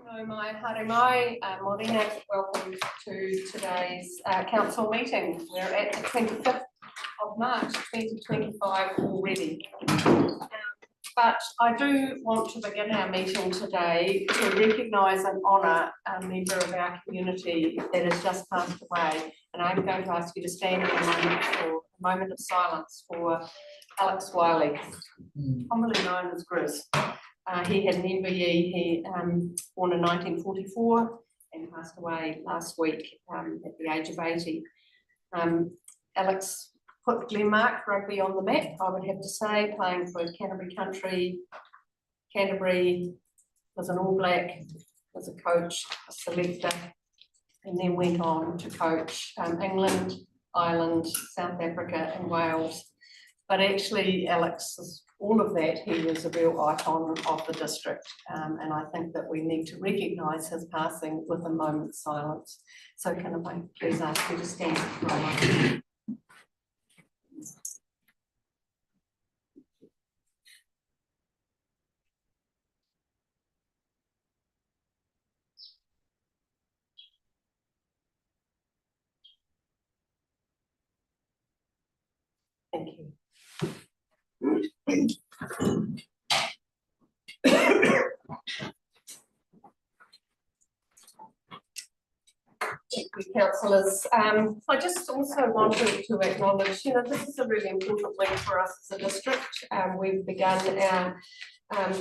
Hello, mai haere mai, Morena. Welcome to today's council meeting. We're at the 25th of March 2025 already. But I do want to begin our meeting today to recognise and honour a member of our community that has just passed away. And I'm going to ask you to stand in a moment of silence for Alex Wiley, commonly known as Grizz. He had an MBE, he born in 1944 and passed away last week at the age of 80. Alex put Glenmark rugby on the map, I would have to say, playing for Canterbury Country, Canterbury, was an All Black, was a coach, a selector, and then went on to coach England, Ireland, South Africa and Wales. But actually Alex is all of that. He was a real icon of the district, and I think that we need to recognise his passing with a moment's silence. So can I please ask you to stand for a moment? Thank you. Thank you, councillors. I just also wanted to acknowledge, this is a really important week for us as a district. We've begun our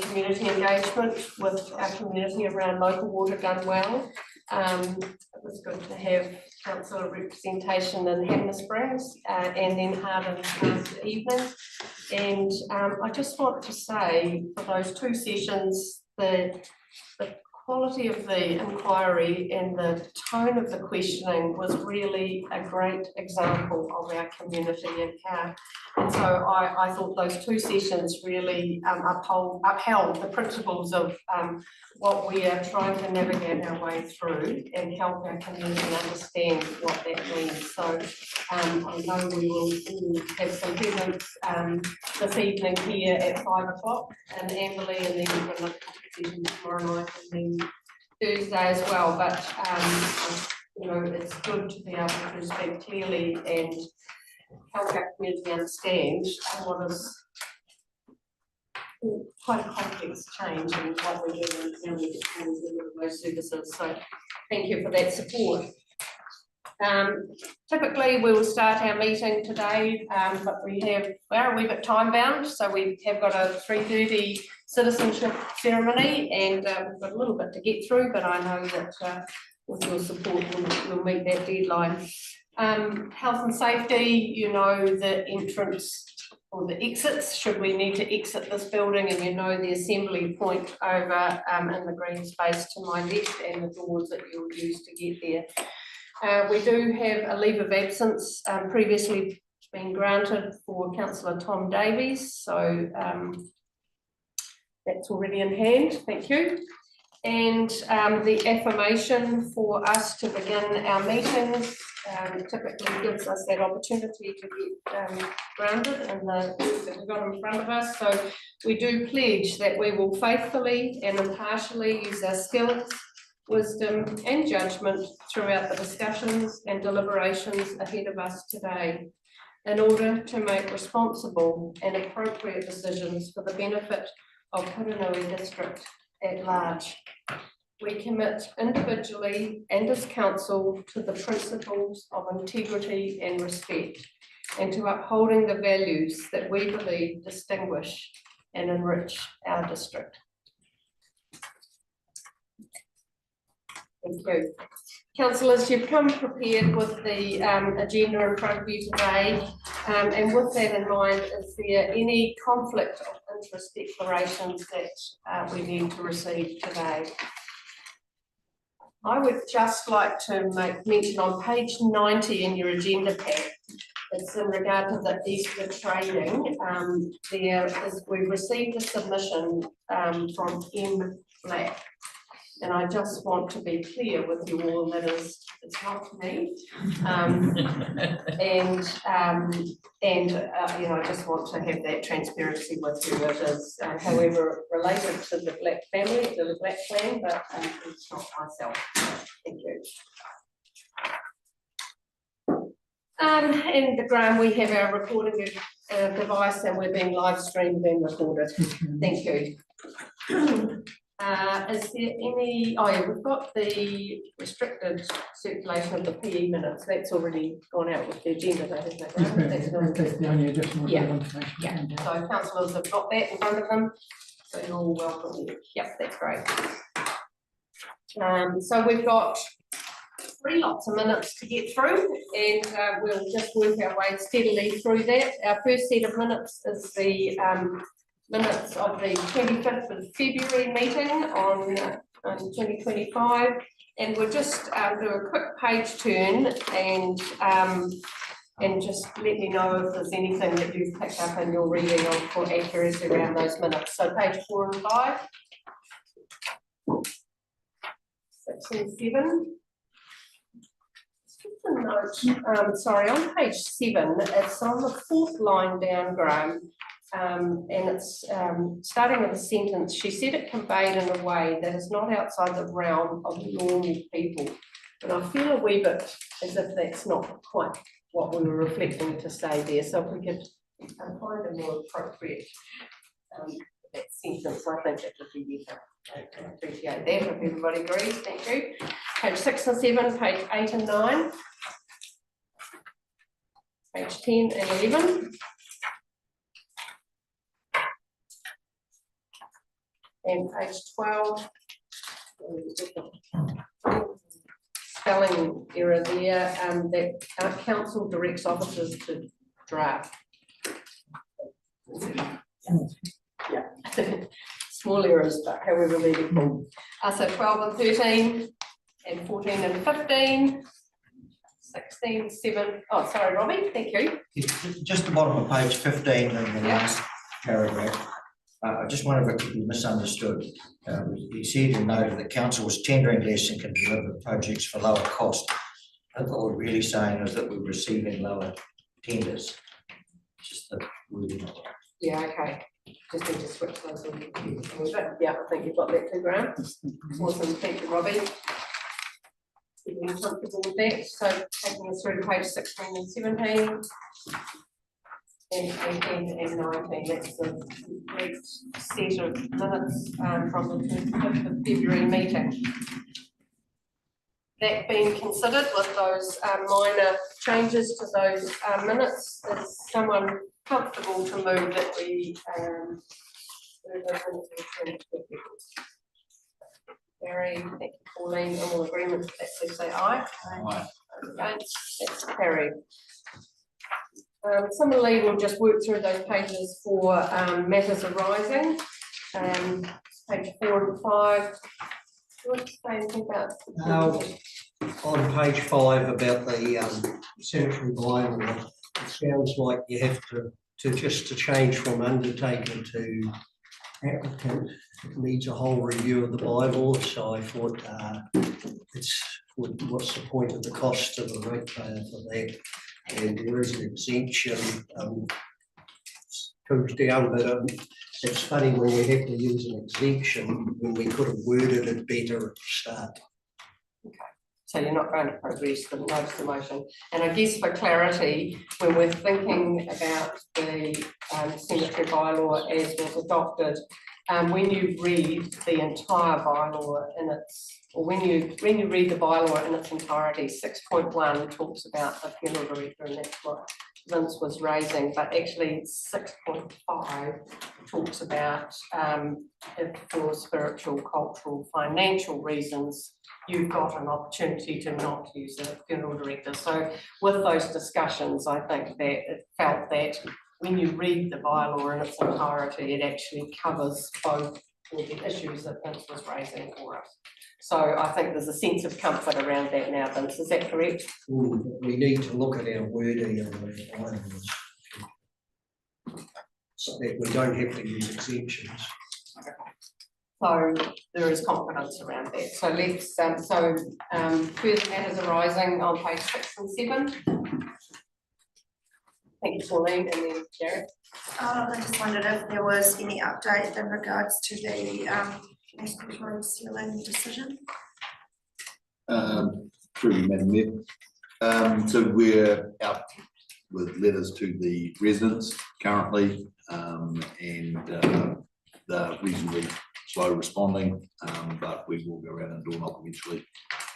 community engagement with our community around local water done well. It was good to have councillor representation in Hanmer Springs and then Hardin last evening. And I just want to say for those two sessions, the quality of the inquiry and the tone of the questioning was really a great example of our community and how. And so I thought those two sessions really upheld the principles of what we are trying to navigate our way through and help our community understand what that means. So I know we will have some presence this evening here at 5 o'clock in Amberley, and then we've got another session tomorrow night and then Thursday as well. But it's good to be able to speak clearly and help our community understand what is quite a complex change in what we're doing and how we deliver those services. So thank you for that support. Typically we will start our meeting today, but we're a wee bit time bound, so we have got a 3:30 citizenship ceremony, and we've got a little bit to get through, but I know that with your support we'll meet that deadline. Health and safety, the entrance or the exits, should we need to exit this building, and the assembly point over in the green space to my left and the doors that you'll use to get there. We do have a leave of absence previously been granted for Councillor Tom Davies, so that's already in hand, thank you. And the affirmation for us to begin our meetings typically gives us that opportunity to get grounded in the work that we've got in front of us. So we do pledge that we will faithfully and impartially use our skills, wisdom and judgment throughout the discussions and deliberations ahead of us today in order to make responsible and appropriate decisions for the benefit of Puranui District at large. We commit individually and as council to the principles of integrity and respect, and to upholding the values that we believe distinguish and enrich our district. Thank you. Councillors, you've come prepared with the agenda in front of you today, and with that in mind, is there any conflict of interest declarations that we need to receive today? I would just like to make mention on page 90 in your agenda pack, it's in regard to the Easter trading. We've received a submission from M. Black. And I just want to be clear with you all that it's not me. You know, I just want to have that transparency with you. It is, however, related to the Black family, to the Black clan, but it's not myself. Thank you. In the Graham, we have our recording device, and we're being live streamed and recorded. Thank you. Is there any? Oh yeah, we've got the restricted circulation of the PE minutes. That's already gone out with the agenda, though, hasn't it? Right? That's the only additional yeah. information. Yeah. So councillors have got that in front of them. So you're all welcome. Yep, that's great. So we've got 3 lots of minutes to get through, and we'll just work our way steadily through that. Our first set of minutes is the minutes of the 25th of February meeting on 2025, and we'll just do a quick page turn and just let me know if there's anything that you've picked up in your reading on for accuracy around those minutes. So page 4 and 5, 6 and 7. Note, sorry, on page 7, it's on the 4th line down, Graham, and it's starting with a sentence. She said it conveyed in a way that is not outside the realm of normal people. And I feel a wee bit as if that's not quite what we were reflecting to say there. So if we could find a more appropriate that sentence, I think it would be better. I appreciate that, if everybody agrees. Thank you. Page 6 and 7, page 8 and 9, page 10 and 11, and page 12. Spelling error there, that our council directs officers to draft. Yeah. Small errors, but however legible. So 12 and 13, and 14 and 15, 16, 7. Oh, sorry, Robbie, thank you. Just the bottom of page 15 in the last paragraph. I just wonder if it could be misunderstood. You said and noted that council was tendering less and can deliver projects for lower cost. I think what we're really saying is that we're receiving lower tenders. Just the wording. Yeah, okay. Just need to switch those a little bit. Yeah, I think you've got that too, Graham. Awesome, thank you, Robbie. Feeling comfortable with that. So taking us through to page 16 and 17, and 18 and 19. That's the next set of minutes from the 25th of February meeting. That being considered with those minor changes to those minutes, is someone comfortable to move that we move those minutes? Gary, thank you, Pauline. All agreement with that, please say aye. Aye. Against, that's carried. Similarly, we'll just work through those pages for matters arising. Page 4 and 5. Do you want to say anything about? On page 5 about the sanitary bylaw, it sounds like you have to change from undertaker to applicant. It needs a whole review of the bylaw. So I thought what's the point of the cost to the ratepayer for that? And there is an exemption goes down, but it's funny when we have to use an exemption when we could have worded it better at the start. Okay, so you're not going to progress the notice of motion. And I guess for clarity, when we're thinking about the sanitary bylaw as was adopted, when you read the entire bylaw in its, or when you read the bylaw in its entirety, 6.1 talks about the funeral director, and that's what Vince was raising, but actually 6.5 talks about if for spiritual, cultural, financial reasons, you've got an opportunity to not use a funeral director. So with those discussions, I think that it felt that when you read the bylaw in its entirety, it actually covers both of the issues that Vince was raising for us. So I think there's a sense of comfort around that now, Vince, is that correct? We need to look at our wording and the bylaws so that we don't have to use exemptions. So there is confidence around that. So let's, further matters arising on page 6 and 7. Thank you, Pauline, and then Jared. I just wondered if there was any update in regards to the National Road ceiling decision. Through you, Madam Mayor. So we're out with letters to the residents currently, and they're reasonably slow responding, but we will go around and door knock eventually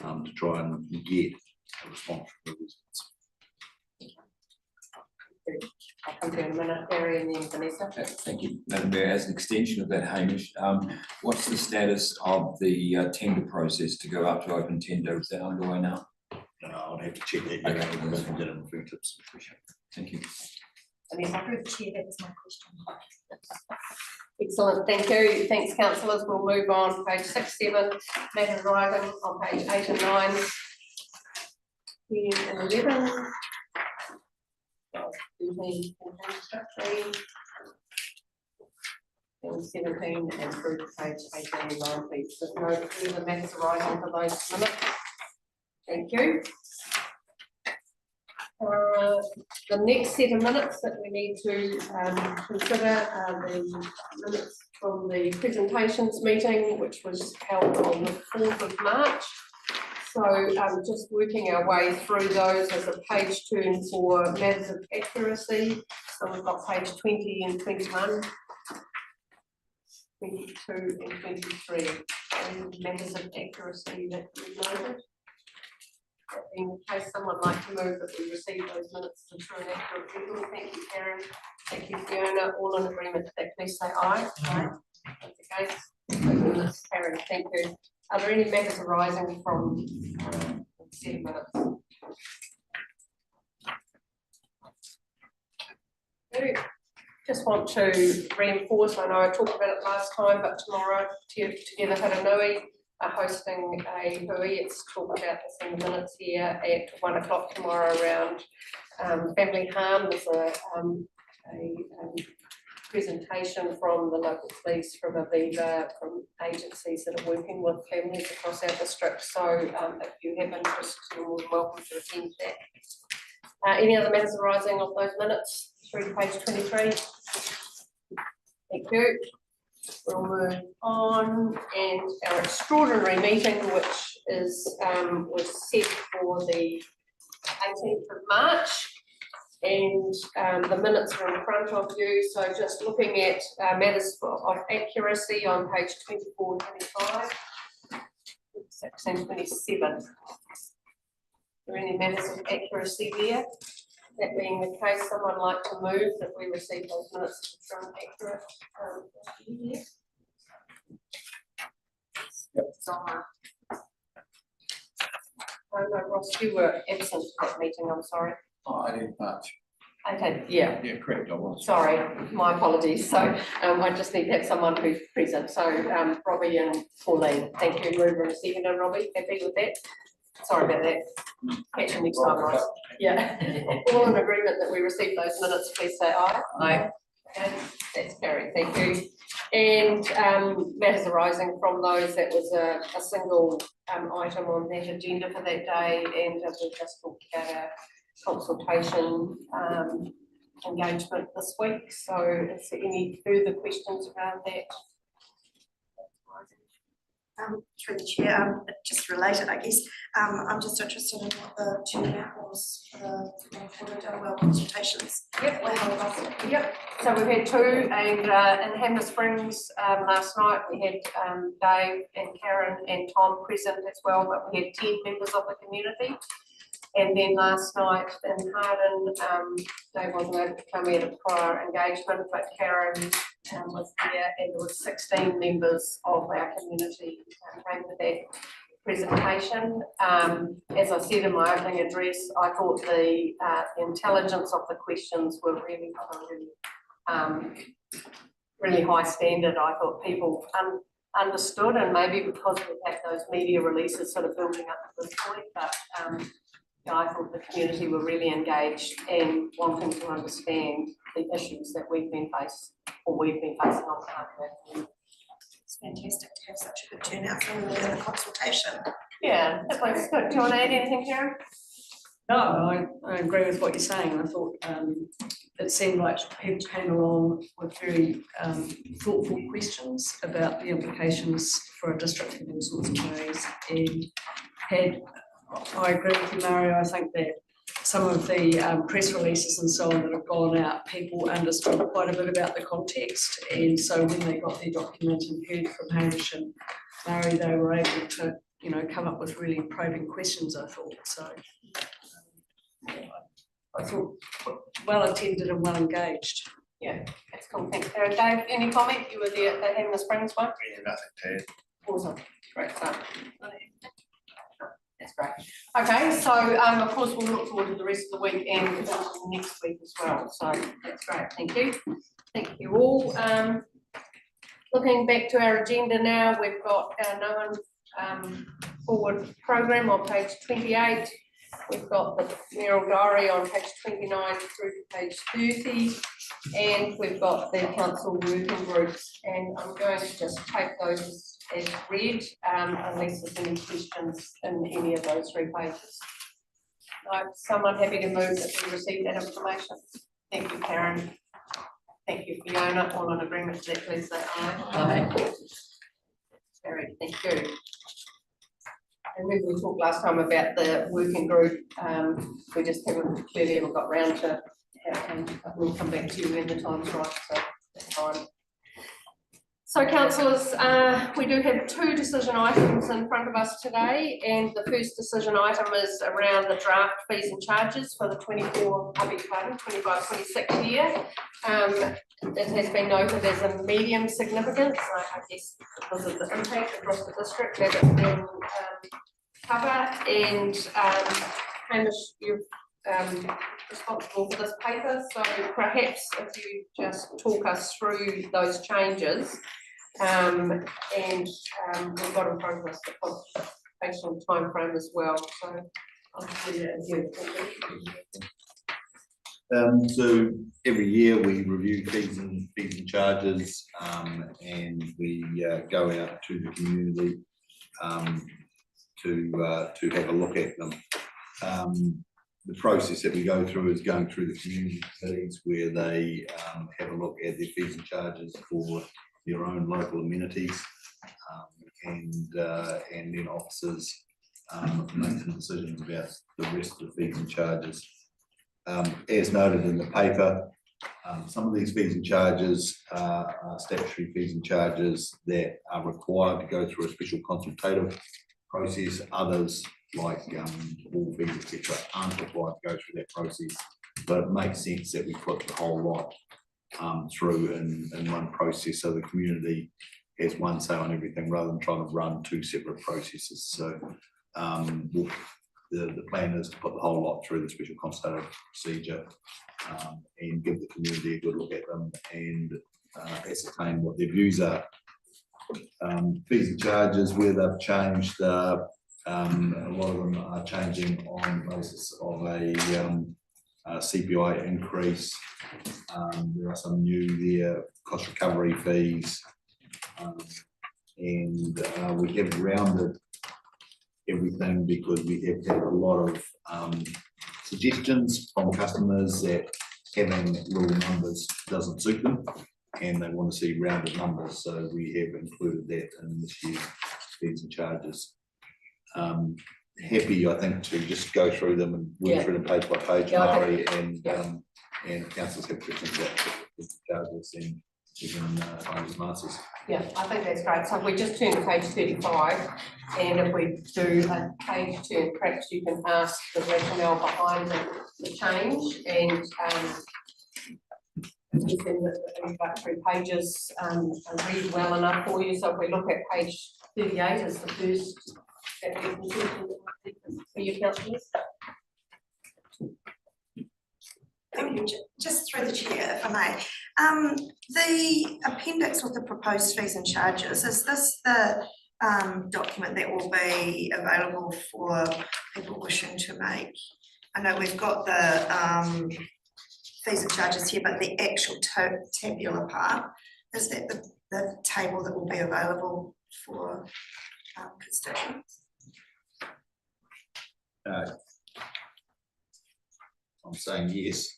to try and get a response from the residents. I'll come to you in a minute, Barry, and then Vanessa. Thank you, Madam Mayor. As an extension of that, Hamish, what's the status of the tender process to go up to open tender? Is that underway now? I'll have to check that. Okay. Thank you. Vanessa. Chair, that was my question. Excellent, thank you. Thanks, councillors. We'll move on page 6, 7, matters arising on page 8 and 9. 10 and 11. 13 and 17 and through to page 18 and 9, please. There's no further matters arising for those minutes. Thank you. The next set of minutes that we need to consider are the minutes from the presentations meeting, which was held on the 4th of March. So just working our way through those as a page turn for matters of accuracy. So we've got page 20 and 21, 22 and 23, and matters of accuracy that we noted. In case someone would like to move that we receive those minutes to ensure an accurate record. Thank you, Karen. Thank you, Fiona. All in agreement to that, please say aye. Aye. That's okay. Karen, thank you. Are there any matters arising from the set of minutes? Just want to reinforce, I know I talked about it last time, but tomorrow Together Haranui are hosting a hui. It's talked about this in the minutes here at 1 o'clock tomorrow around family harm. There's a presentation from the local police, from Aviva, from agencies that are working with families across our district. So if you have interest, you're more than welcome to attend that. Any other matters arising of those minutes through to page 23? Thank you. We'll move on, and our extraordinary meeting, which is was set for the 18th of March. And the minutes are in front of you. So just looking at matters of accuracy on page 24, 25, 26 and 27. Are there any matters of accuracy there? That being the case, someone like to move that we receive those minutes from accurate. Oh no, Ross, you were absent at that meeting, I'm sorry. Oh, I didn't much. Okay, yeah. Yeah, correct, I was. Sorry, my apologies. So I just need to have someone who's present. So Robbie and Pauline, thank you. Mover and seconder, Robbie, happy with that? Sorry about that. Catch you next time, Ross. Yeah. All in agreement that we receive those minutes, please say aye. Aye. Okay, that's carried, thank you. And matters arising from those, that was a single item on that agenda for that day, and we've just talked about our consultation engagement this week. So is there any further questions around that? Through the chair, just related, I guess. I'm just interested in what the turnout was for the Dellwell consultations. Yep. Yep. So we've had 2, and in Hanmer Springs last night we had Dave and Karen and Tom present as well, but we had 10 members of the community. And then last night in Harden, Dave wasn't able to come in at prior engagement, but Karen was there, and there were 16 members of our community came to that presentation. As I said in my opening address, I thought the intelligence of the questions were really really high standard. I thought people understood, and maybe because we've had those media releases sort of building up to this point, but I thought the community were really engaged and wanting to understand the issues that we've been facing on behalf of our community. It's fantastic. have such a good turnout from the consultation. Yeah, that was good. Do you want to add anything, Karen? No, I agree with what you're saying. I thought it seemed like people came along with very thoughtful questions about the implications for a district in all sorts of ways. And I agree with you, Mario. I think that some of the press releases and so on that have gone out, people understood quite a bit about the context. And so when they got their document and heard from Hamish and Murray, they were able to, you know, come up with really probing questions, I thought. So I thought well attended and well engaged. Yeah, that's cool. Thanks, Karen. Dave, any comment? You were there at the Hammer Springs one? Yeah, nothing to add. Awesome. Great stuff. That's great. Okay, so of course we'll look forward to the rest of the week and next week as well. So that's great. Thank you. Thank you all. Looking back to our agenda now, we've got our known forward program on page 28. We've got the mayoral diary on page 29 through to page 30, and we've got the council working groups. And I'm going to just take those as read, unless there's any questions in any of those 3 pages. Someone happy to move that we received that information? Thank you, Karen. Thank you, Fiona. All in agreement to that, please say aye. Aye. Carried. Thank you. And when we talked last time about the working group, we just haven't got round to it, and we'll come back to you when the time's right, so that's fine. So councillors, we do have 2 decision items in front of us today, and the first decision item is around the draft fees and charges for the 25-26 year. It has been noted as a medium significance, I guess because of the impact across the district that it's been cover. And Hamish, you're responsible for this paper, so perhaps if you just talk us through those changes. And we've got in front of us the consultation time frame as well, so I'll do that with you. So every year we review fees and charges, and we go out to the community to have a look at them. The process that we go through is going through the community committees where they have a look at their fees and charges for their own local amenities, and then officers make some decisions about the rest of the fees and charges. As noted in the paper, some of these fees and charges are statutory fees and charges that are required to go through a special consultative process. Others, like all fees, etc., aren't required to go through that process, but it makes sense that we put the whole lot through in one process, so the community has one say on everything rather than trying to run 2 separate processes. So the plan is to put the whole lot through the special consultative procedure, and give the community a good look at them and ascertain what their views are. Fees and charges, where they've changed, a lot of them are changing on the basis of a CPI increase. There are some new there, cost recovery fees, and we have rounded everything because we have had a lot of suggestions from customers that having little numbers doesn't suit them and they want to see rounded numbers, so we have included that in this year's fees and charges. Happy, I think, to just go through them and work through them page by page, Murray, and councillors have questions about the charges, and you can find his answers. Yeah, I think that's great. So if we just turn to page 35, and if we do a page turn, perhaps you can ask the rationale behind the change, and you can about 3 pages read well enough for you. So if we look at page 38 as the first that we can see for your councillors. Just through the chair, if I may. The appendix with the proposed fees and charges, is this the document that will be available for people wishing to make? I know we've got the fees and charges here, but the actual tabular part, is that the table that will be available for constituents. I'm saying yes.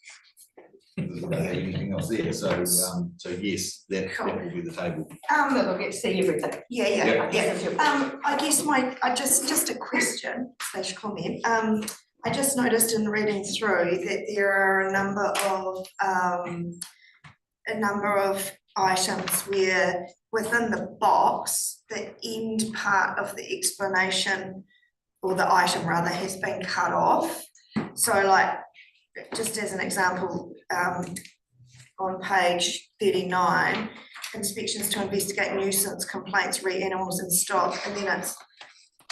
I don't have anything else there, so yes, that will be the table. So they'll get to see everything. Yeah, Yeah. I guess just a question / comment. I just noticed in reading through that there are a number of items where within the box, the end part of the explanation or the item rather has been cut off. So like, just as an example, on page 39, inspections to investigate nuisance complaints, re animals in stock, and then it's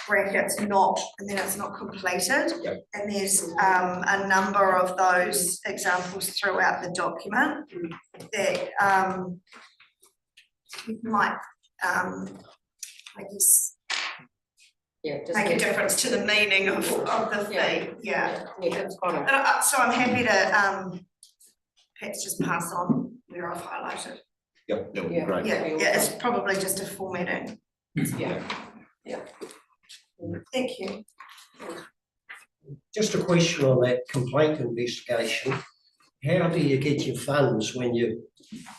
brackets not, and then it's not completed. Yep. And there's a number of those examples throughout the document that might I guess Yeah, just make a difference to the meaning of the fee, yeah. Yeah, that's quite But so I'm happy to perhaps just pass on where I've highlighted. Yep, that would be Yeah. great. Yeah, it's probably just a formatting. yeah. Thank you. Just a question on that complaint investigation. How do you get your funds when you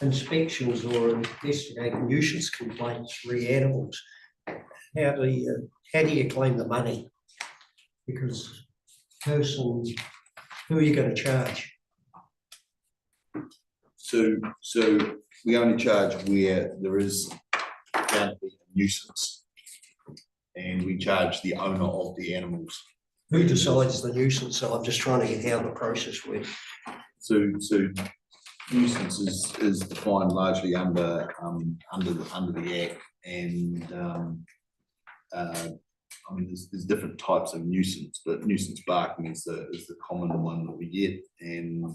inspections or investigate nuisance complaints, re animals? How do you claim the money? Because who are you going to charge? So we only charge where there is found to be a nuisance. And we charge the owner of the animals. Who decides the nuisance? So I'm just trying to get how the process works. So nuisance is defined largely under the Act, and I mean there's different types of nuisance, but nuisance barking is the common one that we get, and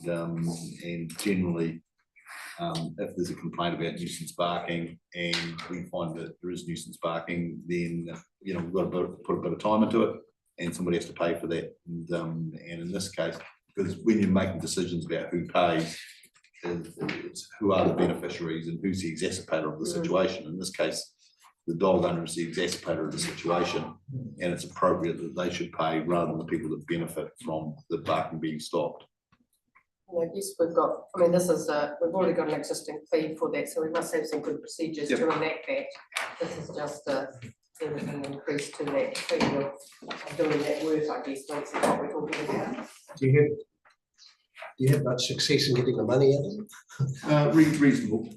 generally if there's a complaint about nuisance barking and we find that there is nuisance barking, then we've got to put a bit of time into it, and somebody has to pay for that. And in this case, because when you're making decisions about who pays, it's who are the beneficiaries and who's the exacerbator of the situation. In this case, the dog owner is the exacerbator of the situation, and it's appropriate that they should pay rather than the people that benefit from the barking being stopped. I guess we've got, I mean, this is, we've already got an existing fee for that, so we must have some good procedures to enact that. This is just an increase to that fee of doing that work, I guess, once it's what we're talking about. Do you have much success in getting the money out of them? Reasonable.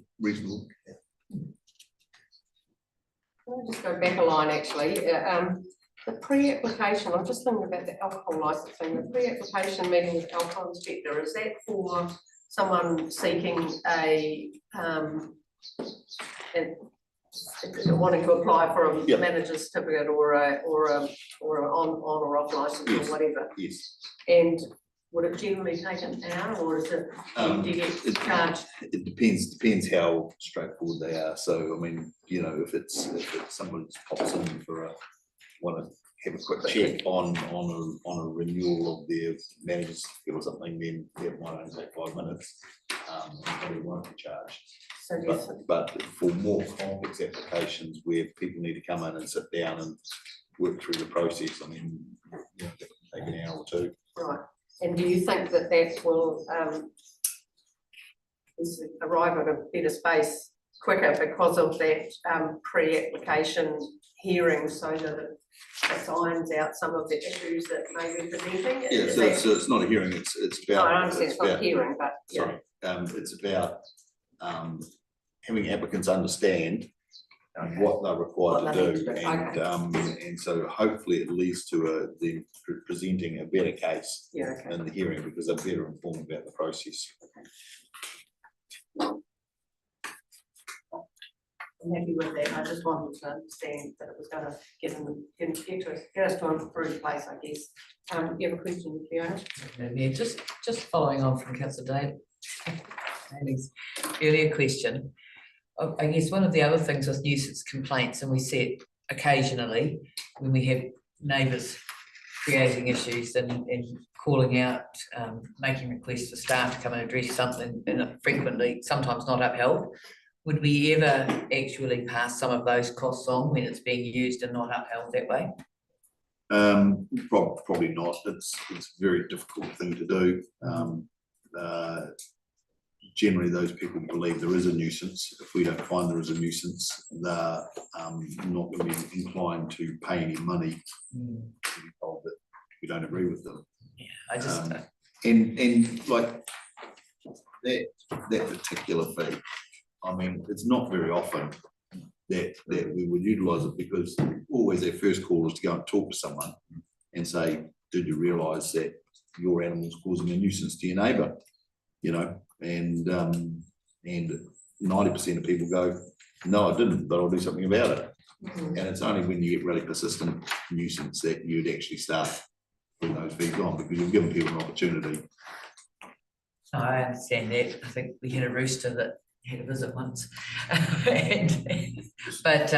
I'll just go back a line, actually. The pre-application, I'm just thinking about the alcohol licensing, the pre-application meeting with alcohol inspector, is that for someone seeking wanting to apply for a manager's certificate or an on or off license or whatever? Yes. And would it generally take an hour, or is it, do you get charged? It depends how straightforward they are. So I mean, if it's someone just pops in for want to have a quick check on a renewal of their manager's certificate or something, then it might only take 5 minutes. And they won't be charged. So But for more complex applications where people need to come in and sit down and work through the process, I mean, it can take an hour or two. right. And do you think that that will arrive at a better space quicker because of that pre-application hearing, so that it irons out some of the issues that may be presenting? Yeah, so it's not a hearing, it's No, about. I understand it's not a hearing, but yeah. Sorry, it's about having applicants understand what they're required What to they do, need to do, and so hopefully it leads to them presenting a better case Yeah, okay. in the hearing, because they're better informed about the process. I'm happy with that. I just wanted to understand that it was going to get us to an improved place, I guess. You have a question, Fiona? Yeah, just following on from Councillor Daly's earlier question. I guess one of the other things with nuisance complaints, and we see it occasionally when we have neighbours creating issues and calling out, making requests for staff to come and address something, and frequently, sometimes not upheld, would we ever actually pass some of those costs on when it's being used and not upheld that way? Probably not. It's a very difficult thing to do. Generally, those people believe there is a nuisance. If we don't find there is a nuisance, they're not going to be inclined to pay any money to be told that we don't agree with them. Yeah, I just, And like that particular fee, I mean, it's not very often that we would utilise it, because always our first call is to go and talk to someone and say, did you realise that your animal's causing a nuisance to your neighbour? You know, and 90% of people go, no, I didn't, but I'll do something about it. And it's only when you get really persistent nuisance that you'd actually start putting those fees on, because you've given people an opportunity. I understand that. I think we had a rooster that had a visit once. But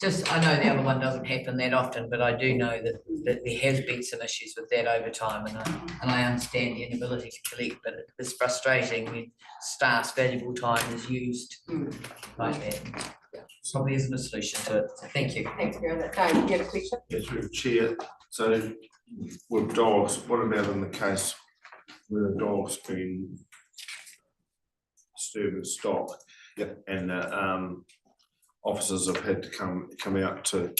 just, I know the other one doesn't happen that often, but I do know that there has been some issues with that over time, and I understand the inability to collect, but it's frustrating when staff's valuable time is used like that. Probably isn't a solution to it. So thank you. Thanks, Fiona. Dave, you had a question? Yes, through the chair. So with dogs, what about in the case where a dog's been disturbing stock? Yep. And officers have had to come out to a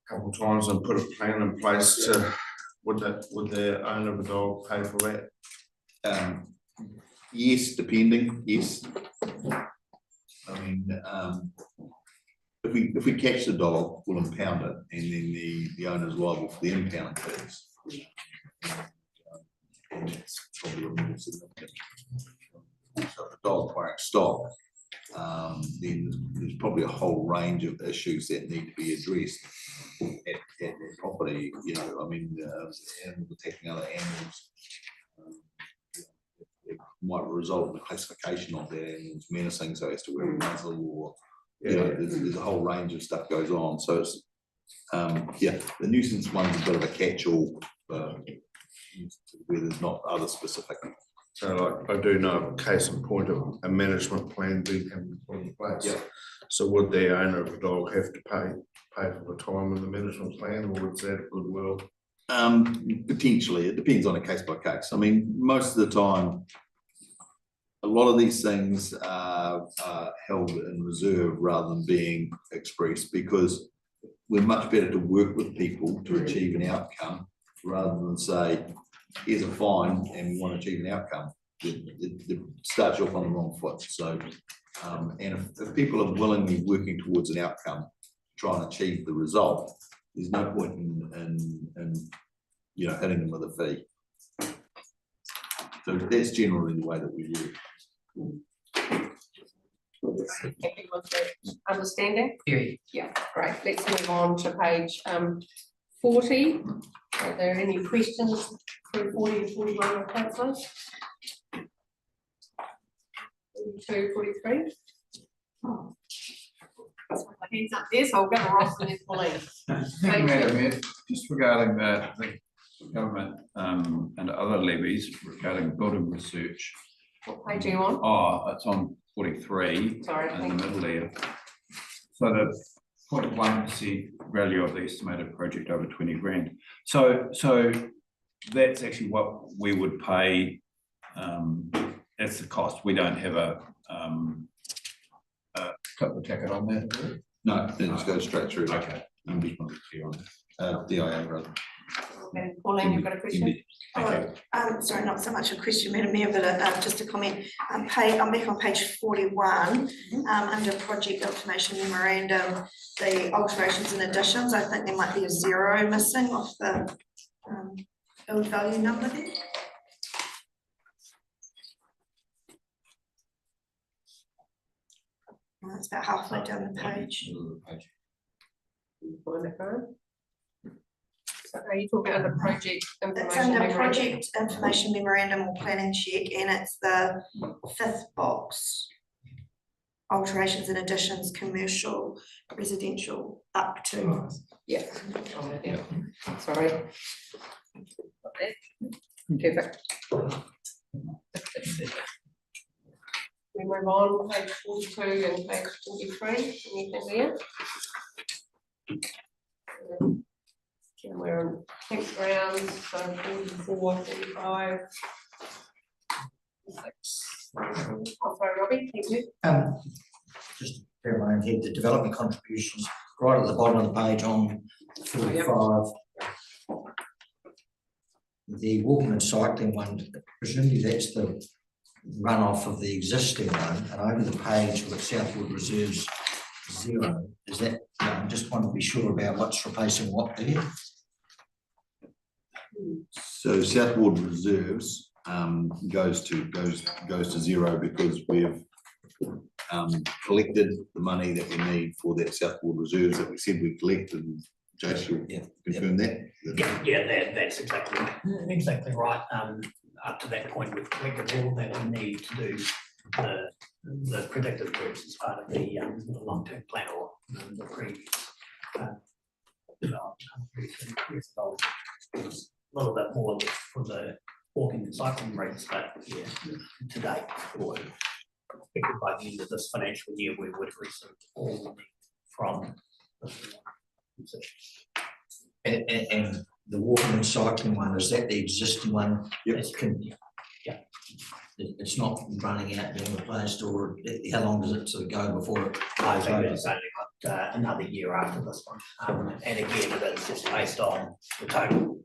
couple of times and put a plan in place to, would the owner of the dog pay for that? Yes, depending, yes. I mean, if we catch the dog, we'll impound it, and then the owner's liable for the impound fees. And it's probably a more significant. So if the dog acquiring stock, then there's probably a whole range of issues that need to be addressed at that property. You know, I mean, animals attacking other animals. It might result in the classification of that animal's menacing, so as to wear a muzzle, or you know, there's a whole range of stuff goes on. So it's yeah, the nuisance one's a bit of a catch-all where there's not other specific. So like, I do know a case in point of a management plan being put in place. Yeah. So would the owner of the dog have to pay for the time in the management plan, or is that goodwill? Potentially, it depends on a case by case. I mean, most of the time, a lot of these things are held in reserve rather than being expressed, because we're much better to work with people to achieve an outcome rather than say, here's a fine and we want to achieve an outcome. It starts you off on the wrong foot. So, and if people are willingly working towards an outcome, try and achieve the result, there's no point in you know, hitting them with a fee. So that's generally the way that we work. Everyone's understanding? Very. Yeah, great. Let's move on to page 40. Are there any questions through 40 and 41 of councillors? 42, 43? Oh. My hands up there, so I'll go to Ross and then Pauline. Thank you, Madam Mayor. Just regarding the government and other levies regarding building research. What page are you on? Oh, it's on 43. Sorry, in the middle there. So the 0.1% value of the estimated project over 20 grand. So that's actually what we would pay. That's the cost. We don't have a clip the ticket on that. No, it just goes straight through. Okay. I'm just wanted to clear on that. DIA, rather. And Pauline, you've got a question? Sorry, not so much a question, Madam Mayor, but just a comment. I'm back on page 41, under project information memorandum, the alterations and additions. I think there might be a 0 missing off the build value number there. It's about halfway down the page. Find it, Graham. So are you talking under project It's information? under memorandum? project information memorandum or planning check, and it's the 5th box. Alterations and additions, commercial, residential, up to. Yeah. Sorry. Perfect. We move on, page 42 and page 23, anything there? And we're on pink grounds, so 44, 45. 6. Oh, sorry, Robbie, thank you. Just bear in mind here, the development contributions, right at the bottom of the page on 45. The walking and cycling one, presumably that's the runoff of the existing one, and over the page with Southwood Reserves 0, is that, I just want to be sure about what's replacing what there. So Southwood Reserves goes to 0 because we've collected the money that we need for that Southwood Reserves that we said we collected. Jason, confirm that? That's exactly right. Up to that point, we've collected all that we need to do the predicted groups as part of the long-term plan or the previous development. A little bit more for the walking and cycling routes, but yeah, to date, or expected by the end of this financial year, we would have received all the money from the And the walking and cycling one, is that the existing one? Yep. It's not running out, being replaced, or how long does it sort of go before it? I think it's only got another year after this one. And again, it is just based on the total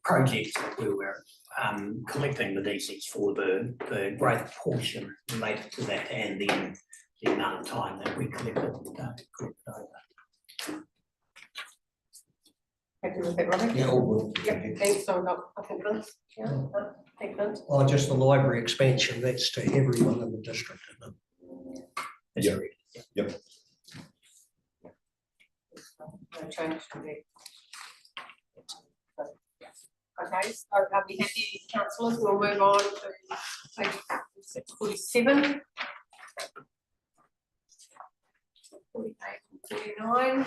projects that we were collecting the DCs for, the growth portion related to that, and then the amount of time that we collected over. Happy with that, Robbie? Yeah, all good. Yep, thanks, so I think Vince, yeah, thank Vince. Oh, just the library expansion, that's to everyone in the district, isn't it? Yeah. Yep. No change to the. Okay, so are we happy, councillors? We'll move on to page 47. 48 and 49.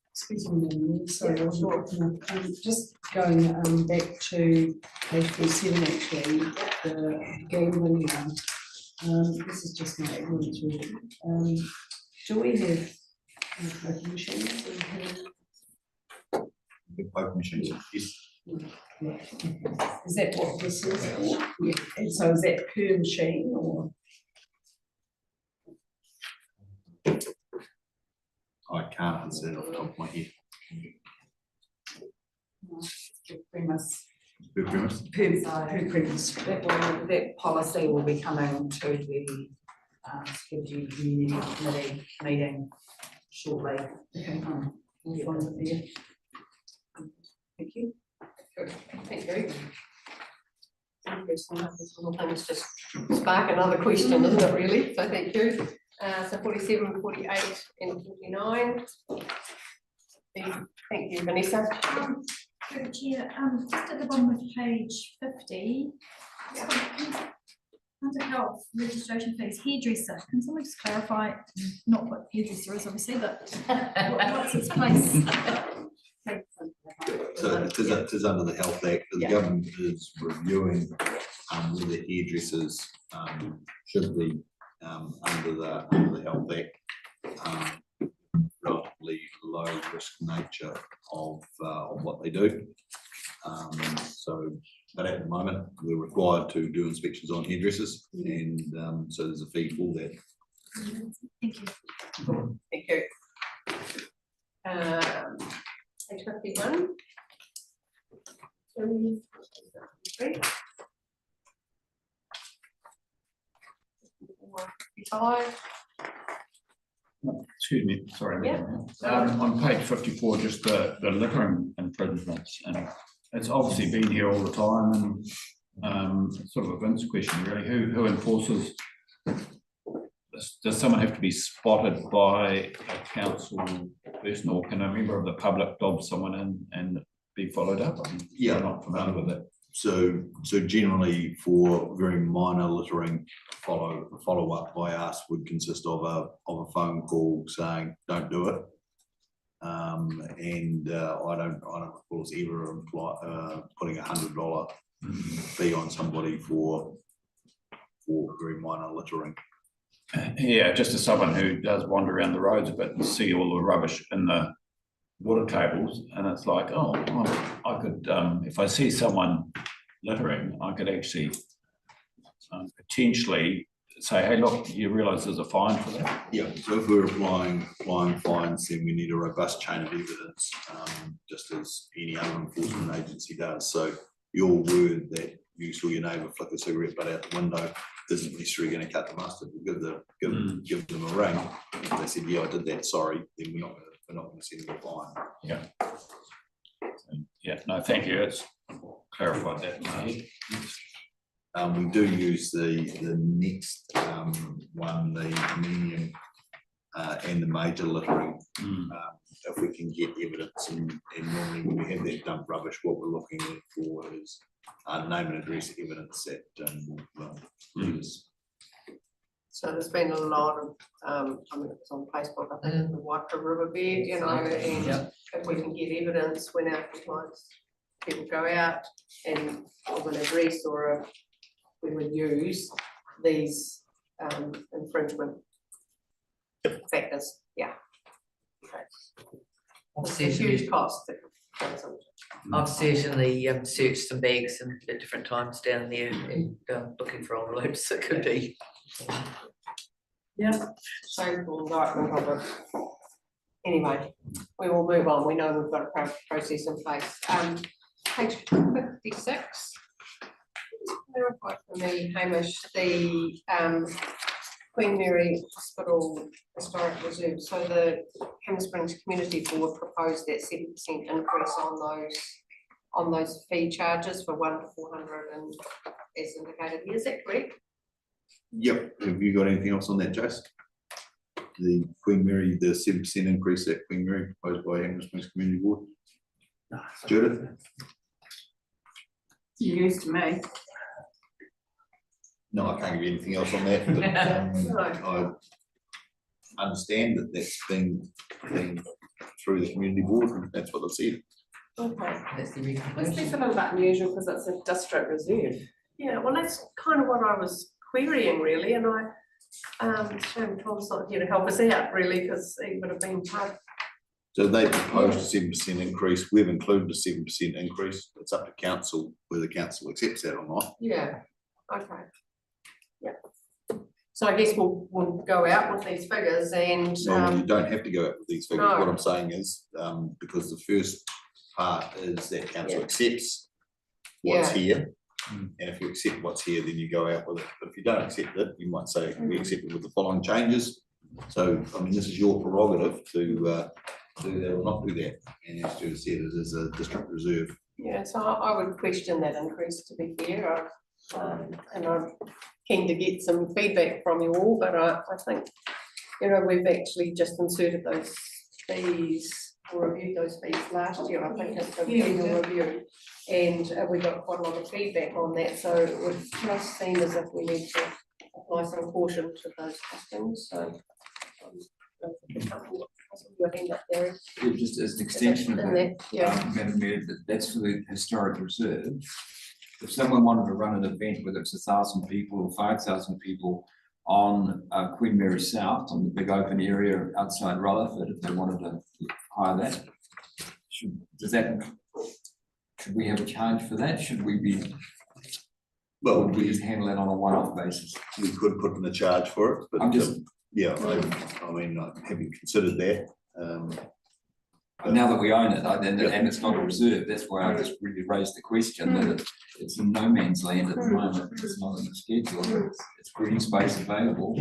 Excuse me, sorry, just going back to page 47 actually, the gambling one. This is just my ignorance really. Do we have poker machines? The poker machines, yes. Is that what this is? Yeah. And so is that per machine or? I can't answer that off the top of my head. Premise. Per premise? Per premise. That policy will be coming to the scheduled community committee meeting shortly. Okay. We'll find it there. Thank you. Good, thank you. Interesting, this little things just spark another question, isn't it really? So thank you. So 47, 48 and 49. Thank you, Vanessa. Through the chair, just at the bottom of page 50, under health registration fees, hairdresser, can someone just clarify, not what hairdresser is obviously, but what's its place? So it is under the Health Act, the government is reviewing whether hairdressers should be under the Health Act. Relatively low risk nature of what they do. But at the moment, we're required to do inspections on hairdressers, and so there's a fee for that. Thank you. Thank you. Page 51. 55. Excuse me, sorry. Yeah. On page 54, just the littering infringements, and it's obviously been here all the time, and sort of a Vince question really, who enforces? Does someone have to be spotted by a council person, or can a member of the public dob someone in and be followed up? Yeah. I'm not familiar with it. So generally for very minor littering, follow up by us would consist of a phone call saying, don't do it. And I don't recall us ever putting $100 fee on somebody for very minor littering. Yeah, just as someone who does wander around the roads a bit and see all the rubbish in the water tables, and it's like, oh, I could, if I see someone littering, I could actually potentially say, hey, look, you realise there's a fine for that? Yeah, so if we're applying fines, then we need a robust chain of evidence, just as any other enforcement agency does. So your word that you saw your neighbour flick a cigarette butt out the window isn't necessarily going to cut the mustard. We'll give them a ring. If they said, yeah, I did that, sorry, then we're not going to send them a fine. Yeah. Yeah, no, thank you. It's clarified that. We do use the next one, the medium and the major littering. If we can get evidence, and normally when we have that dump rubbish, what we're looking for is name and address evidence that leaves. So there's been a lot of, I mean, it was on Facebook, I think, the Waikato Riverbed, you know, and if we can get evidence when our compliance people go out and of an address or we would use these infringement factors, yeah. Okay. It's a huge cost. I've certainly searched some bags and at different times down there and looking for envelopes that could be. Yeah, shameful indictment of it. Anyway, we will move on. We know we've got a process in place. Page 56. Clarify for me, Hamish, the Queen Mary Hospital Historic Reserve. So the Hamish Springs Community Board proposed that 7% increase on those fee charges for 1 to 400, and as indicated here. Is that correct? Yep. Have you got anything else on that, Jace? The Queen Mary, the 7% increase at Queen Mary proposed by Hamish Springs Community Board. Judith? You used to me. No, I can't give you anything else on that, but I understand that that's been through the community board, and that's what they've said. Okay. That's the Must be recommendation. something about unusual because it's a district reserve. Yeah, well, that's kind of what I was querying really, and shame Tom's not here to help us out really, because he would have been part. So they proposed a 7% increase. We've included a 7% increase. It's up to council whether council accepts that or not. Yeah, okay. Yeah. So I guess we'll go out with these figures and. Well, you don't have to go out with these figures. No. What I'm saying is, because the first part is that council accepts what's here. And if you accept what's here, then you go out with it. But if you don't accept it, you might say, we accept it with the following changes. So, I mean, this is your prerogative to do that or not do that. And as Stuart said, it is a district reserve. Yeah, so I would question that increase, to be fair. And I'm keen to get some feedback from you all, but I think, you know, we've actually just inserted those fees or reviewed those fees last year, I think, it's a annual review. And we got quite a lot of feedback on that, so it would just seem as if we need to apply some caution to those costings, so. Your hand up there. Just as an extension of In that, there, yeah. Madam Mayor, that's for the historic reserve. If someone wanted to run an event, whether it's 1,000 people or 5,000 people on Queen Mary South, on the big open area outside Rutherford, if they wanted to hire that, should we have a charge for that? Should we be? Well, we just handle that on a one-off basis? We could put in a charge for it, but I'm just. Yeah, I mean, I haven't considered that. Now that we own it, and it's not a reserve, that's why I just really raised the question that it's in no man's land at the moment. It's not in the schedule. It's green space available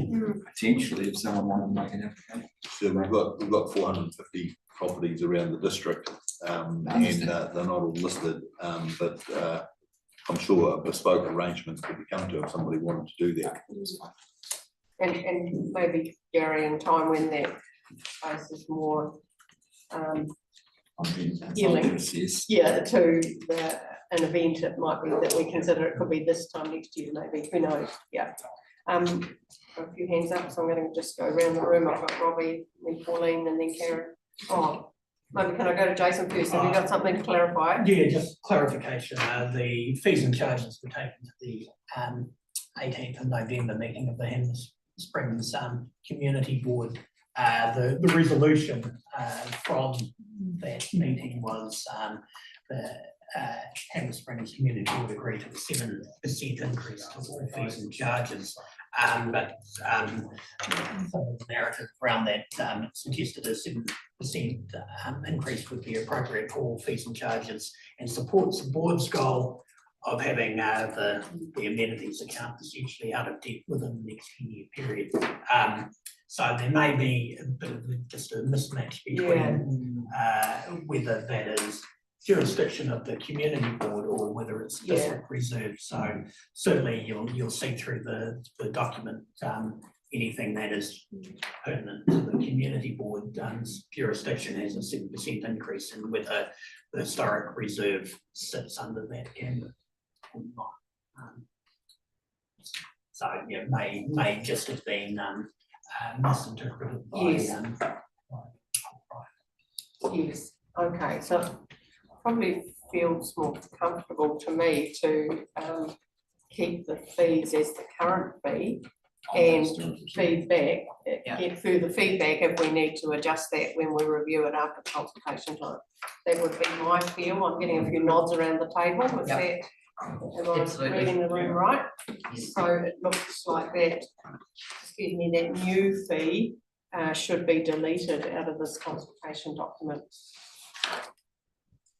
potentially if someone wanted to make an application. So we've got 450 properties around the district, and they're not all listed, but I'm sure bespoke arrangements could be come to if somebody wanted to do that. And maybe Gary, in time when that space is more healing, yeah, to an event, it might be that we consider it could be this time next year, maybe, who knows, yeah. A few hands up, so I'm going to just go around the room. I've got Robbie, then Pauline, and then Karen. Oh, maybe can I go to Jason first? Have you got something to clarify? Yeah, just clarification, the fees and charges were taken to the 18th of November meeting of the Hemel Springs Community Board. The resolution from that meeting was the Hemel Springs Community would agree to a 7% increase to all fees and charges. But the narrative around that suggested a 7% increase would be appropriate for all fees and charges, and supports the board's goal of having the amenities account essentially out of debt within the next 10-year period. So there may be a bit of just a mismatch between whether that is jurisdiction of the community board or whether it's district reserve. So certainly you'll see through the document anything that is pertinent to the community board jurisdiction has a 7% increase, and whether the historic reserve sits under that gambit or not. So yeah, may just have been misinterpreted by Yes, okay, so probably feels more comfortable to me to keep the fees as the current fee and feedback, get further feedback if we need to adjust that when we review it after consultation time. That would be my feel. I'm getting a few nods around the table. Is that, am I reading the room right? So it looks like that, excuse me, that new fee should be deleted out of this consultation document.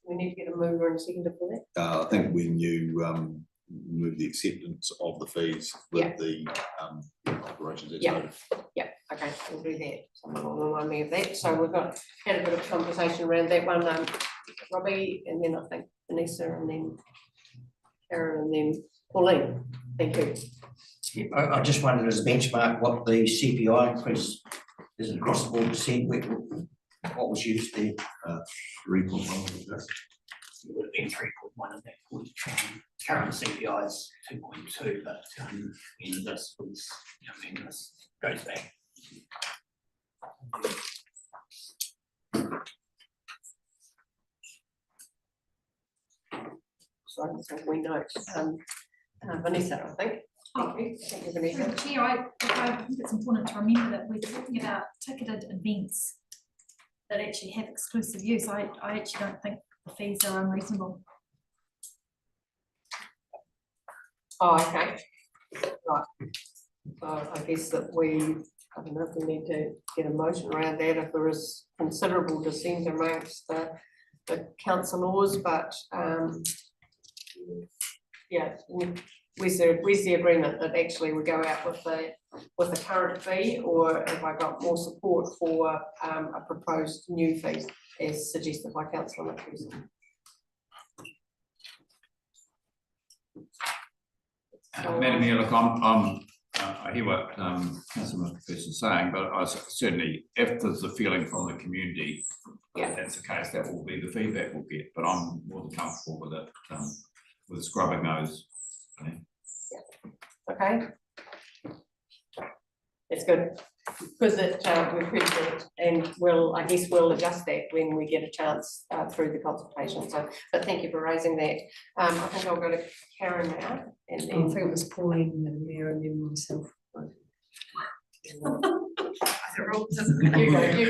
We need to get a mover and seconder for that. I think when you move the acceptance of the fees with the operations. Yeah, okay, we'll do that. Someone will remind me of that. So we've had a bit of conversation around that one, Robbie, and then I think Vanessa, and then Karen, and then Pauline. Thank you. I just wondered as a benchmark what the CPI increase is across the board percent, what was used there? 3.1. It would have been 3.1 of that would current CPI is 2.2, but this was, this goes back. So we note, Vanessa, I think. Thank you. Thank you, Vanessa. Chair, I think it's important to remember that we're talking about ticketed events that actually have exclusive use. I actually don't think the fees are unreasonable. Oh, okay. Right. So I guess that I don't know if we need to get a motion around that if there is considerable dissent amongst the councillors, but yeah, where's the agreement that actually we go out with the current fee, or have I got more support for a proposed new fee as suggested by Councillor McPherson? Madam Mayor, look, I hear what Councillor McPherson is saying, but I certainly, if there's a feeling from the community, if that's the case, that will be the feedback we'll get, but I'm more than comfortable with it, with scrubbing those. Okay. It's good, because we've heard that, and I guess we'll adjust that when we get a chance through the consultation. So, but thank you for raising that. I think I'll go to Karen now, and I then think it was Pauline and Mayor and then myself. you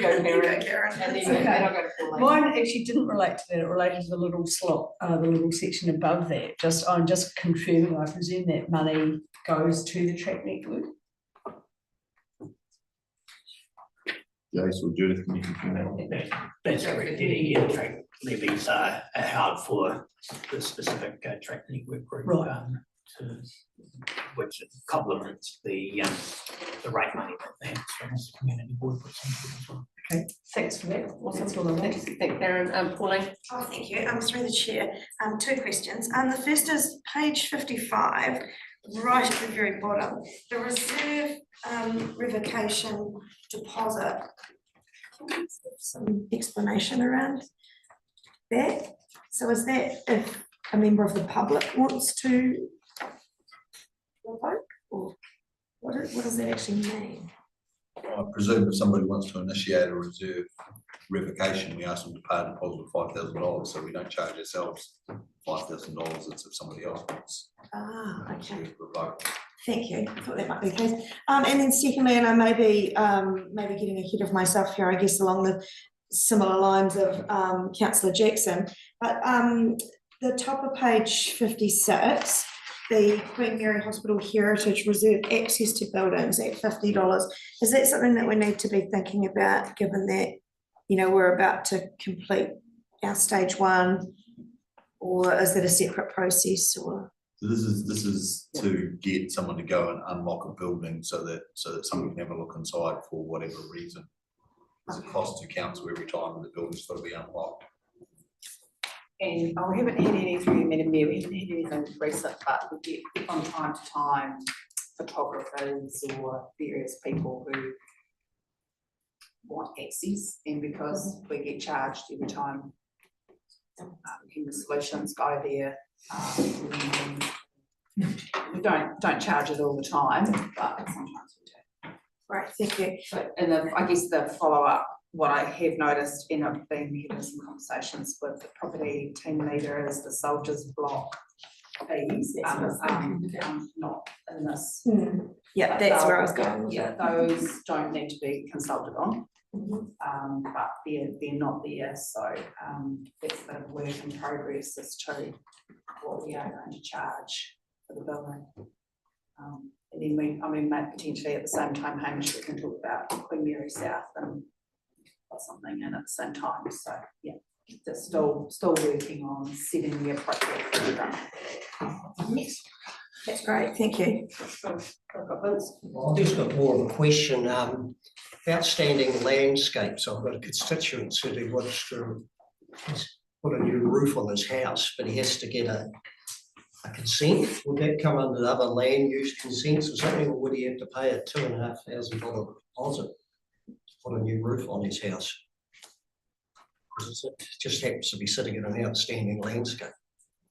go, Karen, and then I'll go to Pauline. Mine actually didn't relate to that, it related to the little slot, the little section above that. I'm just confirming, I presume that money goes to the track network. Jace or Judith, can you confirm that? That's correct. Any track levies are held for the specific track network group, right. Which complements the rate money that the Hamilton Community Board puts into as well. Okay, thanks for that. That's all I think, Karen. Pauline. Oh, thank you. Through the chair, two questions. The first is page 55, right at the very bottom, the reserve revocation deposit. Some explanation around that. So is that if a member of the public wants to revoke, or what does that actually mean? I presume if somebody wants to initiate a reserve revocation, we ask them to pay a deposit of $5,000, so we don't charge ourselves $5,000, it's if somebody else wants Okay. to revoke. Thank you. I thought that might be the case. And then secondly, and I may be maybe getting ahead of myself here, I guess along the similar lines of Councillor Jackson, but the top of page 56, the Queen Mary Hospital Heritage Reserve access to buildings at $50. Is that something that we need to be thinking about, given that, you know, we're about to complete our stage 1, or is it a separate process, or? So this is to get someone to go and unlock a building so that someone can have a look inside for whatever reason. There's a cost to council every time the building's got to be unlocked. And we haven't had any through Madam Mayor, we haven't had anything recent, but we get from time to time photographers or various people who want access, and because we get charged every time Human Solutions go there, we don't charge it all the time, but sometimes we do. Right, thank you. But and I guess the follow-up, what I have noticed, and I've been having some conversations with the property team leader, is the Soldiers Block fees not in this. Yeah, that's where I was going. Yeah, those don't need to be consulted on. But they're not there, so that's a bit of a work in progress as to what we are going to charge for the building. And then we might potentially at the same time, Hamish, we can talk about Queen Mary South and something in at the same time. So yeah, they're still working on setting the appropriate program. Yes, that's great, thank you. I've just got more of a question, outstanding landscapes. I've got a constituent who wants to put a new roof on his house, but he has to get a consent. Would that come under other land use consents or something, or would he have to pay a $2,500 deposit to put a new roof on his house? Because it just happens to be sitting in an outstanding landscape.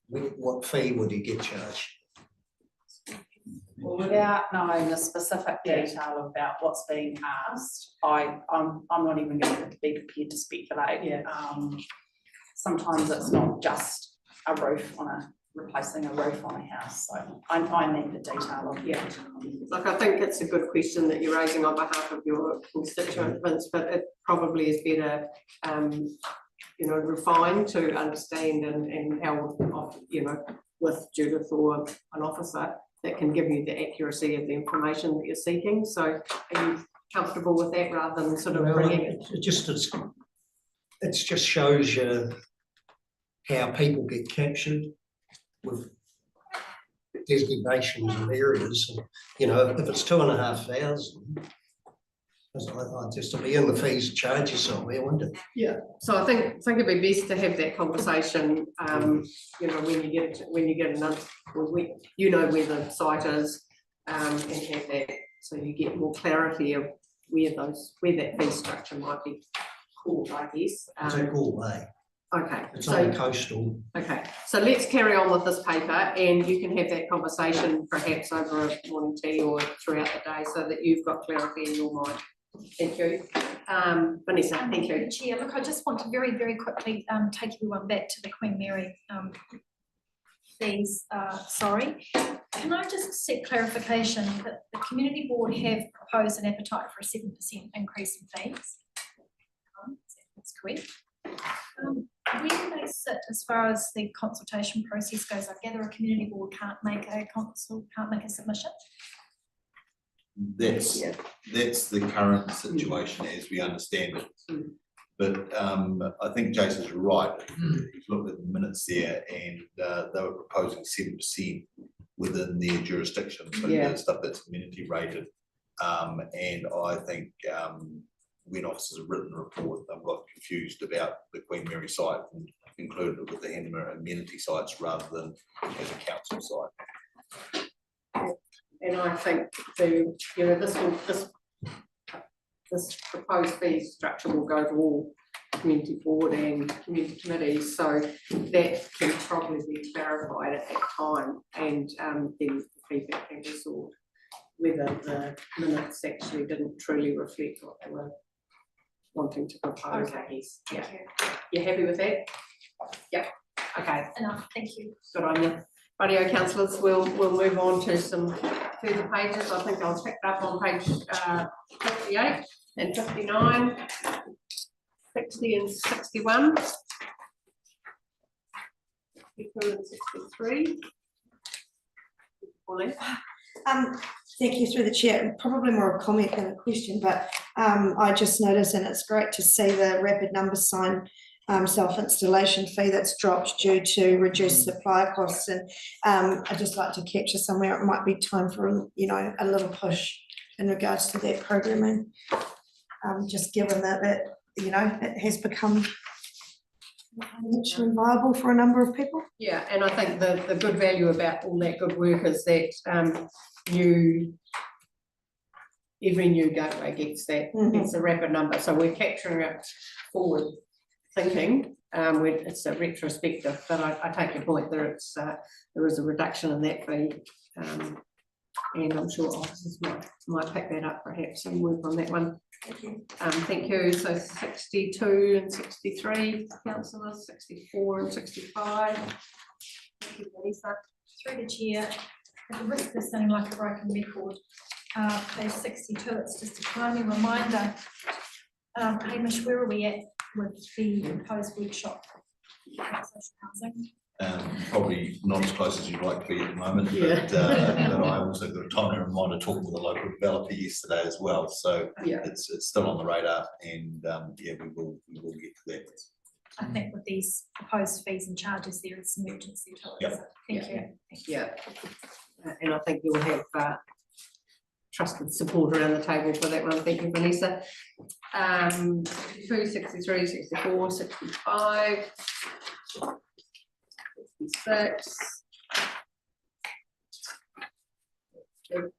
What fee would he get charged? Well, without knowing the specific detail about what's being asked, I'm not even going to be prepared to speculate. Yeah. Sometimes it's not just a roof on replacing a roof on a house, so I need the detail of it. Like, I think it's a good question that you're raising on behalf of your constituent, Vince, but it probably is better, you know, refined to understand and how, you know, with Judith or an officer that can give you the accuracy of the information that you're seeking. So are you comfortable with that rather than sort of bringing it? It just shows you how people get captured with designations of areas. And, you know, if it's 2,500, I'd just be in the fees and charges somewhere, wouldn't it? Yeah. So I think it'd be best to have that conversation. You know, when you get you know where the site is, and have that, so you get more clarity of where that fee structure might be called, I guess. It's a cool way. Okay. It's on coastal. Okay, so let's carry on with this paper, and you can have that conversation perhaps over a morning tea or throughout the day, so that you've got clarity in your mind. Thank you. Vanessa, thank you. Chair, look, I just want to very, very quickly take everyone back to the Queen Mary fees, sorry. Can I just seek clarification that the community board have proposed an appetite for a 7% increase in fees? That's correct. Where do they sit as far as the consultation process goes? I gather a community board can't make a submission. That's the current situation as we understand it. But I think Jason's right. You've looked at the minutes there, and they were proposing 7% within their jurisdiction, so the stuff that's community rated. And I think when officers have written the report, they've got confused about the Queen Mary site and included it with the Handemer amenity sites rather than as a council site. And I think this proposed fee structure will go to all community board and community committees, so that can probably be clarified at that time, and then the feedback can be sought. whether the minutes actually didn't truly reflect what they were wanting to propose, I guess. Yeah, Thank you. you happy with that? Yep, okay, Enough, thank you. good on you. Radio councillors, we'll move on to some further pages. I think I'll pick it up on page 58 and 59, 60 and 61. 62 and 63. Pauline? Thank you through the chair, probably more a comment than a question, but I just noticed, and it's great to see the rapid number sign self-installation fee that's dropped due to reduced supply costs, and I'd just like to capture somewhere it might be time for, you know, a little push in regards to that programming. Just given that, you know, it has become financially viable for a number of people. Yeah, and I think the good value about all that good work is that every new gateway gets that, it's a rapid number, so we're capturing it forward thinking. It's a retrospective, but I take your point that it's there is a reduction in that fee, and I'm sure officers might pick that up perhaps and work on that one. Thank you. So 62 and 63 councillors, 64 and 65. Thank you, Lisa. Through the chair, at the risk of sounding like a broken record, page 62, it's just a timely reminder. Hamish, where are we at with the proposed workshop? Social housing? Probably not as close as you'd like to be at the moment, Yeah. but I also got time to remind to talk with the local developer yesterday as well, so Yeah. it's still on the radar, and yeah, we will get to that. I think with these proposed fees and charges, there is some urgency to it. Yep. So thank you. Yeah, and I think you'll have trusted support around the table for that one. Thank you, Vanessa. 62, 63, 64, 65. 66. The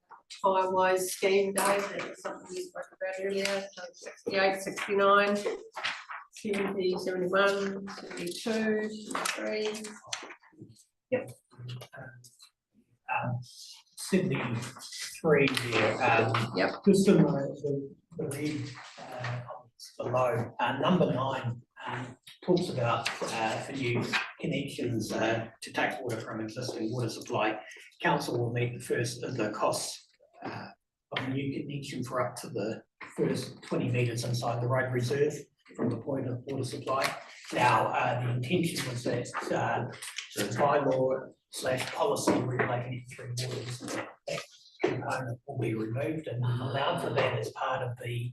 time-wise scheme, Dave, that's something you spoke about earlier, so 68, 69, 70, 71, 72, 73. Yep. 73 there, Yep. just similar to the red comments below, number 9 talks about for new connections to take water from existing water supply. Council will meet the first of the costs of a new connection for up to the first 20 metres inside the road reserve from the point of water supply. Now, the intention was that the bylaw/policy regulating three waters, that component will be removed and allowed for that as part of the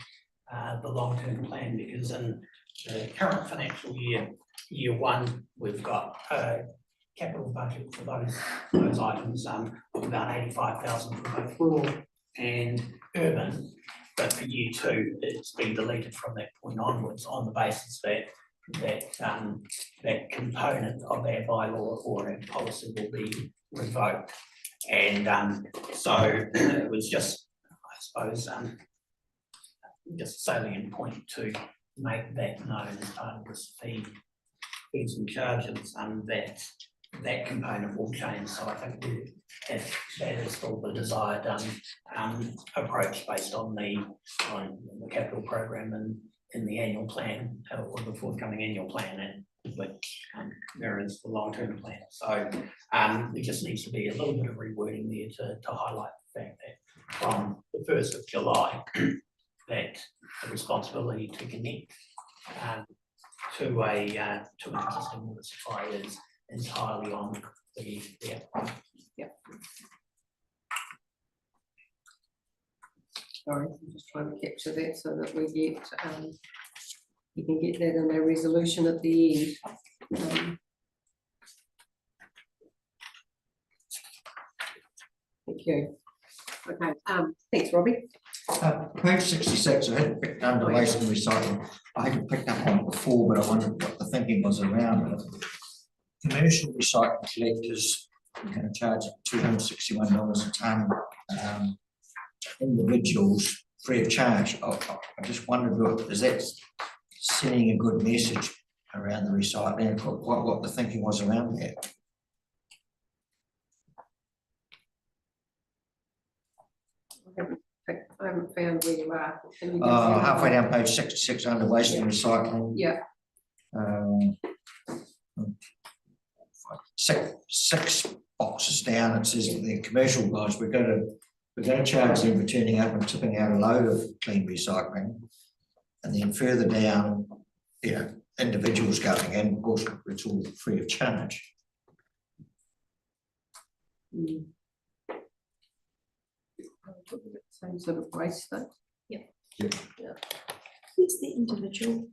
long-term plan, because in the current financial year 1, we've got a capital budget for those items of about 85,000 for both rural and urban. But for year 2, it's been deleted from that point onwards on the basis that that component of our bylaw or our policy will be revoked. And so it was just, I suppose, just a salient point to make that known as part of this fees and charges, that component will change. So I think that is still the desired approach based on the capital program and in the annual plan or the forthcoming annual plan, and which mirrors the long-term plan. So there just needs to be a little bit of rewording there to highlight the fact that from the 1st of July, that the responsibility to connect to an existing water supply is entirely on the applicant. Yep. Sorry, I'm just trying to capture that so that we get, you can get that in a resolution at the end. Thank you. Okay, thanks, Robbie. Page 66, I hadn't picked under waste and recycling. I hadn't picked up on it before, but I wondered what the thinking was around it. Commercial recycling collectors are going to charge $261 a tonne. Individuals free of charge. I just wondered, look, is that sending a good message around the recycling? What the thinking was around that? haven't found where you are. Can you give me Halfway down page 66 under waste and recycling. Yeah, Six boxes down, it says that the commercial guys, we're gonna charge them for turning up and tipping out a load of clean recycling. And then further down, individuals going in, of course, it's all free of charge. same sort of waste though. Who's the individual?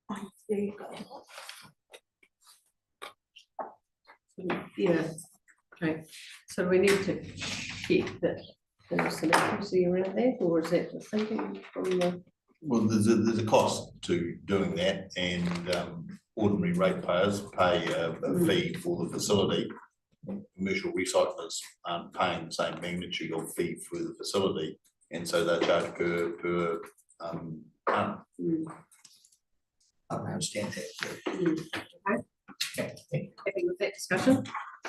Oh, there you go. Yeah, okay, so we need to check that there's some accuracy around that, or is that the thinking from the? Well, there's a cost to doing that, and ordinary ratepayers pay a fee for the facility. Commercial recyclers aren't paying the same magnitude of fee for the facility, and so they charge per ton. I don't understand that. Okay. Happy with that discussion?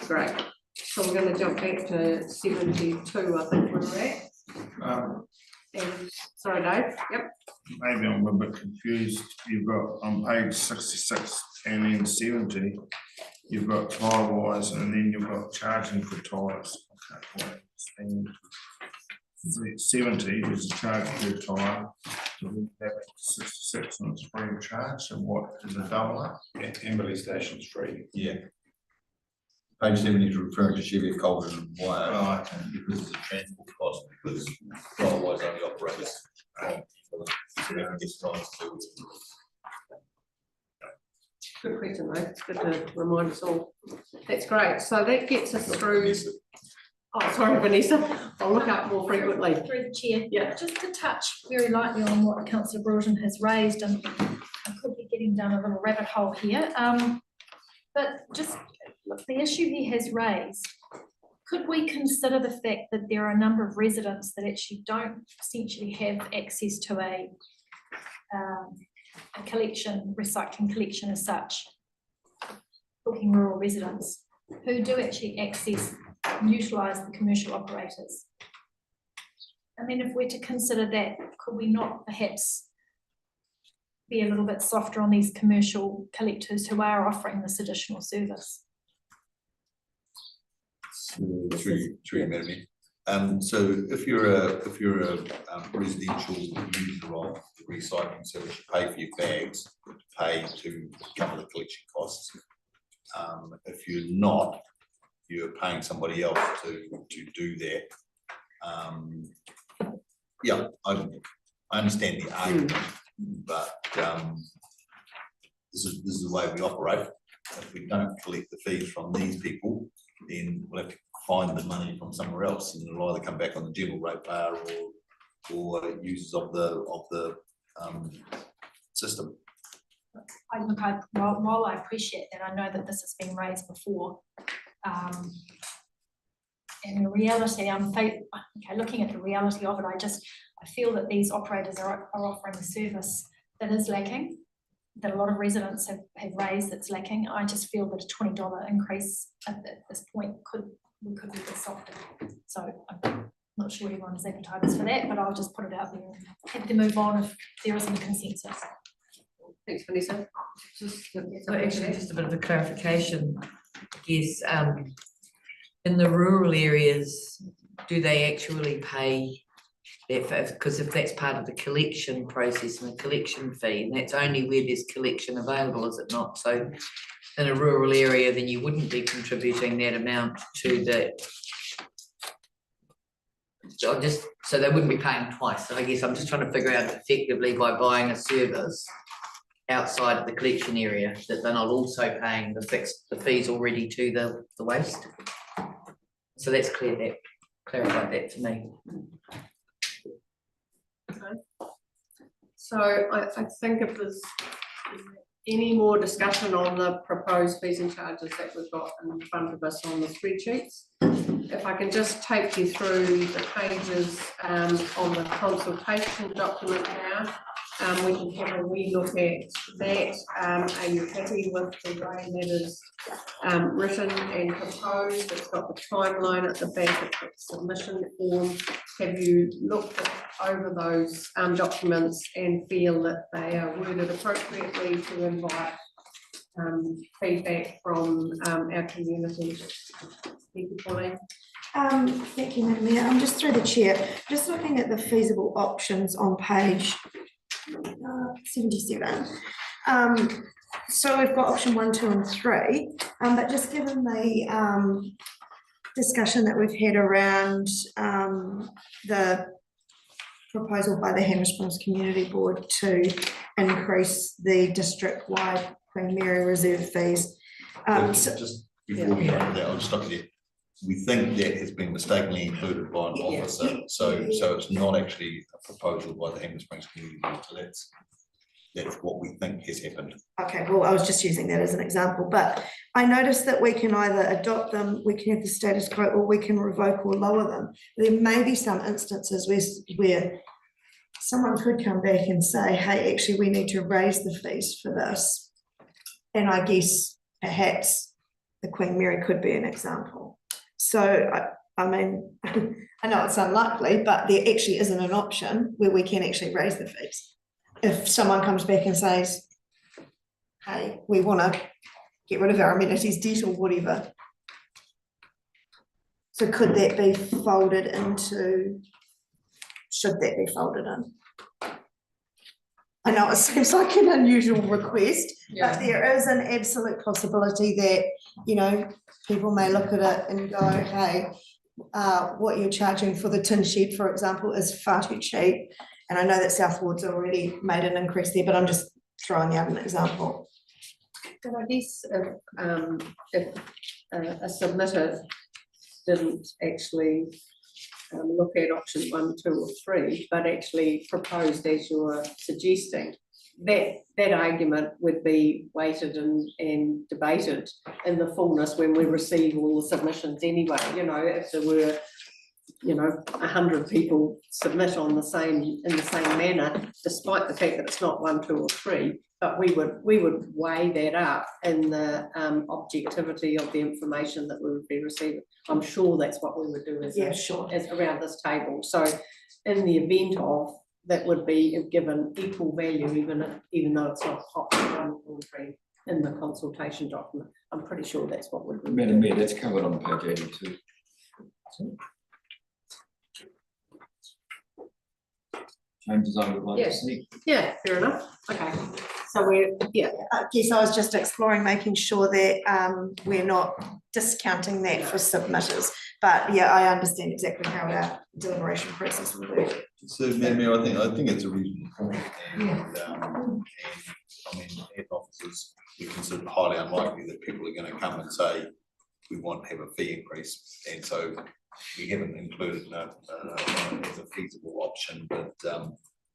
Great. So we're going to jump back to 72, I think we're at. And, sorry, Dave. Yep. Maybe I'm a bit confused. You've got on page 66 and then 70, you've got tire wise, and then you've got charging for tires. Okay, wait, and 70 is a charge per tire. So we have 66 and it's free of charge. And what is a double up? Yeah, Kimberley Station's free. Yeah. Page 70 is referring to Chevy Colvin and Wire, Right. because it's a transport cost, because otherwise only operates. Good question, mate. It's good to remind us all. That's great. So that gets us through. Oh, sorry, Vanessa. I'll look up more frequently. Through the chair. Yeah. Just to touch very lightly on what Councillor Broughton has raised, and I could be getting down a little rabbit hole here. But just look, the issue he has raised, could we consider the fact that there are a number of residents that actually don't essentially have access to a collection, recycling collection as such, talking rural residents, who do actually access and utilise the commercial operators? I mean, if we're to consider that, could we not perhaps be a little bit softer on these commercial collectors who are offering this additional service? Through Madam Mayor. So if you're a residential user of the recycling service, you pay for your bags, pay to cover the collection costs. If you're not, you're paying somebody else to do that. Yeah, I understand the argument, but this is the way we operate. If we don't collect the fees from these people, then we'll have to find the money from somewhere else, and it'll either come back on the general ratepayer or users of the system. While I appreciate that, I know that this has been raised before. In reality, looking at the reality of it, I feel that these operators are offering a service that is lacking, that a lot of residents have raised that's lacking. I just feel that a $20 increase at this point could be a bit softer. So I'm not sure everyone is advertised for that, but I'll just put it out there and have to move on if there isn't a consensus. Thanks, Vanessa. So actually, just a bit of a clarification, I guess, in the rural areas, do they actually pay that? Because if that's part of the collection process and the collection fee, and that's only where there's collection available, is it not? So in a rural area, then you wouldn't be contributing that amount to the. So they wouldn't be paying twice. So I guess I'm just trying to figure out effectively by buying a service outside of the collection area that they're not also paying the fees already to the waste. So that's clarified that to me. Okay. So I think if there's any more discussion on the proposed fees and charges that we've got in front of us on the spreadsheets, if I can just take you through the pages on the consultation document now. we can have a wee look at that. Are you happy with the way that is written and proposed? It's got the timeline at the back of the submission form. Have you looked over those documents and feel that they are worded appropriately to invite feedback from our community? Thank you, Pauline. Thank you, Madam Mayor. I'm just through the chair, just looking at the feasible options on page 77. So we've got option 1, 2, and 3, but just given the discussion that we've had around the proposal by the Hammers Springs Community Board to increase the district-wide Queen Mary Reserve fees. Just before we go into that, I'll just stop you. We think that has been mistakenly included by an officer, so it's not actually a proposal by the Hammers Springs Community Board, so that's what we think has happened. Okay, well, I was just using that as an example, but I noticed that we can either adopt them, we can have the status quo, or we can revoke or lower them. There may be some instances where someone could come back and say, hey, actually, we need to raise the fees for this. And I guess perhaps the Queen Mary could be an example. So, I mean, I know it's unlikely, but there actually isn't an option where we can actually raise the fees. If someone comes back and says, hey, we want to get rid of our amenities debt or whatever. So could that be folded into, should that be folded in? I know it seems like an unusual request, but there is an absolute possibility that, you know, people may look at it and go, hey, what you're charging for the tin shed, for example, is far too cheap. And I know that South Ward's already made an increase there, but I'm just throwing out an example. But I guess if a submitter didn't actually look at option 1, 2, or 3, but actually proposed as you're suggesting, that argument would be weighted and debated in the fullness when we receive all the submissions anyway. You know, if there were, you know, 100 people submit in the same manner, despite the fact that it's not 1, 2, or 3, but we would weigh that up in the objectivity of the information that we would be receiving. I'm sure that's what we would do as around this table. So in the event of, that would be given equal value, even though it's not option 1 or 3 in the consultation document. I'm pretty sure that's what would be. Madam Mayor, that's covered on page 82. Changes I would like to see. Yeah, fair enough. Okay. So I guess I was just exploring, making sure that we're not discounting that for submitters. But yeah, I understand exactly how our deliberation process will work. So, Madam Mayor, I think it's a reasonable point, and I mean, head officers, we consider highly unlikely that people are going to come and say we want to have a fee increase, and so we haven't included as a feasible option,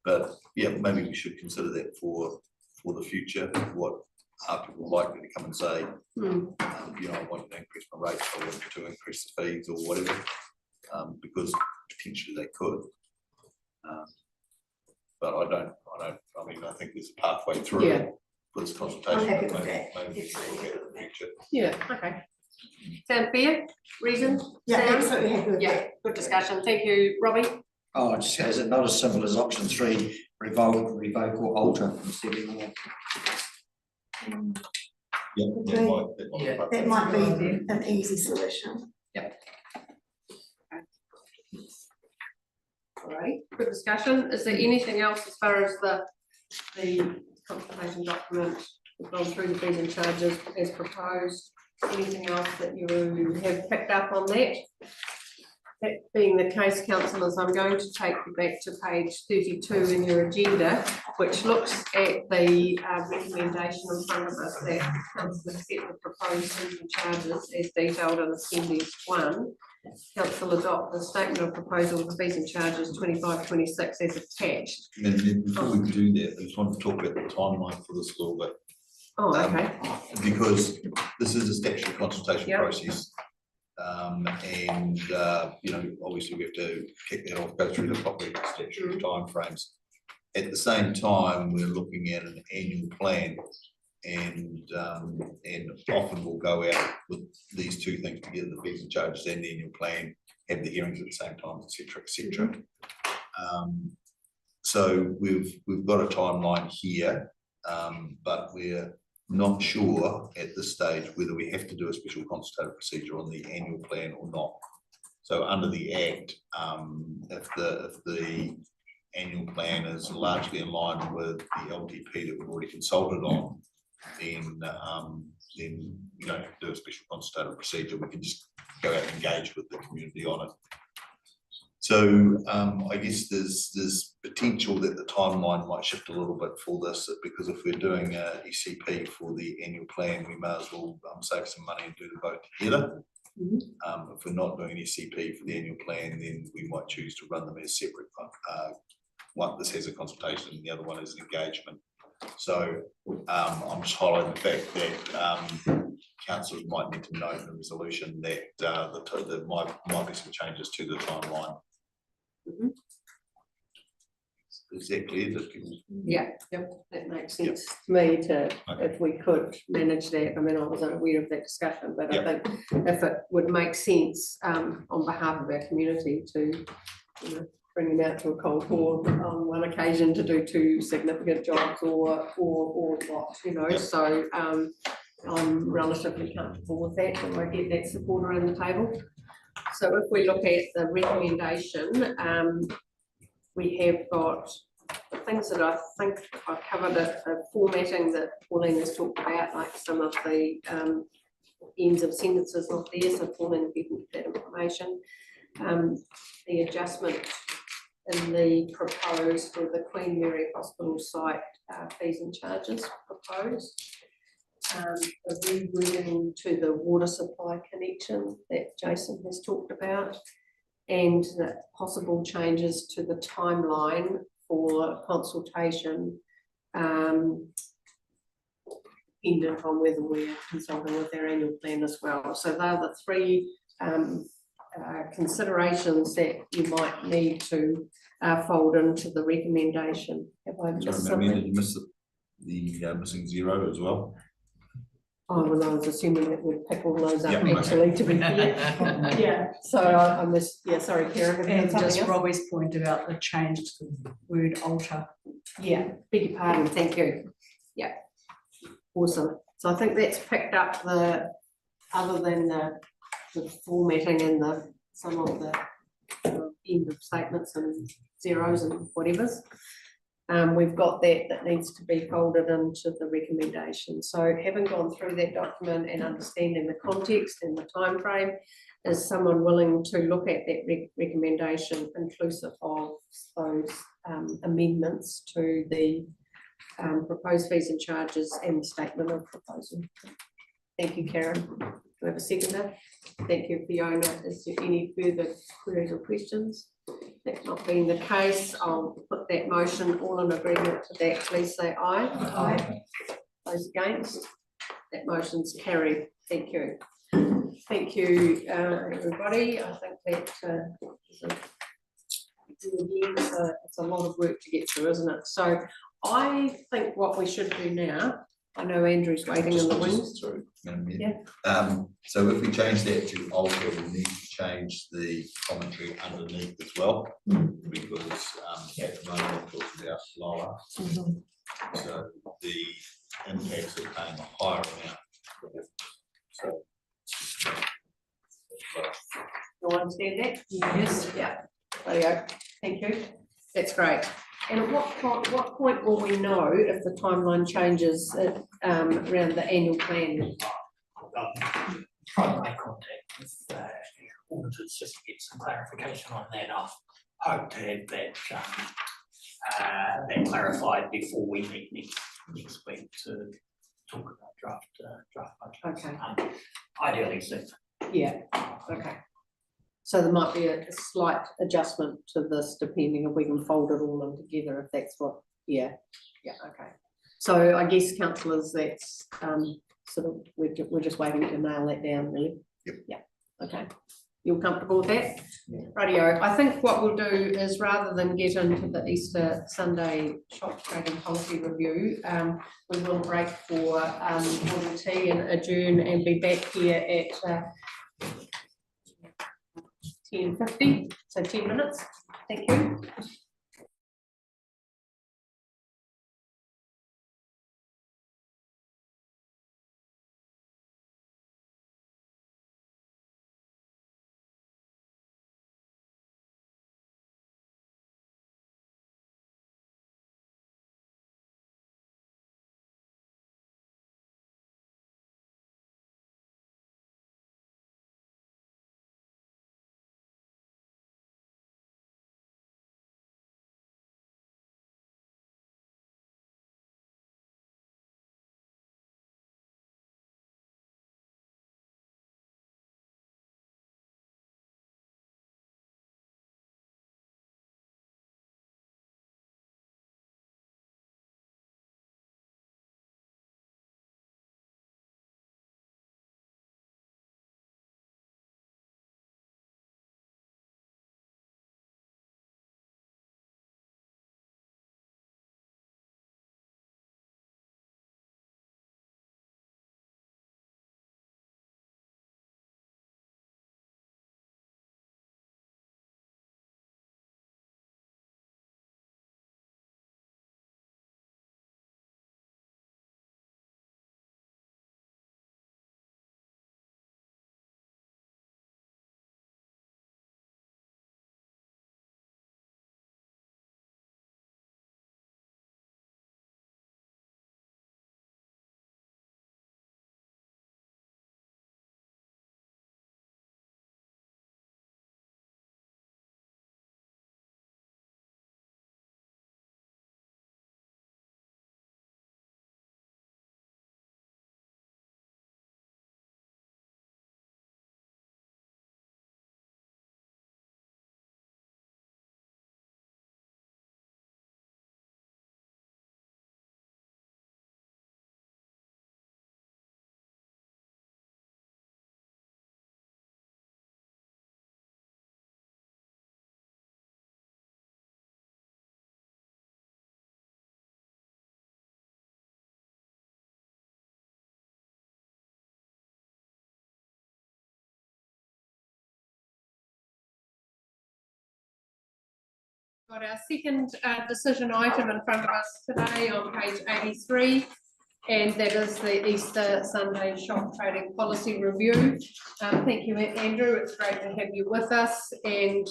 but yeah, maybe we should consider that for the future. What are people likely to come and say? You know, I want to increase my rates, I want to increase the fees or whatever, because potentially they could. But I mean, I think there's a pathway through for this consultation. I'm happy with Maybe that. we should look at it in the future. yeah, okay. Sound fair? Reason? Yeah, Sound? absolutely happy with that. Good discussion. Thank you, Robbie. Oh, just is it not as simple as option 3, revoke or alter instead of more? That might be an easy solution. All right, good discussion. Is there anything else as far as the consultation document? We've gone through the fees and charges as proposed. Anything else that you have picked up on that? That being the case, councillors, I'm going to take you back to page 32 in your agenda, which looks at the recommendation in front of us that council accept the proposed fees and charges as detailed in Appendix 1. Council adopt the statement of proposal for fees and charges 25-26 as attached. And then before we do that, I just want to talk about the timeline for this a little bit. Oh, okay. Because this is a statutory consultation process. And you know, obviously we have to kick that off, go through the proper statutory timeframes. At the same time, we're looking at an annual plan. And often we'll go out with these two things together, the fees and charges and the annual plan, have the hearings at the same time, et cetera, et cetera. So we've got a timeline here, but we're not sure at this stage whether we have to do a special consultative procedure on the annual plan or not. So under the Act, if the annual plan is largely in line with the LTP that we've already consulted on, then you don't have to do a special consultative procedure. We can just go out and engage with the community on it. So I guess there's potential that the timeline might shift a little bit for this, because if we're doing a ECP for the annual plan, we may as well save some money and do the both together. If we're not doing an ECP for the annual plan, then we might choose to run them as separate. One, this has a consultation, and the other one is an engagement. So I'm just highlighting the fact that councillors might need to note in the resolution that there might be some changes to the timeline. Is that clear? Yeah, yep, that makes sense to me to, if we could manage that. I mean, I wasn't aware of that discussion, but I think if it would make sense on behalf of our community to, you know, bring them out to a cold war on one occasion to do two significant jobs or what, you know, so I'm relatively comfortable with that, and I get that support around the table. So if we look at the recommendation, we have got the things that I think I've covered, a formatting that Pauline has talked about, like some of the ends of sentences not there, so Pauline, if you can get that information. The adjustment in the proposed for the Queen Mary Hospital site fees and charges proposed. The rewording to the water supply connection that Jason has talked about, and the possible changes to the timeline for consultation, dependent on whether we're consulting with our annual plan as well. So they're the three considerations that you might need to fold into the recommendation. Have I missed something? Did you miss the missing 0 as well? Oh, well, I was assuming it would pick all those up actually, to be fair. Yeah, so I missed, yeah, sorry, Karen. And just Robbie's point about the change to the word alter. Yeah, beg your pardon, thank you. Yeah, awesome. So I think that's picked up the, other than the formatting and some of the end of statements and zeros and whatever's. We've got that needs to be folded into the recommendation. So having gone through that document and understanding the context and the time frame, is someone willing to look at that recommendation inclusive of those amendments to the proposed fees and charges and statement of proposal? Thank you, Karen. Do we have a seconder? Thank you, Fiona. Is there any further queries or questions? That not being the case, I'll put that motion. All in agreement to that, please say aye. Aye. Those against? That motion's carried. Thank you. Thank you, everybody. I think that it's a lot of work to get through, isn't it? So I think what we should do now, I know Andrew's waiting in the wings. Sorry, yeah. So if we change that to alter, we need to change the commentary underneath as well, because at the moment it talks about lower. So the impacts of paying a higher amount. So you understand that? Yes. Yeah. There you go. Thank you. That's great. And at what point will we know if the timeline changes around the annual plan? Try to make contact with auditors just to get some clarification on that. I hope to have that clarified before we meet next week to talk about draft budget. Okay. Ideally soon. Yeah. Okay. So there might be a slight adjustment to this depending if we can fold it all in together, if that's what, yeah, okay. So I guess councillors, that's sort of, we're just waiting to nail that down really. Yep. Yeah, okay. You're comfortable with that? Radio. I think what we'll do is rather than get into the Easter Sunday shop trading policy review, we will break for morning tea and adjourn and be back here at 10:50, so 10 minutes. Thank you. Got our second decision item in front of us today on page 83, and that is the Easter Sunday shop trading policy review. Thank you, Andrew. It's great to have you with us, and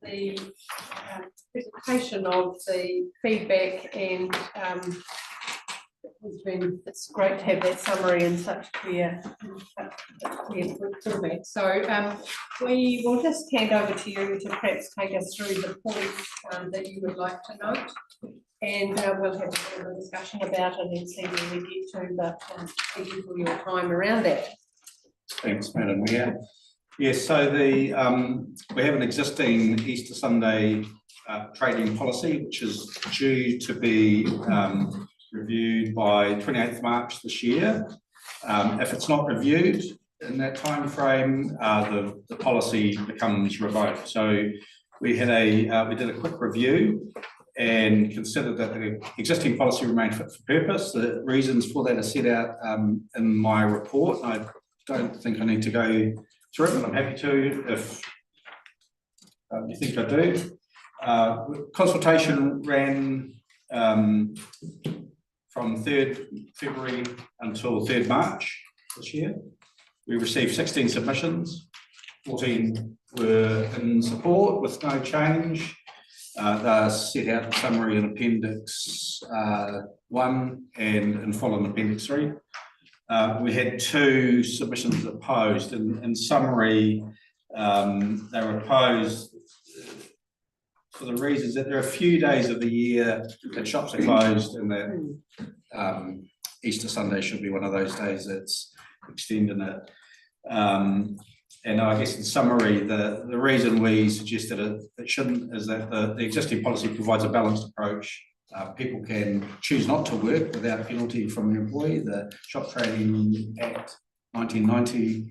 the presentation of the feedback and it's great to have that summary in such clear feedback. So we will just hand over to you to perhaps take us through the points that you would like to note, and we'll have a bit of a discussion about it and see where we get to, but thank you for your time around that. Thanks, Madam Mayor. Yes, so we have an existing Easter Sunday trading policy, which is due to be reviewed by 28th March this year. If it's not reviewed in that time frame, the policy becomes revoked. So we did a quick review and considered that the existing policy remained fit for purpose. The reasons for that are set out in my report. I don't think I need to go through it, but I'm happy to if you think I do. Consultation ran from 3rd February until 3rd March this year. We received 16 submissions, 14 were in support with no change. They're set out in summary in Appendix 1 and in full in Appendix 3. We had 2 submissions opposed. In summary, they were opposed for the reasons that there are a few days of the year that shops are closed and that Easter Sunday should be one of those days that's extending it. And I guess in summary, the reason we suggested it shouldn't is that the existing policy provides a balanced approach. People can choose not to work without penalty from an employee. The Shop Trading Act 1990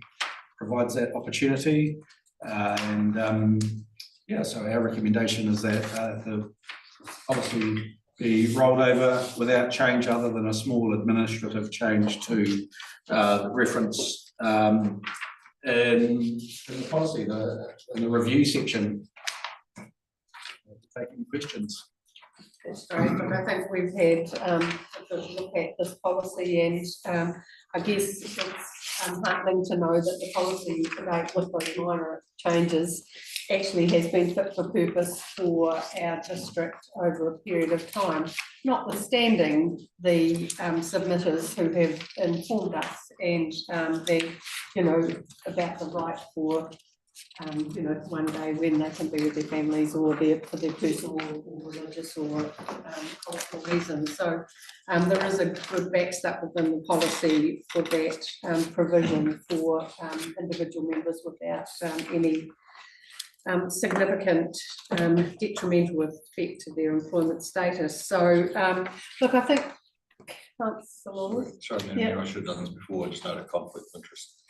provides that opportunity. Yeah, so our recommendation is that the policy be rolled over without change other than a small administrative change to the reference in the policy, in the review section. Taking questions. That's great, but I think we've had a look at this policy, and I guess it's heartening to know that the policy today, with those minor changes, actually has been fit for purpose for our district over a period of time, notwithstanding the submitters who have informed us and about the right for one day when they can be with their families or for their personal or religious or cultural reasons. So there is a good backstop within the policy for that provision for individual members without any significant detrimental effect to their employment status. So look, I think Sorry, I should have done this before, I just noted conflict of interest.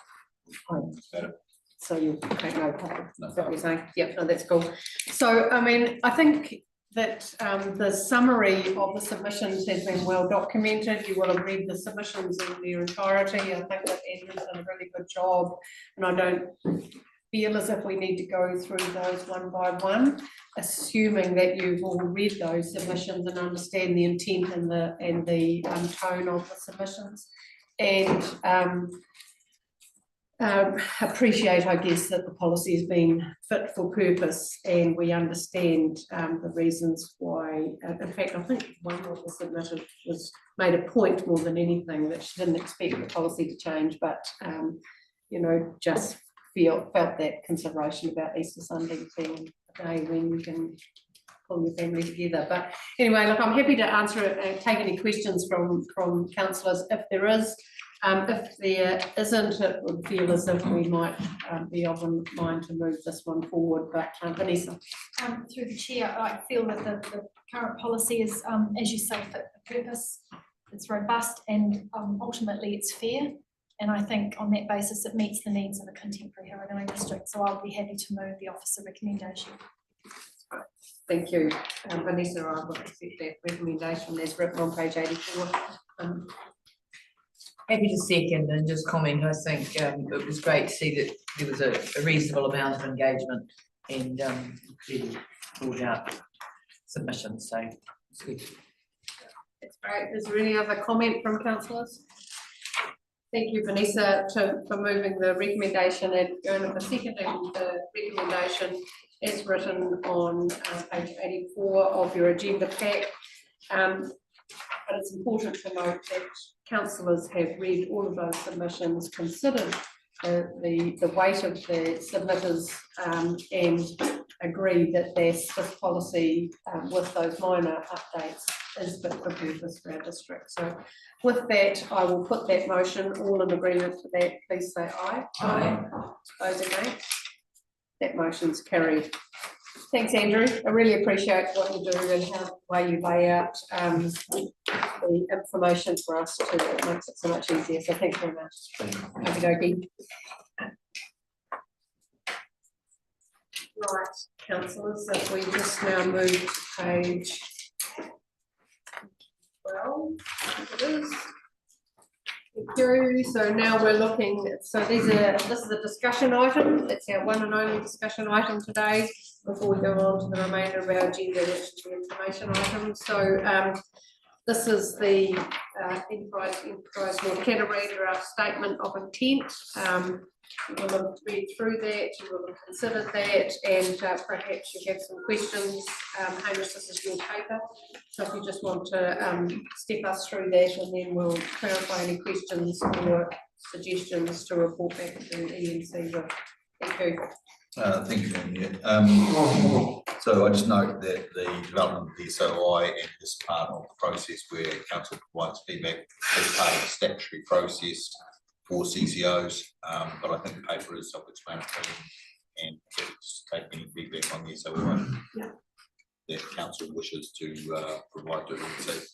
So you take no part, is that what you're saying? Yep, no, that's cool. So, I mean, I think that the summary of the submissions has been well documented. You will have read the submissions in their entirety. I think that Andrew's done a really good job, and I don't feel as if we need to go through those one by one, assuming that you've all read those submissions and understand the intent and the tone of the submissions, and appreciate, I guess, that the policy has been fit for purpose, and we understand the reasons why. In fact, I think one of the submitters made a point more than anything that she didn't expect the policy to change, but just felt that consideration about Easter Sunday being a day when you can pull your family together. But anyway, look, I'm happy to answer it, take any questions from councillors if there is. If there isn't, it would feel as if we might be of a mind to move this one forward. But Vanessa. Through the chair, I feel that the current policy is, as you say, fit for purpose. It's robust and ultimately it's fair. And I think on that basis, it meets the needs of a contemporary Haranui district. So I'll be happy to move the officer recommendation. Thank you, Vanessa. I will accept that recommendation as written on page 84. Happy to second and just comment. I think it was great to see that there was a reasonable amount of engagement and clearly brought out submissions. So it's good. That's great. Is there any other comment from councillors? Thank you, Vanessa, for moving the recommendation and Fiona for seconding the recommendation as written on page 84 of your agenda pack. But it's important to note that councillors have read all of those submissions, considered the weight of the submitters, and agree that this policy with those minor updates is fit for purpose for our district. So with that, I will put that motion. All in agreement to that, please say aye. Aye. Those against? That motion's carried. Thanks, Andrew. I really appreciate what you do and how the way you lay out the information for us too. It makes it so much easier. So thank you very much. Okey-dokey. Right, councillors, if we just now move to page 12, it is. Thank you. So now we're looking, so this is a discussion item. It's our one and only discussion item today before we go on to the remainder of our agenda, which is the information item. So this is the Enterprise North Canterbury draft statement of intent. You will have read through that, you will have considered that, and perhaps you have some questions. Hamish, this is your paper, so if you just want to step us through that, and then we'll clarify any questions or suggestions to report back to ENC with. Thank you. Thank you, Andy. So I just note that the development of the SOI and this part of the process where council provides feedback as part of the statutory process for CCOs, but I think the paper is self-explanatory and take any feedback on the SOI that council wishes to provide to ENC.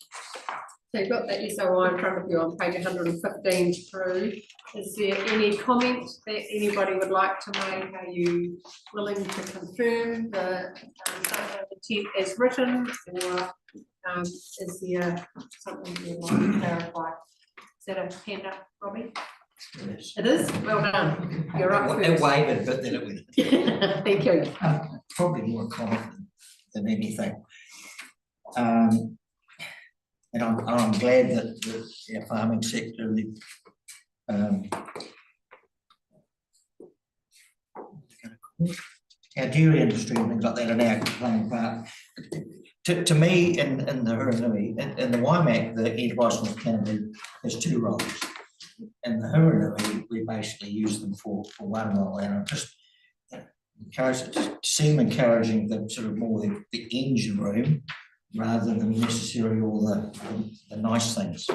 So you've got that SOI in front of you on page 115 through. Is there any comment that anybody would like to make? Are you willing to confirm the intent as written, or is there something you'd like to clarify? Is that a hand up, Robbie? Yes. It is? Well done. You're up It first. wavered, but then it went. Thank you. Probably more a comment than anything. And I'm glad that our farming sector, our dairy industry and things like that are now playing part. To me, in the Huronui, in the Waimak, the Enterprise North Canterbury has two roles. In the Huronui, we basically use them for one role, and I'm just seem encouraging the sort of more the engine room rather than necessarily all the nice things.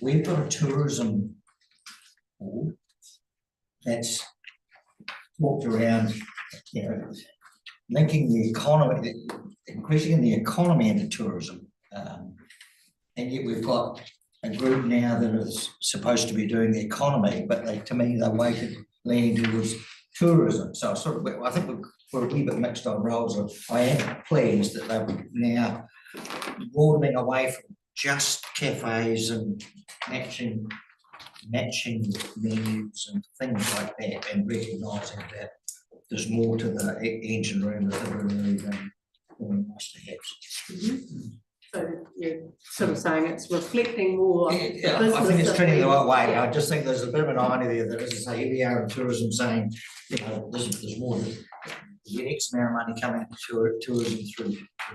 We've got a tourism board that's walked around, linking the economy, increasing the economy into tourism. And yet we've got a group now that is supposed to be doing the economy, but to me, they're weighted leaning towards tourism. So I think we're a wee bit mixed on roles. I am pleased that they're now broadening away from just cafes and matching menus and things like that, and recognising that there's more to the engine room that they're really than nice to have. So you're sort of saying it's reflecting more. Yeah, I think it's trending the right way. I just think there's a bit of an irony there that, as I say, here we are in tourism saying, there's more to get X amount of money coming into tourism through a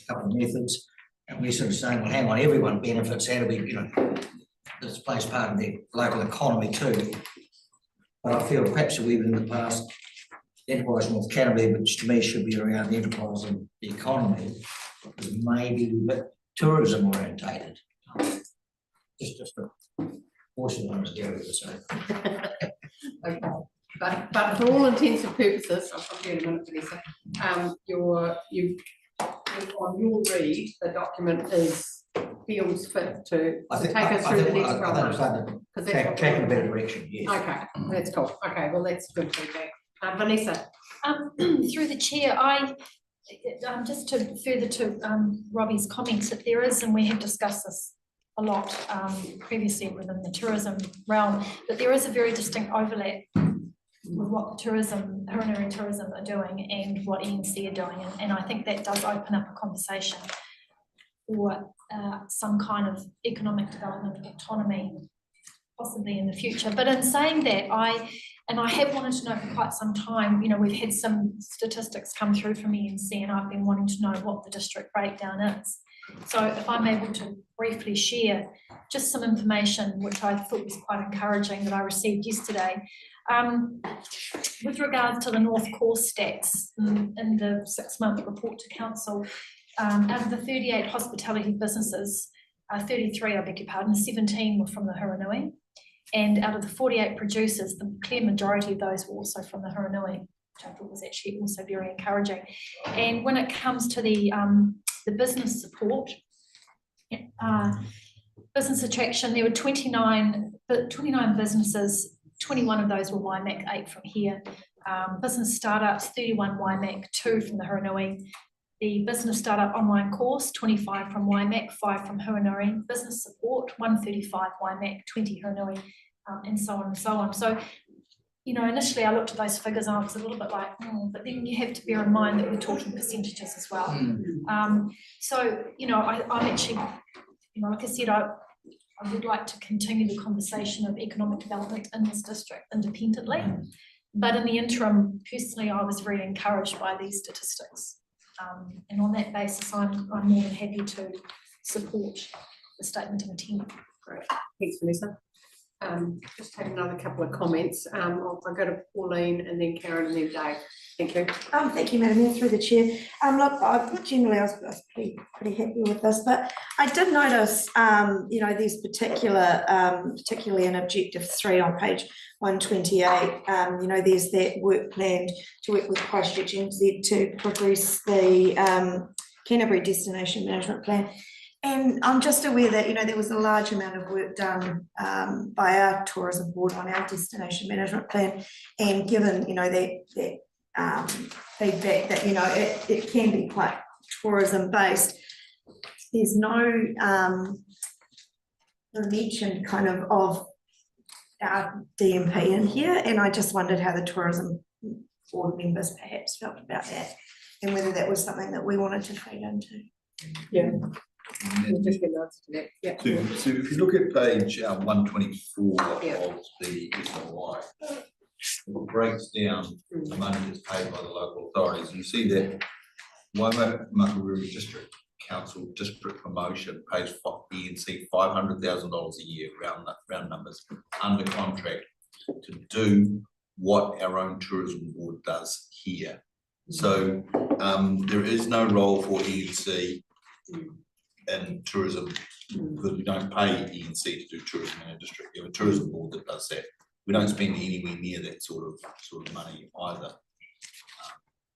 couple of methods. And we're sort of saying, well, hang on, everyone benefits. How do we, this plays part of the local economy too. But I feel perhaps we've in the past, Enterprise North Canterbury, which to me should be around the enterprise and the economy, is maybe a bit tourism orientated. Just a portion of it, Gary was saying. Okay, but for all intents and purposes, I'll stop you in a minute, Vanessa. On your read, the document feels fit to take us through the next 12 months. Tracking a better direction, yes. Okay, that's cool. Okay, well, that's good feedback. Vanessa. Through the chair, just to further to Robbie's comments, that there is, and we have discussed this a lot previously within the tourism realm, that there is a very distinct overlap with what the Huronui tourism are doing and what ENC are doing, and I think that does open up a conversation for some kind of economic development autonomy possibly in the future. But in saying that, I have wanted to know for quite some time, we've had some statistics come through from ENC, and I've been wanting to know what the district breakdown is. So if I'm able to briefly share just some information, which I thought was quite encouraging, that I received yesterday. With regards to the North Core stats in the 6-month report to council, out of the 38 hospitality businesses, 33, I beg your pardon, 17 were from the Huronui. And out of the 48 producers, the clear majority of those were also from the Huronui, which I thought was actually also very encouraging. And when it comes to the business support, business attraction, there were 29 businesses, 21 of those were Waimak, 8 from here. Business startups, 31 Waimak, 2 from the Huronui. The business startup online course, 25 from Waimak, 5 from Huronui. Business support, 135 Waimak, 20 Huronui, and so on and so on. So, initially I looked at those figures and I was a little bit like, but then you have to bear in mind that we're talking percentages as well. So, I'm actually, like I said, I would like to continue the conversation of economic development in this district independently. But in the interim, personally, I was very encouraged by these statistics. And on that basis, I'm more than happy to support the statement of intent. Great, thanks, Vanessa. Just take another couple of comments. I'll go to Pauline and then Karen and then Dave. Thank you. Thank you, Madam Mayor, through the chair. Look, I was pretty happy with this, but I did notice, these particularly in objective 3 on page 128, there's that work planned to work with Christchurch NZ to progress the Canterbury Destination Management Plan. And I'm just aware that, there was a large amount of work done by our tourism board on our destination management plan. And given, that feedback that, it can be quite tourism based, there's no mention kind of our DMP in here. And I just wondered how the tourism board members perhaps felt about that and whether that was something that we wanted to feed into. Yeah. So if you look at page 124 Yeah. of the SOI, it breaks down the money that's paid by the local authorities. You see that Waimakariri District Council District Promotion pays ENC $500,000 a year, round numbers, under contract to do what our own tourism board does here. So there is no role for ENC in tourism because we don't pay ENC to do tourism in our district. We have a tourism board that does that. We don't spend anywhere near that sort of money either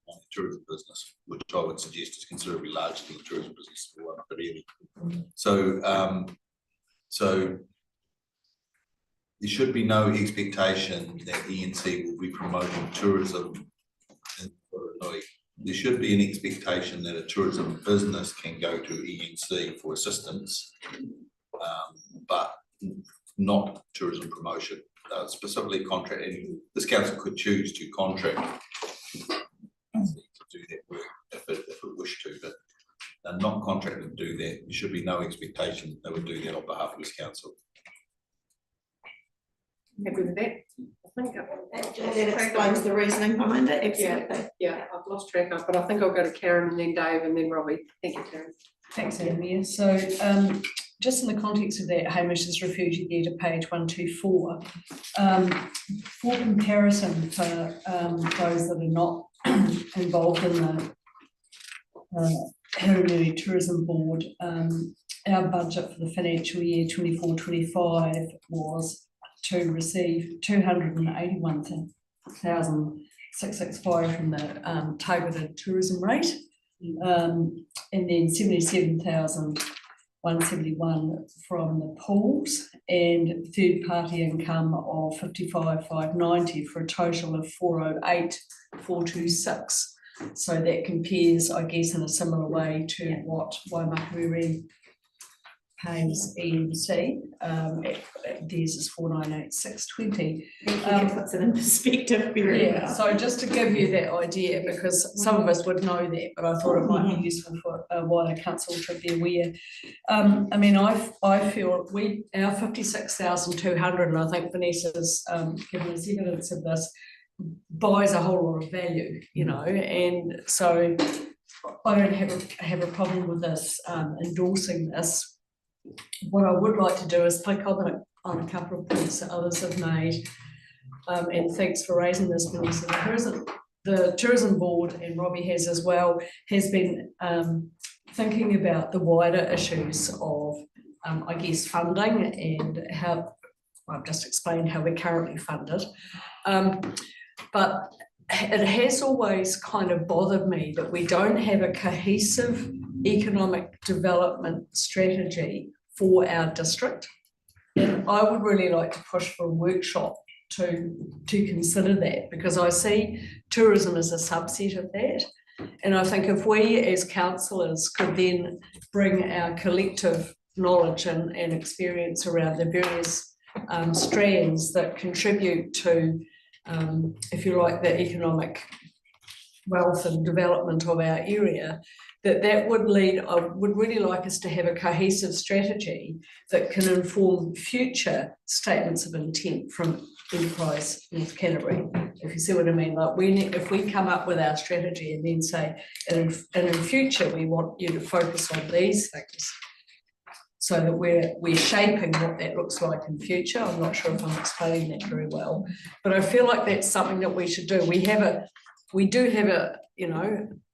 on the tourism business, which I would suggest is considerably larger than the tourism business for Waimakariri. So there should be no expectation that ENC will be promoting tourism in Whanganui. There should be an expectation that a tourism business can go to ENC for assistance, but not tourism promotion. Specifically contract, and this council could choose to contract to do that work if it wished to, but they're not contracted to do that. There should be no expectation they would do that on behalf of this council. Happy with that? I think That explains the reasoning behind it, absolutely. Yeah, I've lost track of, but I think I'll go to Karen and then Dave and then Robbie. Thank you, Karen. Thanks, Andrea. So just in the context of that, Hamish has referred you there to page 124. For comparison for those that are not involved in the Hurunui Tourism Board, our budget for the financial year 24-25 was to receive 281,665 from the targeted tourism rate, and then 77,171 from the pools, and third party income of 55,590 for a total of 408,426. So that compares, I guess, in a similar way to what Waimakariri pays ENC. Theirs is 498,620. Puts it in perspective. Yeah, so just to give you that idea, because some of us would know that, but I thought it might be useful for a wider council to be aware. I mean, I feel our 56,200, and I think Vanessa's given us evidence of this, buys a whole lot of value, and so I don't have a problem with this endorsing this. What I would like to do is pick on a couple of points that others have made, and thanks for raising this, Vanessa. The tourism board, and Robbie has as well, has been thinking about the wider issues of, I guess, funding and how I've just explained how we're currently funded. But it has always kind of bothered me that we don't have a cohesive economic development strategy for our district. And I would really like to push for a workshop to consider that, because I see tourism as a subset of that. And I think if we as councillors could then bring our collective knowledge and experience around the various strands that contribute to, if you like, the economic wealth and development of our area, that would lead, I would really like us to have a cohesive strategy that can inform future statements of intent from Enterprise North Canterbury, if you see what I mean. Like if we come up with our strategy and then say, and in future we want you to focus on these things, so that we're shaping what that looks like in future. I'm not sure if I'm explaining that very well, but I feel like that's something that we should do. We do have a,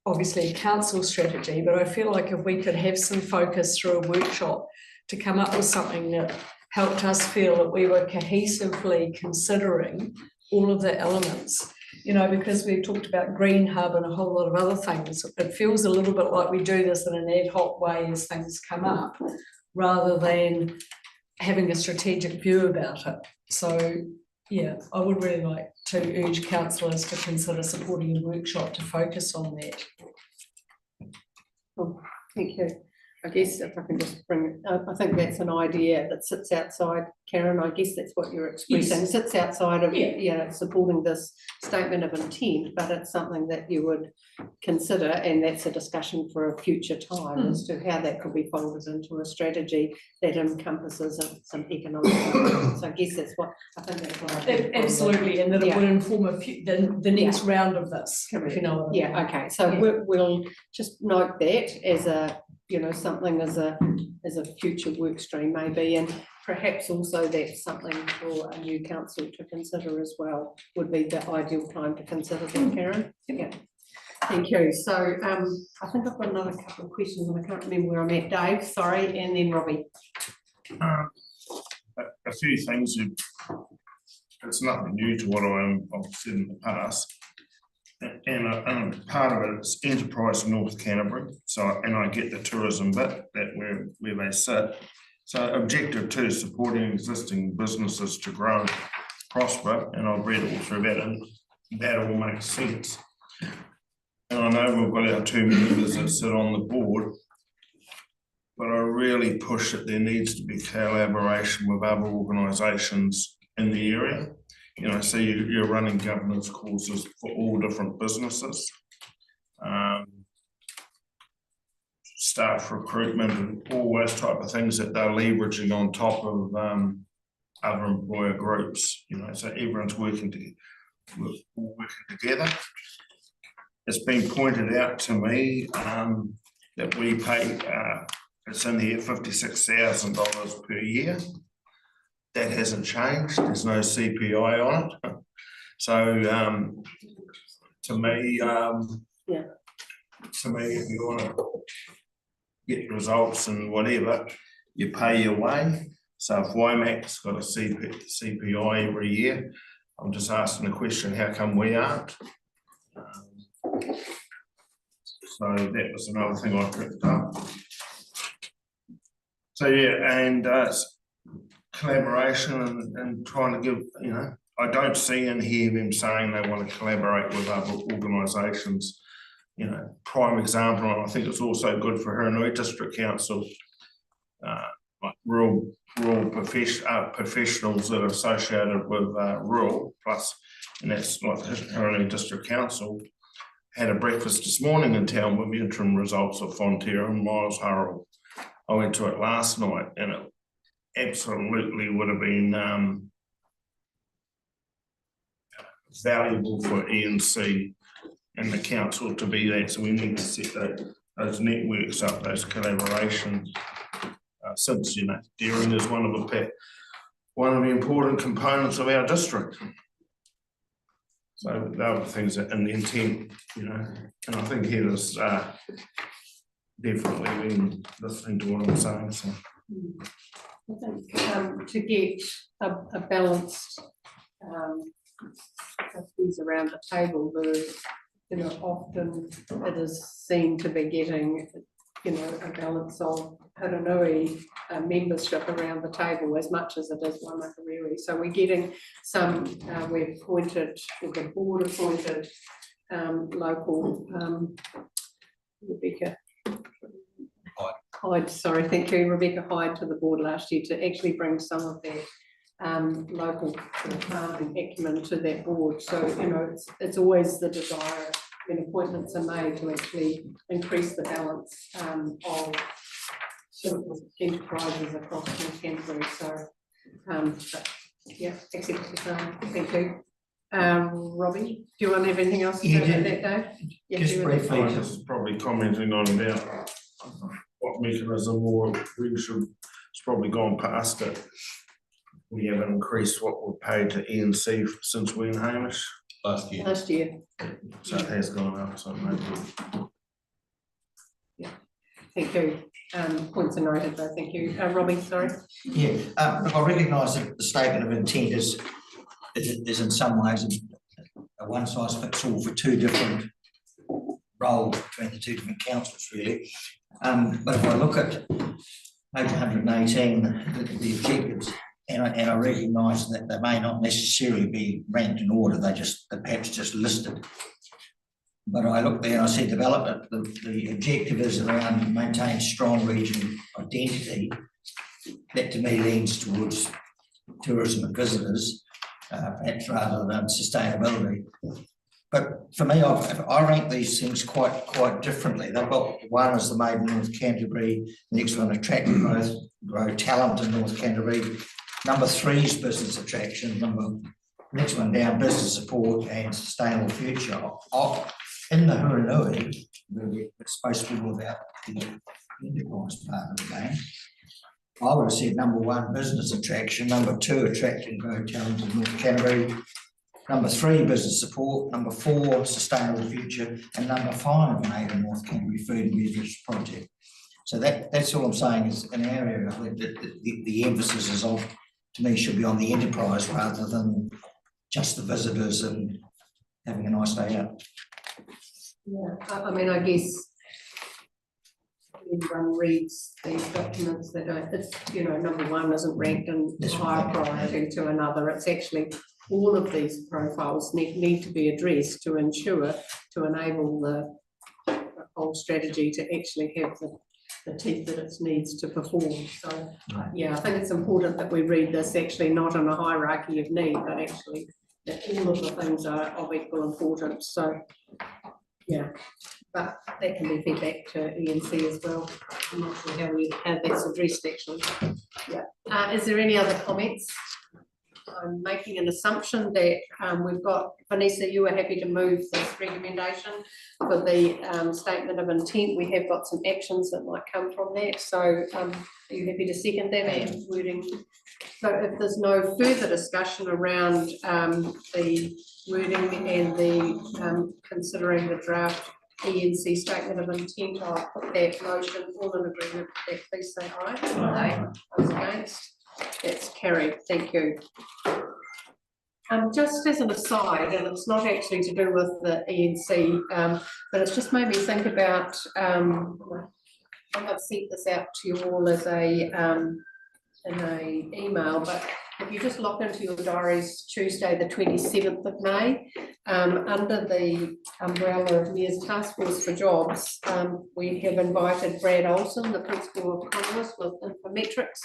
obviously a council strategy, but I feel like if we could have some focus through a workshop to come up with something that helped us feel that we were cohesively considering all of the elements. you know, because we've talked about Green Hub and a whole lot of other things. It feels a little bit like we do this in an ad hoc way as things come up, rather than having a strategic view about it. So, yeah, I would really like to urge councillors to consider supporting a workshop to focus on that. Thank you. I guess if I can just bring, I think that's an idea that sits outside, Karen, I guess that's what you're expressing, Yes. sits outside of, Yeah. you know, supporting this statement of intent, but it's something that you would consider, and that's a discussion for a future time as to how that could be folded into a strategy that encompasses some economic development. So I guess that's what, I think that's what I think. Absolutely, and that it would inform the next round of this, if Correct. you know what I mean. Yeah, okay, so Yeah. we'll just note that as a, you know, something as a future work stream maybe, and perhaps also that's something for a new council to consider as well, would be the ideal time to consider that, Karen. Yeah. Thank you. So I think I've got another couple of questions and I can't remember where I'm at. Dave, sorry, and then Robbie. A few things, it's nothing new to what I've said in the past. And part of it is enterprise North Canterbury, so, and I get the tourism bit, that where they sit. So objective 2, supporting existing businesses to grow and prosper, and I've read all through that, and that all makes sense. And I know we've got our 2 members that sit on the board, but I really push that there needs to be collaboration with other organisations in the area. You know, so you're running governance courses for all different businesses. Staff recruitment and all those type of things that they're leveraging on top of other employer groups, you know, so everyone's working together. It's been pointed out to me that we pay, it's in here $56,000 per year. That hasn't changed, there's no CPI on it. So to me, if you want to get results and whatever, you pay your way. So if Waimak's got a CPI every year, I'm just asking the question, how come we aren't? So that was another thing I picked up. So yeah, and collaboration and trying to give, you know, I don't see and hear them saying they want to collaborate with other organisations. You know, prime example, and I think it's also good for Hiranui District Council, like rural professionals that are associated with rural plus, and that's like Hiranui District Council, had a breakfast this morning in town with the interim results of Fonterra and Miles Hurrell. I went to it last night and it absolutely would have been valuable for ENC and the council to be that. So we need to set those networks up, those collaborations. Since, you know, dairying is one of the important components of our district. So the other things that in the intent, you know, and I think here is definitely been listening to what I'm saying. So. I think to get a balanced things around the table, you know, often it is seen to be getting, you know, a balance of Hiranui membership around the table as much as it is Waimakariri. So we're getting some, we've appointed, with the board appointed local, Rebecca Hyde, sorry, thank you, Rebecca Hyde to the board last year to actually bring some of that local farming acumen to that board. So, you know, it's always the desire when appointments are made to actually increase the balance of enterprises across North Canterbury. So, yeah, accept what you're saying. Thank you. Robbie, do you want to have anything else to say about that, Dave? Yeah, just briefly. I was probably commenting on about what mechanism or we should, it's probably gone past it. We haven't increased what we're paid to ENC since we and Hamish. Last year. Last year. So it has gone up, so maybe. Yeah, thank you. Points are noted though, thank you. Robbie, sorry. Yeah, look, I recognise that the statement of intent is in some ways a one size fits all for two different roles between the two different councils, really. But if I look at page 118, the objectives, and I recognise that they may not necessarily be ranked in order, they're perhaps just listed. But I look there and I see development, the objective is around maintain strong regional identity. That to me leans towards tourism and visitors, perhaps rather than sustainability. But for me, I rank these things quite differently. They've got one as the Made in North Canterbury, the next one attract growth, grow talent in North Canterbury. Number 3 is business attraction. Next one down, business support and sustainable future. In the Huranui, it's supposed to be all about the enterprise part of the game. I would have said number 1, business attraction. Number 2, attract and grow talent in North Canterbury. Number 3, business support. Number 4, sustainable future. And number 5, Made in North Canterbury food and beverage project. So that's all I'm saying is an area the emphasis is on, to me, should be on the enterprise rather than just the visitors and having a nice day out. Yeah, I mean, I guess when one reads these documents, they don't, it's, you know, number 1 isn't ranked in higher priority to another. It's actually all of these profiles need to be addressed to ensure, to enable the whole strategy to actually have the teeth that it needs to perform. So, yeah, I think it's important that we read this actually not in a hierarchy of need, but actually that all of the things are of equal importance. So, yeah, but that can be feedback to ENC as well. I'm not sure how that's addressed actually. Yeah. Is there any other comments? I'm making an assumption that we've got, Vanessa, you are happy to move this recommendation for the statement of intent. We have got some actions that might come from that. So are you happy to second that and wording? So if there's no further discussion around the wording and the considering the draft ENC statement of intent, I'll put that motion. All in agreement with that, please say aye. Aye. Those against? That's carried. Thank you. Just as an aside, and it's not actually to do with the ENC, but it's just made me think about, I've sent this out to you all as in a email, but if you just lock into your diaries Tuesday the 27th of May, under the umbrella of Mayor's Task Force for Jobs, we have invited Brad Olsen, the Principal Economist with Infometrics.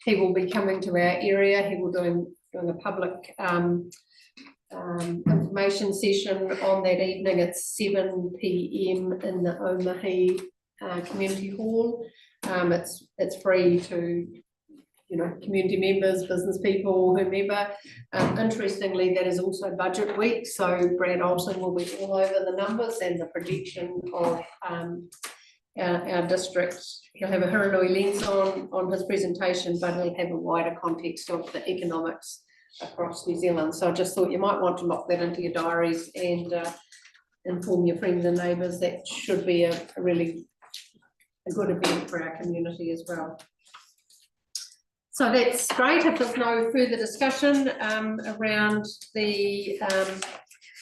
He will be coming to our area. He will doing a public information session on that evening at 7 p.m. in the Omahi Community Hall. It's free to, you know, community members, business people, whomever. Interestingly, that is also budget week, so Brad Olsen will be all over the numbers and the projection of our district. He'll have a Huranui lens on his presentation, but he'll have a wider context of the economics across New Zealand. So I just thought you might want to lock that into your diaries and inform your friends and neighbours. That should be a really good event for our community as well. So that's great. If there's no further discussion around the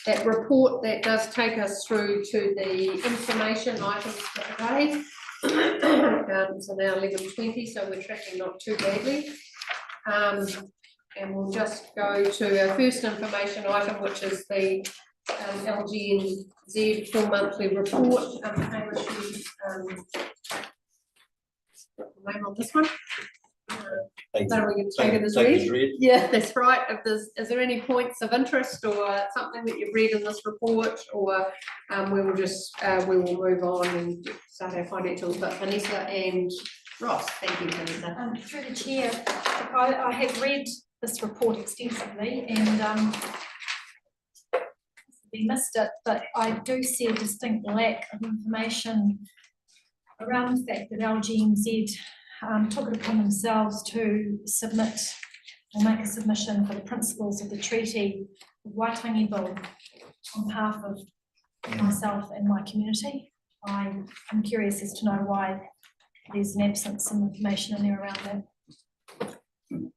that report, that does take us through to the information items for today. So now 11:20, so we're tracking not too badly. And we'll just go to our first information item, which is the LGNZ full monthly report. Hamish, name on this one. So we can take it as read. Yeah, that's right. Is there any points of interest or something that you've read in this report, or we will move on and start our financials. But Vanessa and Ross, thank you, Vanessa. Through the chair, I have read this report extensively and we missed it, but I do see a distinct lack of information around the fact that LGNZ took it upon themselves to submit or make a submission for the principles of the Treaty of Waitangi Bill on behalf of myself and my community. I'm curious as to know why there's an absence of information in there around that.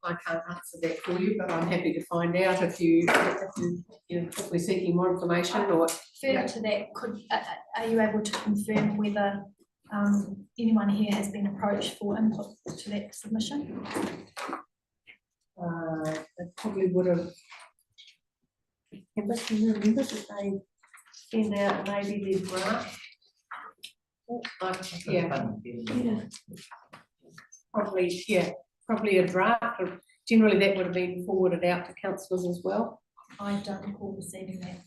I can't answer that for you, but I'm happy to find out if we're seeking more information or. Further to that, are you able to confirm whether anyone here has been approached for input to that submission? They probably would have. Remember that they send out maybe their draft? Yeah. Probably a draft. Generally, that would have been forwarded out to councillors as well. I don't recall receiving that.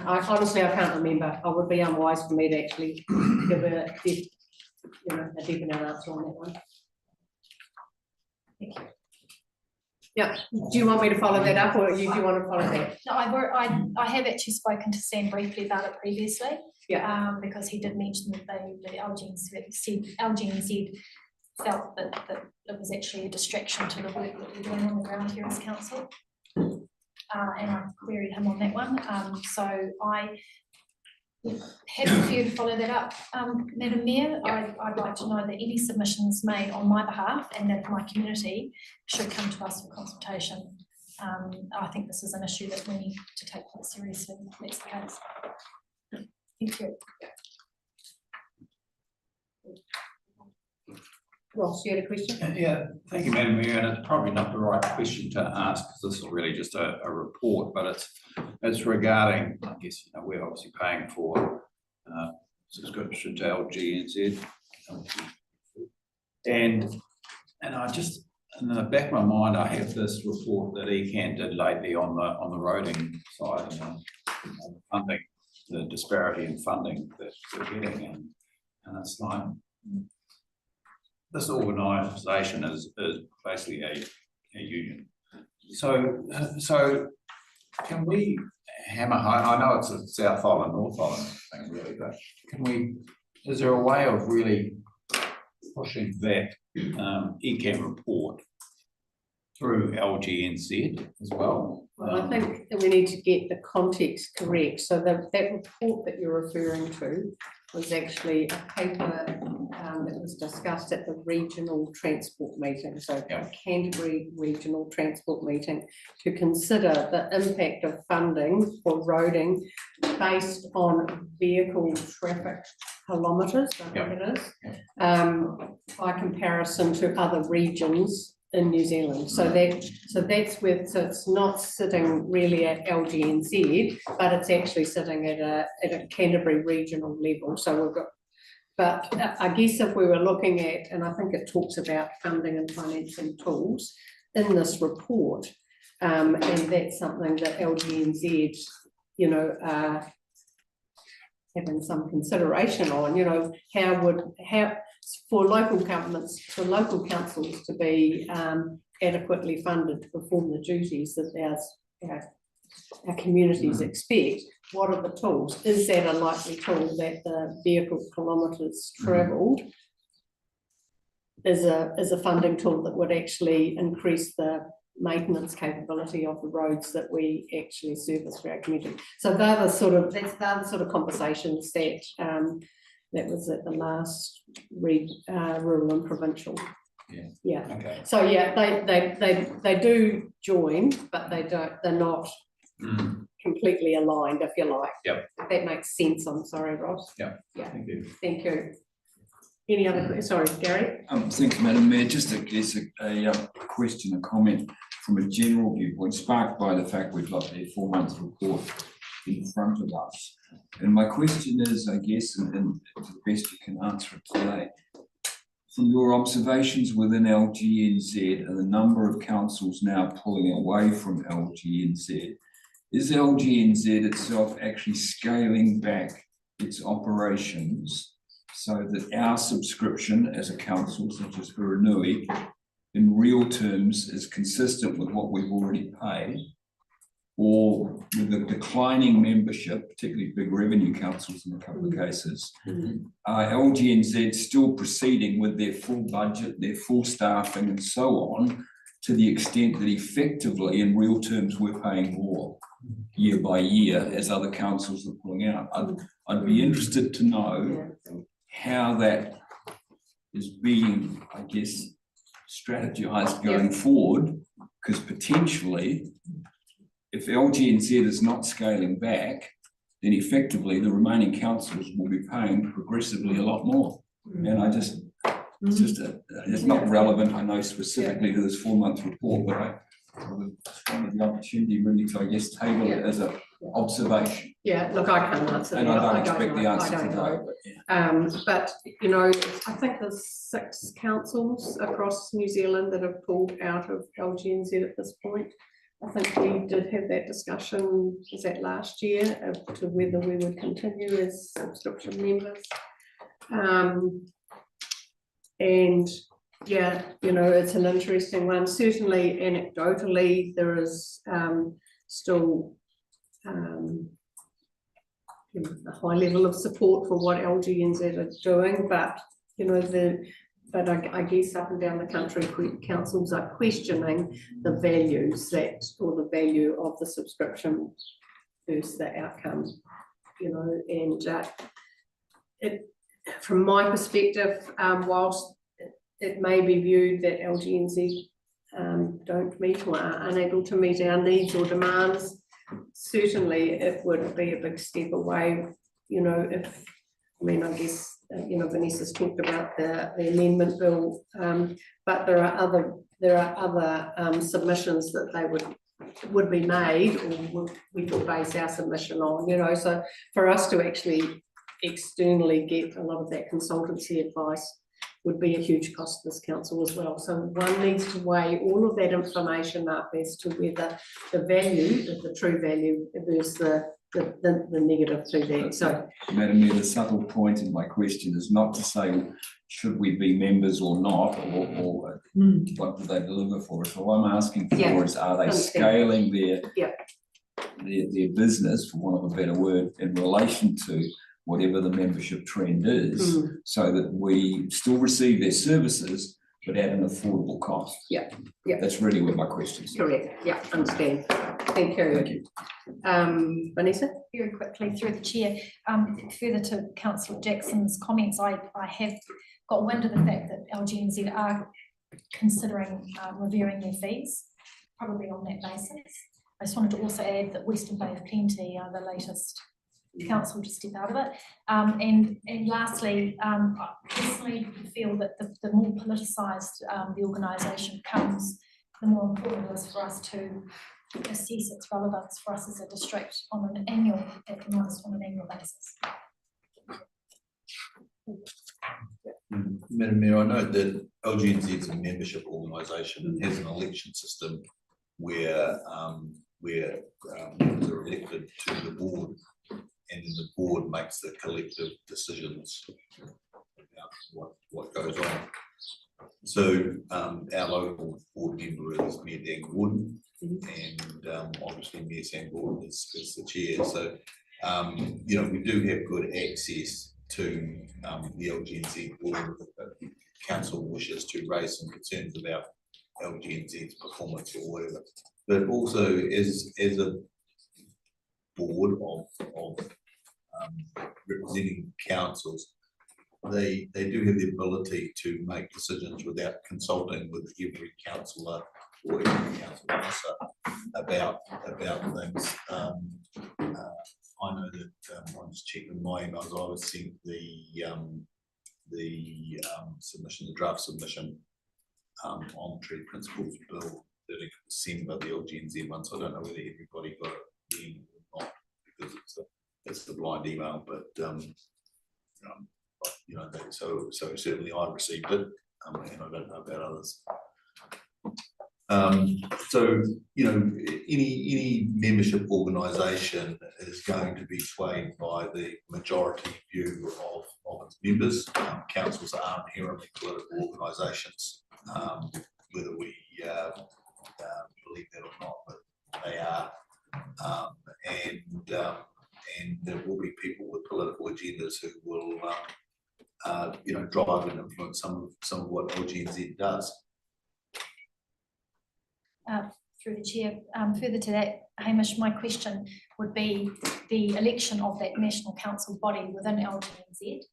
I honestly, I can't remember. I would be unwise for me to actually give a definite answer on that one. Thank you. Yeah, do you want me to follow that up or do you want to follow that? No, I have actually spoken to Sam briefly about it previously. Yeah. Because he did mention that the LGNZ felt that it was actually a distraction to the work that we're doing on the ground here as council. And I queried him on that one. So I happy for you to follow that up, Madam Mayor. I'd like to know that any submissions made on my behalf and that my community should come to us for consultation. I think this is an issue that we need to take quite seriously. That's the case. Thank you. Ross, you had a question? Yeah, thank you, Madam Mayor, and it's probably not the right question to ask because this is really just a report, but it's regarding, I guess, we're obviously paying for subscription to LGNZ, and I just, in the back of my mind, I have this report that ECAN did lately on the roading side and funding, the disparity in funding that we're getting, and it's like, this organisation is basically a union. So can we hammer home? I know it's a South Island, North Island thing really, but is there a way of really pushing that ECAN report through LGNZ as well? Well, I think that we need to get the context correct. So that report that you're referring to was actually a paper that was discussed at the regional transport meeting. So the Canterbury regional transport meeting to consider the impact of funding for roading based on vehicle traffic kilometres, I think it is, by comparison to other regions in New Zealand. So that's where, so it's not sitting really at LGNZ, but it's actually sitting at a Canterbury regional level. So we've got, but I guess if we were looking at, and I think it talks about funding and financing tools in this report, and that's something that LGNZ, having some consideration on, how for local governments, for local councils to be adequately funded to perform the duties that our communities expect. What are the tools? Is that a likely tool that the vehicle kilometres travelled is a funding tool that would actually increase the maintenance capability of the roads that we actually service for our community? So they're the sort of conversations that that was at the last rural and provincial. Yeah. Okay. So yeah, they do join, but they're not completely aligned, if you like. Yep. If that makes sense. I'm sorry, Ross. Yep. Yeah. Thank you. Thank you. Any other questions? Sorry, Gary. Thanks, Madam Mayor. Just a question, a comment from a general viewpoint, sparked by the fact we've got the 4-month report in front of us. And my question is, I guess, and to the best you can answer it today, from your observations within LGNZ and the number of councils now pulling away from LGNZ, is LGNZ itself actually scaling back its operations so that our subscription as a council, such as Huranui, in real terms is consistent with what we've already paid? Or with the declining membership, particularly big revenue councils in a couple of cases, are LGNZ still proceeding with their full budget, their full staffing and so on, to the extent that effectively in real terms we're paying more year by year as other councils are pulling out? I'd be interested to know how that is being, I guess, strategized going forward, because potentially, if LGNZ is not scaling back, then effectively the remaining councils will be paying progressively a lot more. And I just, it's just, it's not relevant, I know, specifically to this 4-month report, but I just wanted the opportunity really to, I guess, table it as a observation. Yeah, look, I can't answer that. And I don't expect the know, answer I don't today, know. but yeah. But, you know, I think there's 6 councils across New Zealand that have pulled out of LGNZ at this point. I think we did have that discussion, was that last year, as to whether we would continue as subscription members. And yeah, you know, it's an interesting one. Certainly anecdotally, there is still you know, a high level of support for what LGNZ are doing, but you know, I guess up and down the country, councils are questioning the values that, or the value of the subscription versus the outcome, you know, and it, from my perspective, whilst it may be viewed that LGNZ don't meet or are unable to meet our needs or demands, certainly it would be a big step away, you know, if, I mean, I guess, you know, Vanessa's talked about the amendment bill, but there are other submissions that they would be made, or we could base our submission on, you know, so for us to actually externally get a lot of that consultancy advice would be a huge cost to this council as well. So one needs to weigh all of that information up as to whether the value, the true value versus the negative to that. So, Madam Mayor, the subtle point in my question is not to say should we be members or not, or what do they deliver for us. All I'm asking for is, are they scaling their business, for want of a better word, in relation to whatever the membership trend is, so that we still receive their services, but at an affordable cost. Yeah. That's really what my question is. Correct, yeah, understand. Thank you. Thank you. Vanessa? Very quickly through the chair, further to Councillor Jackson's comments, I have got wind of the fact that LGNZ are considering reviewing their fees, probably on that basis. I just wanted to also add that Western Bay of Plenty are the latest council to step out of it. And lastly, I personally feel that the more politicised the organisation becomes, the more important it is for us to assess its relevance for us as a district on an annual basis. Madam Mayor, I know that LGNZ is a membership organisation and has an election system where members are elected to the board, and then the board makes the collective decisions about what goes on. So our local board member is Mayor Dan Gordon, and obviously Mayor Sandborn is the chair. So you know, we do have good access to the LGNZ board if council wishes to raise some concerns about LGNZ's performance or whatever. But also as a board of representing councils, they do have the ability to make decisions without consulting with every councillor or every council officer about things. I know that I'm just checking my emails. I was sent the submission, the draft submission on trade principles bill 30th of December, the LGNZ one. So I don't know whether everybody got it in or not, because it's the blind email, but you know, so certainly I received it, and I don't know about others. So you know, any membership organisation is going to be swayed by the majority view of its members. Councils are inherently political organisations, whether we believe that or not, but they are, and there will be people with political agendas who will you know, drive and influence some of what LGNZ does. Through the chair, further to that, Hamish, my question would be the election of that national council body within LGNZ.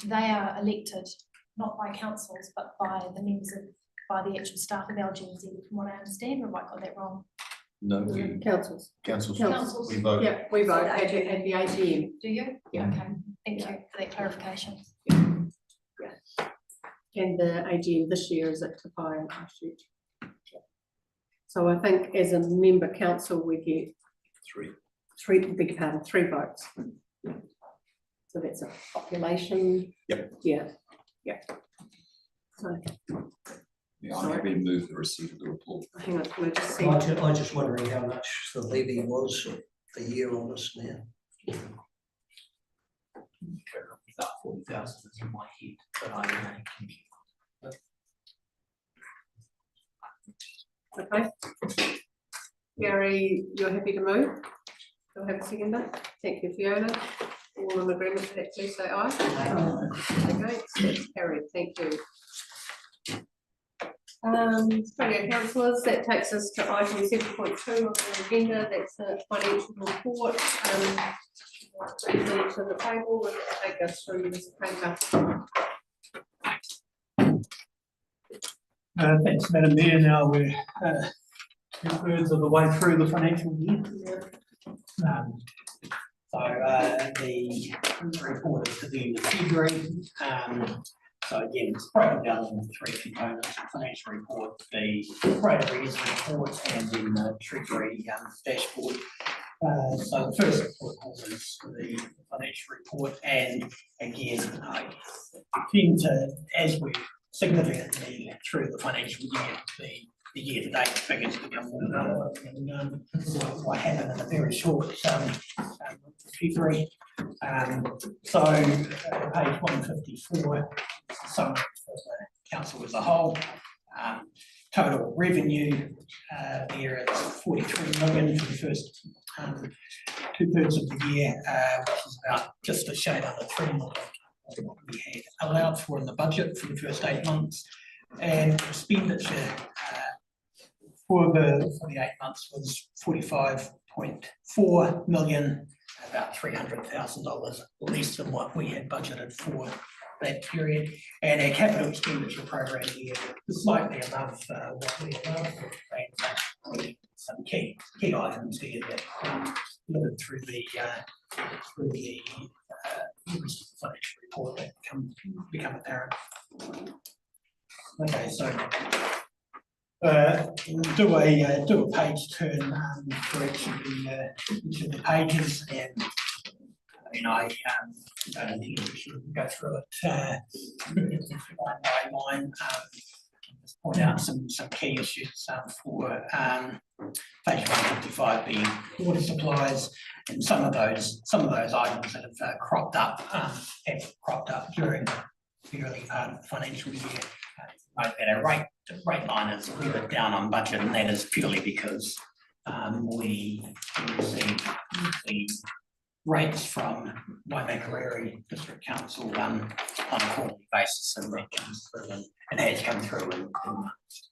They are elected not by councils but by the members of by the actual staff of LGNZ, from what I understand, or have I got that wrong? No, Councils. councils, Councils. we vote. Yeah, we vote at the AGM. Do you? Yeah. Okay, thank you for that clarification. And the AGM this year is at Te Pae and Christchurch. So I think as a member council, we get three votes. So that's a population. Yep. Yeah. So, Yeah, I'm happy to move the receipt of the report. hang on, can I just see? I'm just wondering how much the levy was a year on this now. About 40,000 is in my head, but I don't know. Okay. Gary, you're happy to move? You'll have a seconder? Thank you, Fiona. All in agreement with that, please say aye. Against, that's carried, thank you. Brilliant, councillors, that takes us to item 7.2 of the agenda, that's the financial report. Bring them to the table and take us through this paper. Thanks, Madam Mayor. Now we're 2/3 of the way through the financial year. The report is to the end of February. So again, it's broken down into 3 components: the financial report, the rate arrears report, and then the treasury dashboard. So the first report is the financial report, and again, I tend to, as we significantly through the financial year, the year-to-date figures become more relevant than what happened in a very short February. So page 154, summary for the council as a whole. Total revenue there is 43 million for the first 2/3 of the year, which is about just a shade under 3 million what we had allowed for in the budget for the first 8 months. And expenditure for the 8 months was 45.4 million, about $300,000 less than what we had budgeted for that period. And our capital expenditure program here is slightly above what we allowed for. And some key items here that delivered through the financial report that become apparent. Okay, so do a page turn for each of the pages, and I don't think we should go through it line by line. Just point out some key issues for page 155 being water supplies, and some of those items that have cropped up during the early part of the financial year. Note that our rate line is a little bit down on budget, and that is purely because we received the rates from Waimakariri District Council on a quarterly basis, and that comes through and has come through in months.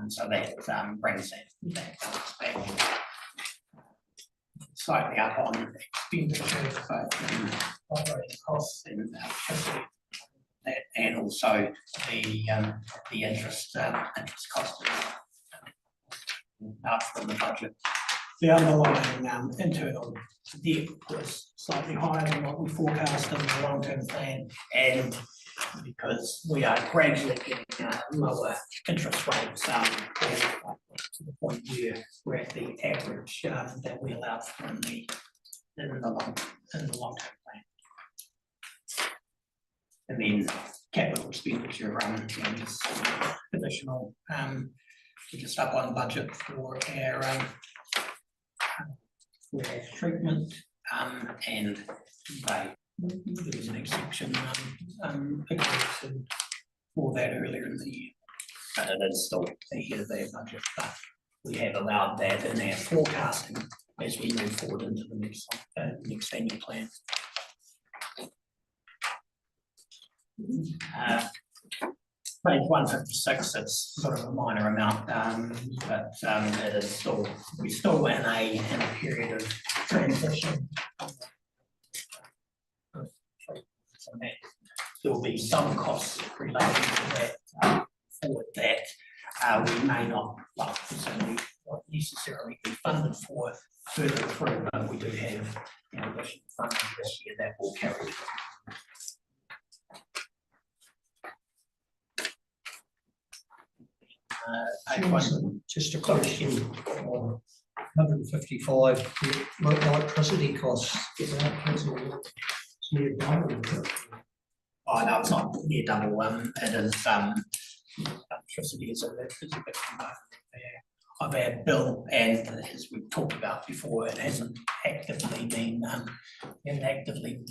So that brings that balance back slightly up on expenditure, both in operating costs and electricity. That, and also the interest cost out from the budget. The underlying internal debt was slightly higher than what we forecast in the long-term plan, and because we are gradually getting lower interest rates to the point where we're at the average that we allowed for in the long-term plan. And then capital expenditure, just additional, we're just up on budget for our treatment, and there was an exception for that earlier in the year. But it is still ahead of their budget, but we have allowed that in our forecasting as we move forward into the next annual plan. Page 156, it's sort of a minor amount, but it is still, we're still in a period of transition. So that there will be some costs related to that for that. necessarily be funded for further through, but we do have, you know, additional funding this year that will carry. Just a question on 155 electricity costs. Is that near double? Oh, no, it's not near double, it is, electricity is a bit component there of our bill, and as we've talked about before, it hasn't actively been,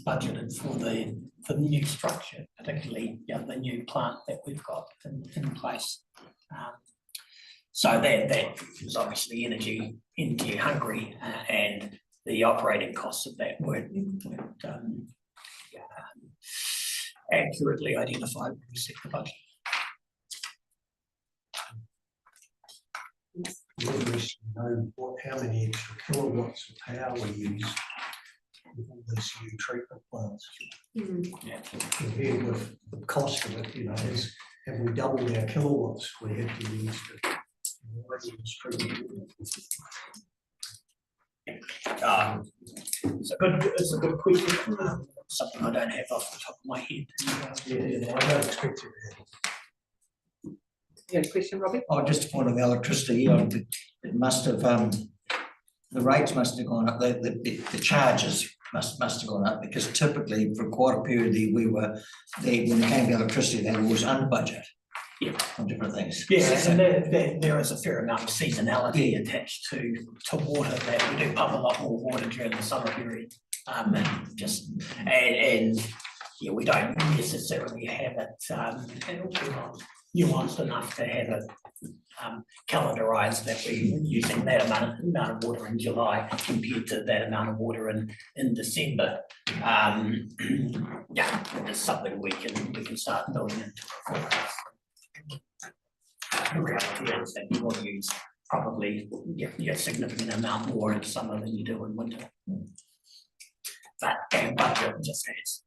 budgeted for the new structure, particularly, you know, the new plant that we've got in place. So that is obviously energy hungry, and the operating costs of that weren't accurately identified when we set the budget. Know how many extra kilowatts of power we use with all these new treatment plants. Compared with the cost of it, you know, have we doubled our kilowatts we have to use to It's a good question. Something I don't have off the top of my head. I don't expect it. You had a question, Robbie? Oh, just a point on the electricity, it must have, the rates must have gone up, the charges must have gone up, because typically for quite a period there, when it came to electricity, they were always under budget. Yeah. On different things. Yeah, and there is a fair amount of seasonality attached to water, that we do pump a lot more water during the summer period. And yeah, we don't necessarily have it nuanced enough to have it calendarized that we're using that amount of water in July compared to that amount of water in December. Yeah, it's something we can start building into the forecast. The reality is that you will use probably a significant amount more in summer than you do in winter. But our budget just has,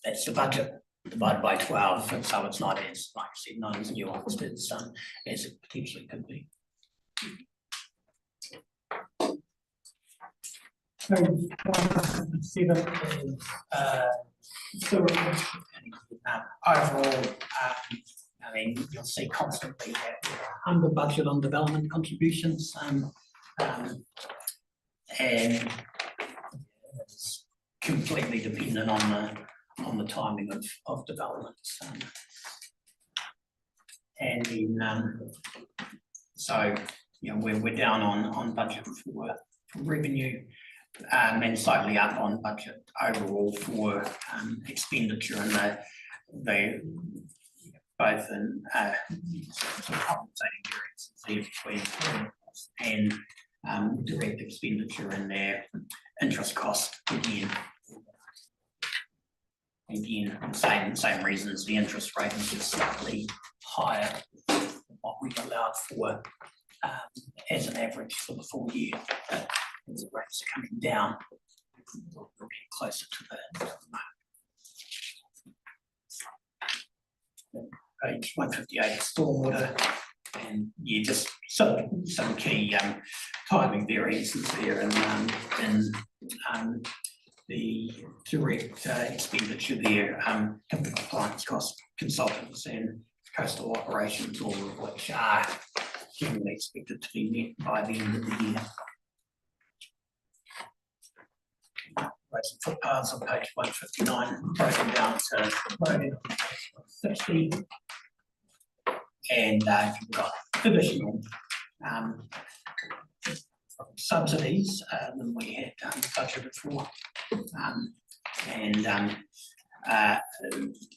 that's the budget divided by 12, and so it's not as, like I said, not as nuanced as it potentially could be. So 7 is overall, I mean, you'll see constantly that we're under budget on development contributions, and it's completely dependent on the timing of developments. And then, so, you know, we're down on budget for revenue, and slightly up on budget overall for expenditure, and the both in compensating variances between and direct expenditure in their interest cost again. Same reasons, the interest rate is just slightly higher than what we've allowed for as an average for the full year. But as the rates are coming down, we'll get closer to the mark. Page 158, stormwater, and yeah, just some key timing variances there, and the direct expenditure there, compliance costs, consultants, and coastal operations, all of which are generally expected to be met by the end of the year. Roads and footpaths on page 159, broken down to road 60. And you've got additional subsidies than we had budgeted for.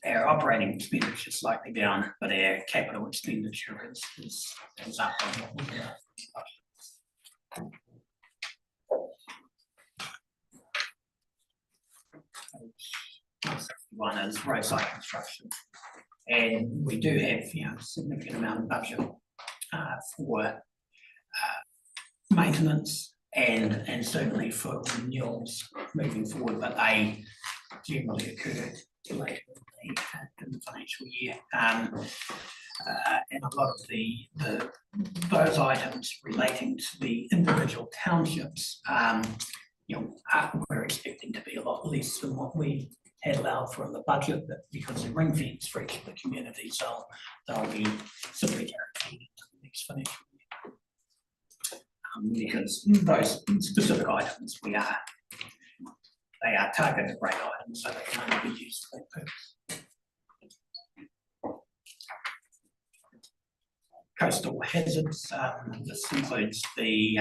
Our operating expenditure is slightly down, but our capital expenditure is up on what we had. One is roadside construction, and we do have, you know, a significant amount of budget for maintenance and certainly for renewals moving forward, but they generally occur later in the financial year. And a lot of those items relating to the individual townships, we're expecting to be a lot less than what we had allowed for in the budget, but because they're ring fence for each of the communities, so they'll be simply guaranteed into the next financial year. Because those specific items they are targeted rate items, so they can only be used for that purpose. Coastal hazards, this includes the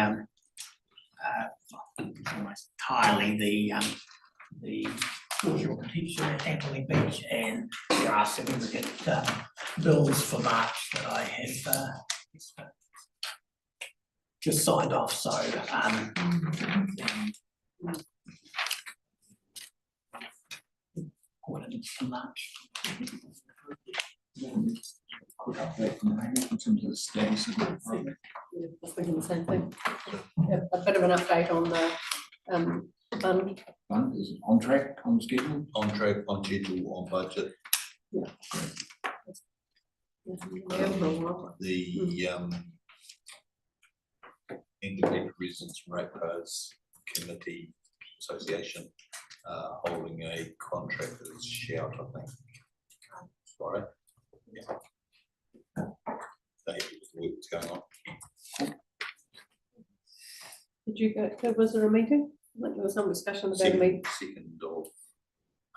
almost entirely the foreshore protection at Amberley Beach, and there are significant bills for March that I have just signed off, so in March. Quick update from Amy in terms of the status of the project. Yeah, I was thinking the same thing. Yeah, a bit of an update on the fund. Fund is on track, on schedule. On track, on schedule, on budget. Yeah. The Independent Residents and Ratepayers Committee Association holding a contract that is shout, I think. Sorry. Yeah. That's what's going on. Did you go, was there a meeting? I think there was some discussion about a meeting. Second of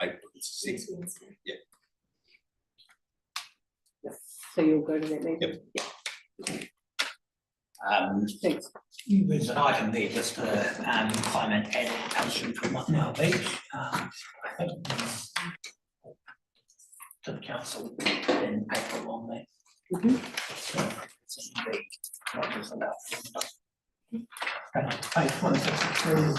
April, it's the second. Yeah. So you'll go to that meeting? Yep. Thanks. There's an item there, just climate adaptation from One Mile Beach. I think it was to the council in April on that. So it's in the Rogers and page 163 is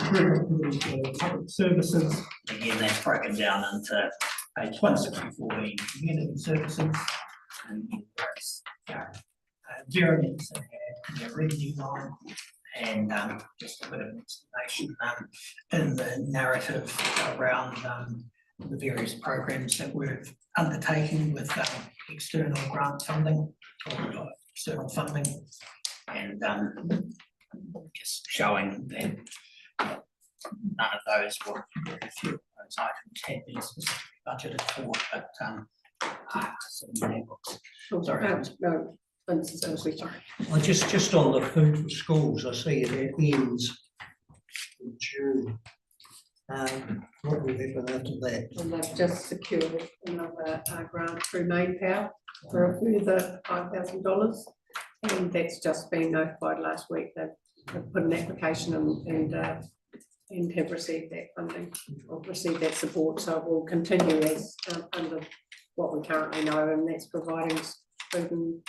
the public services. Again, that's broken down into page 164 being community services. And there's variance in their revenue line, and just a bit of an explanation in the narrative around the various programs that we're undertaking with external grant funding or external funding, and just showing that none of those were, very few of those items had been specifically budgeted for, but sorry. No, Vince, sorry. I just on the food for schools, I see it ends in June. What will happen after that? And they've just secured another grant through Main Power for a further $5,000. And that's just been notified last week. They've put an application and have received that funding or received that support. So we'll continue as under what we currently know, and that's providing food and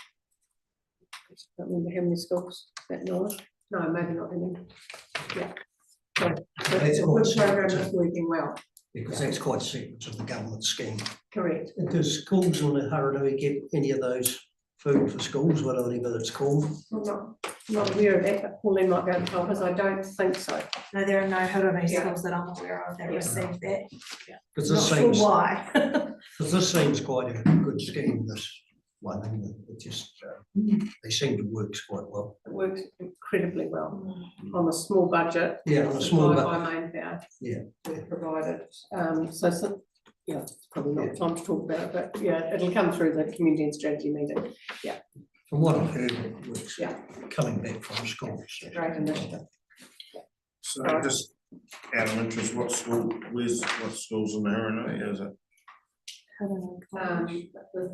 I don't remember how many schools that knowledge. No, maybe not any. Yeah. So it's a good program that's working well. Because that's quite separate to the government scheme. Correct. And do schools in the Haranui get any of those food for schools, whatever it's called? I'm not aware of that, but Pauline might be able to help us. I don't think so. No, there are no Haranui Yeah. schools that I'm aware of that received that. Because Not this sure seems, why. because this seems quite a good scheme, this one, and it just, they seem to work quite well. It works incredibly well on a small budget. Yeah, on a small supplied budget. by Main Power. Yeah. We've provided, so, yeah, it's probably not time to talk about it, but yeah, it'll come through the community and strategy meeting. From what I've heard, it works Yeah. coming back from school. So. Great initiative. So just out of interest, what schools in the Haranui is it?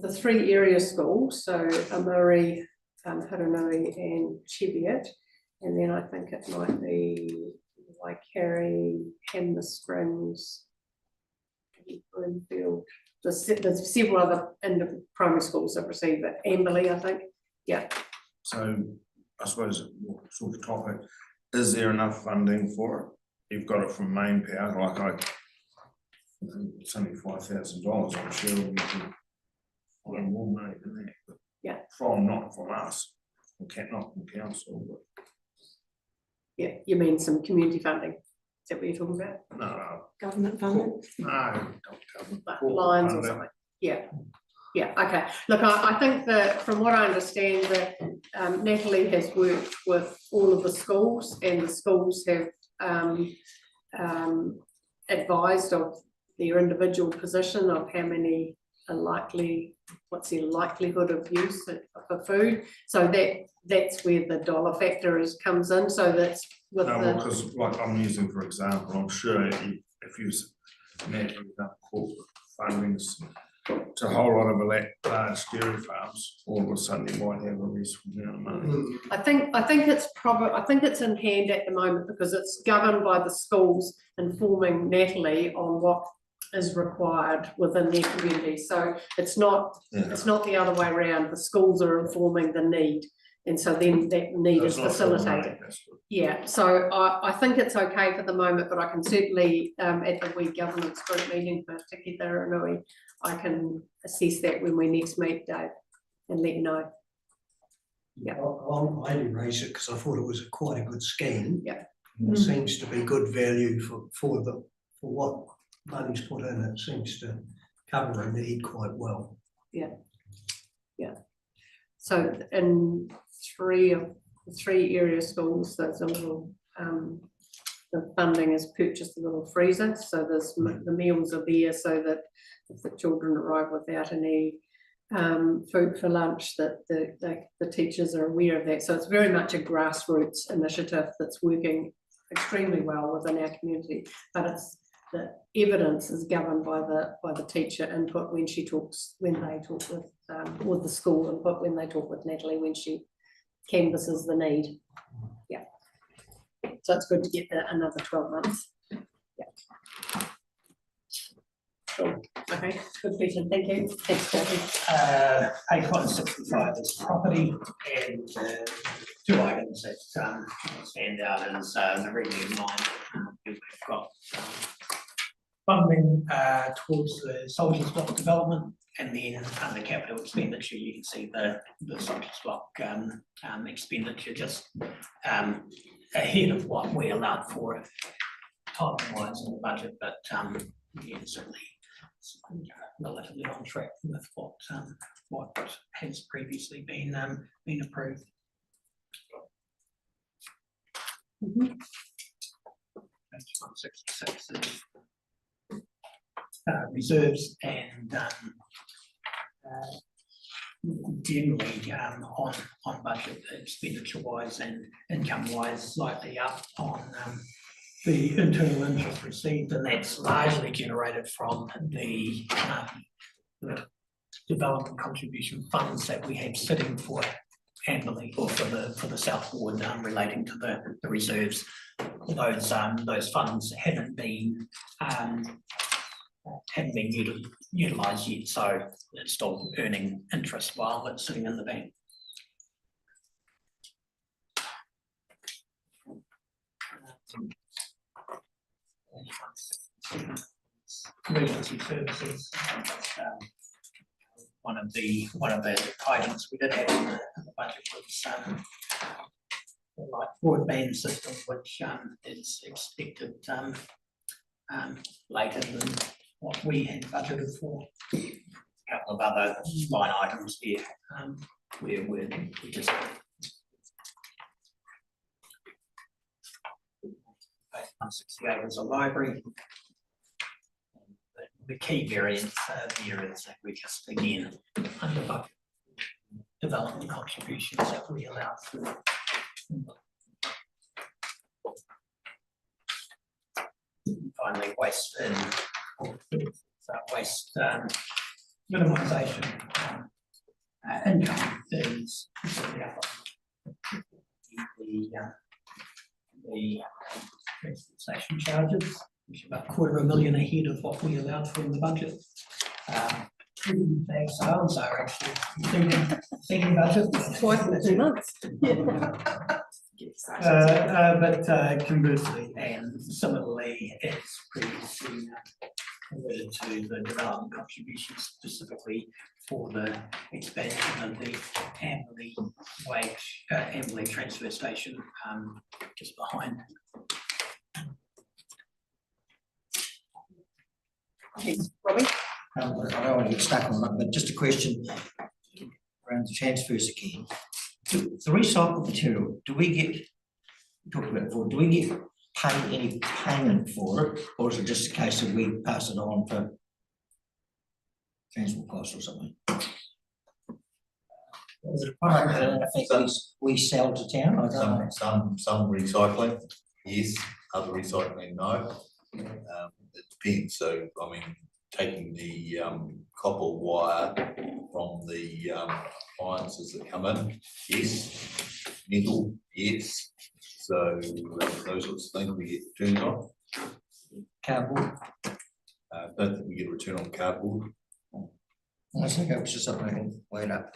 The three area schools, so Amuri, Haranui and Cheviot. And then I think it might be Waikari, Hammer Springs, Broomfield. There's several other primary schools that receive it. Amberley, I think. Yeah. So I suppose sort of topic, is there enough funding for it? You've got it from Main Power, it's only $5,000, I'm sure we could find more money than that. But Yeah. Not from us, not from council, but Yeah, you mean some community funding? that what you're talking about? No, Government funding? no, don't Like tell me. lines or something? Yeah. Yeah, okay. Look, I think that from what I understand that Natalie has worked with all of the schools and the schools have advised of their individual position of how many are likely, what's their likelihood of use for food. So that's where the dollar factor comes in. So that's with No, the, because like I'm using, for example, I'm sure if you imagine enough corporate fundings to a whole lot of large dairy farms, all of a sudden you might have a reasonable amount of money. I think it's in hand at the moment because it's governed by the schools informing Natalie on what is required within their community. So it's not the other way around. The schools are informing the need. And so then that need is facilitated. Yeah, so I think it's okay for the moment, but I can certainly, at the week governance group meeting for Tiki Taranui, I can assess that when we next meet, Dave, and let you know. Yeah. I only raised it because I thought it was quite a good scheme. Yeah. It seems to be good value for what money's put in. It seems to cover a need quite well. Yeah. Yeah. So in three area schools, there's a little the funding is purchased a little freezer, so there's the meals are there so that if the children arrive without any food for lunch, that the teachers are aware of that. So it's very much a grassroots initiative that's working extremely well within our community, but it's the evidence is governed by the teacher input when they talk with the school input when they talk with Natalie when she canvasses the need. Yeah, so it's good to get another 12 months. Yeah. Cool. Okay, good question. Thank you. Thanks, Kathy. Page 165 is property, and two items that stand out as the revenue line. We've got funding towards the Soldiers Block development, and then under capital expenditure, you can see the Soldiers Block expenditure just ahead of what we allowed for time-wise in the budget, but yeah, certainly relatively on track with what has previously been approved. Page 166 is reserves and generally on budget expenditure wise and income wise slightly up on the internal interest received, and that's largely generated from the development contribution funds that we have sitting for annually or for the South Ward relating to the reserves. Those funds haven't been utilised yet, so it's still earning interest while it's sitting in the bank. Emergency services. One of the items we did have in the budget was the light broadband system, which is expected later than what we had budgeted for. A couple of other line items here where we just 168 is a library. The key variance here is that we just again under budget development contributions that we allowed for. Finally, waste minimisation income is the transportation charges, which are about $250,000 ahead of what we allowed for in the budget. Bag sales are actually exceeding budget. Twice in 2 months. But conversely and similarly, as previously related to the development contributions specifically for the expansion of the Amberley transfer station just behind. Robbie? I don't want to get stuck on it, but just a question around the transfers again. The recycled material, do we get, talked about before, do we get paid any payment for it, or is it just a case of we pass it on for transport costs or something? Is it a product that in effect we sell to town? I don't know. Some recycling, yes, other recycling, no. It depends, so, I mean, taking the copper wire from the appliances that come in, yes. Metal, yes. So those sorts of things we get returns on. Cardboard? Don't think we get a return on cardboard. I think it was just something I can wait up.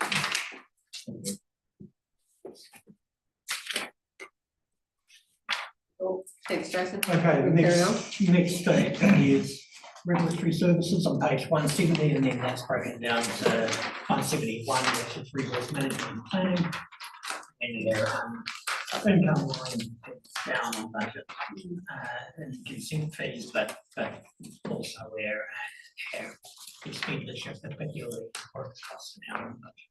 Cool. Thanks, Jason. Okay, the Carry on. next is regulatory services on page 170, and then that's broken down to 171, which is resource management and planning. And their income line is down on budget and consent fees, but also their expenditure, particularly for costs now on budget.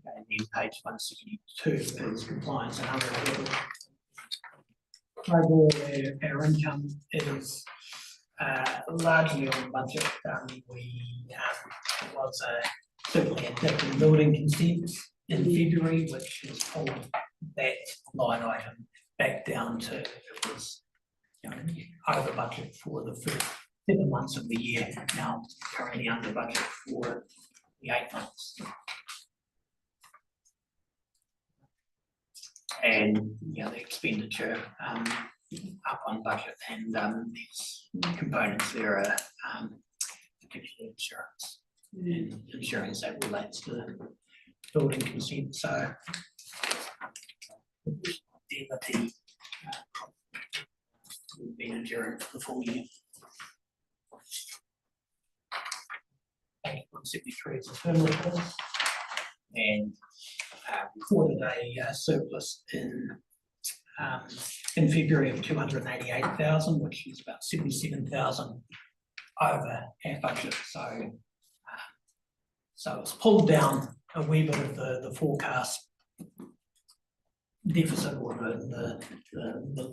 Okay, and then page 172 is compliance and other. Overall, our income is largely on budget. We was certainly a dip in building consents in February, which has pulled that line item back down to, it was, you know, over budget for the first 7 months of the year, now currently under budget for the 8 months. And, you know, the expenditure up on budget, and these components there are particularly insurance, and insurance that relates to building consent, so indemnity will be enduring for the full year. Page 173 is a firm report, and recorded a surplus in February of 288,000, which is about 77,000 over our budget. So it's pulled down a wee bit of the forecast deficit, or the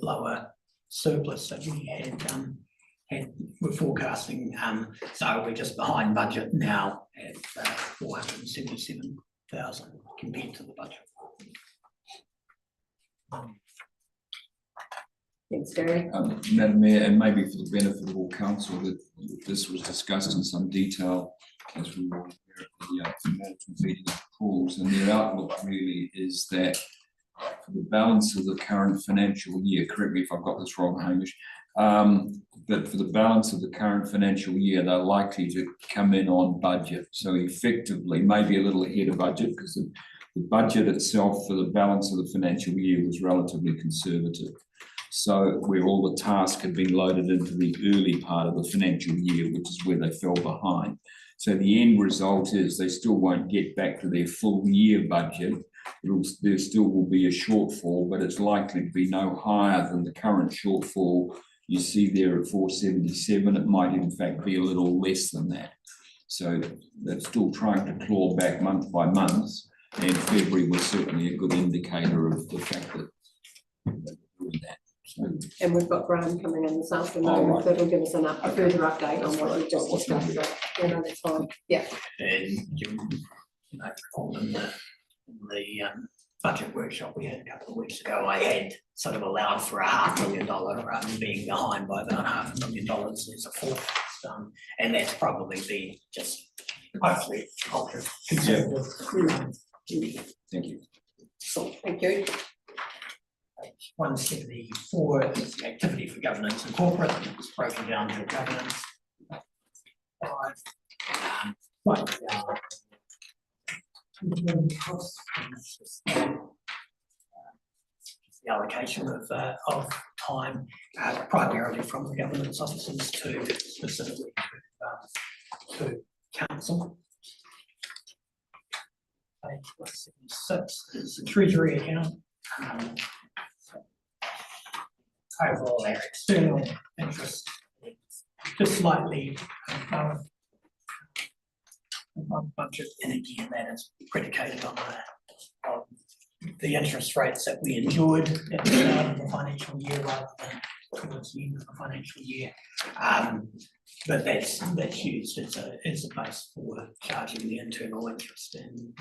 lower surplus that we we're forecasting. So we're just behind budget now at 477,000 compared to the budget. Thanks, Gary. Madam Mayor, and maybe for the benefit of all council, that this was discussed in some detail as we were here at the management meeting of pools, and their outlook really is that for the balance of the current financial year, correct me if I've got this wrong, Hamish, but for the balance of the current financial year, they're likely to come in on budget. So effectively, maybe a little ahead of budget, because the budget itself for the balance of the financial year was relatively conservative. So where all the tasks had been loaded into the early part of the financial year, which is where they fell behind. So the end result is they still won't get back to their full year budget. There still will be a shortfall, but it's likely to be no higher than the current shortfall you see there at 477. It might in fact be a little less than that. So they're still trying to claw back month by month, and February was certainly a good indicator of the fact that they're doing that. So, And we've got Graham coming in this Oh, afternoon, right. that'll give us a further update on what we've just discussed, so, you know, that's fine, yeah. And you know, recall in the budget workshop we had a couple of weeks ago, I had sort of allowed for $500,000 being behind by about $500,000 as a forecast, and that's probably been just hopefully ultra conservative. thank you. Cool, thank you. 174 is the activity for governance and corporate, and it was broken down to governance. Right down. The allocation of time, primarily from the governance officers to specifically to council. Page 176 is the treasury account. overall our external interest is just slightly above budget, and again, that is predicated on the interest rates that we enjoyed at the start of the financial year rather than towards the end of the financial year. But that's used as a base for charging the internal interest, and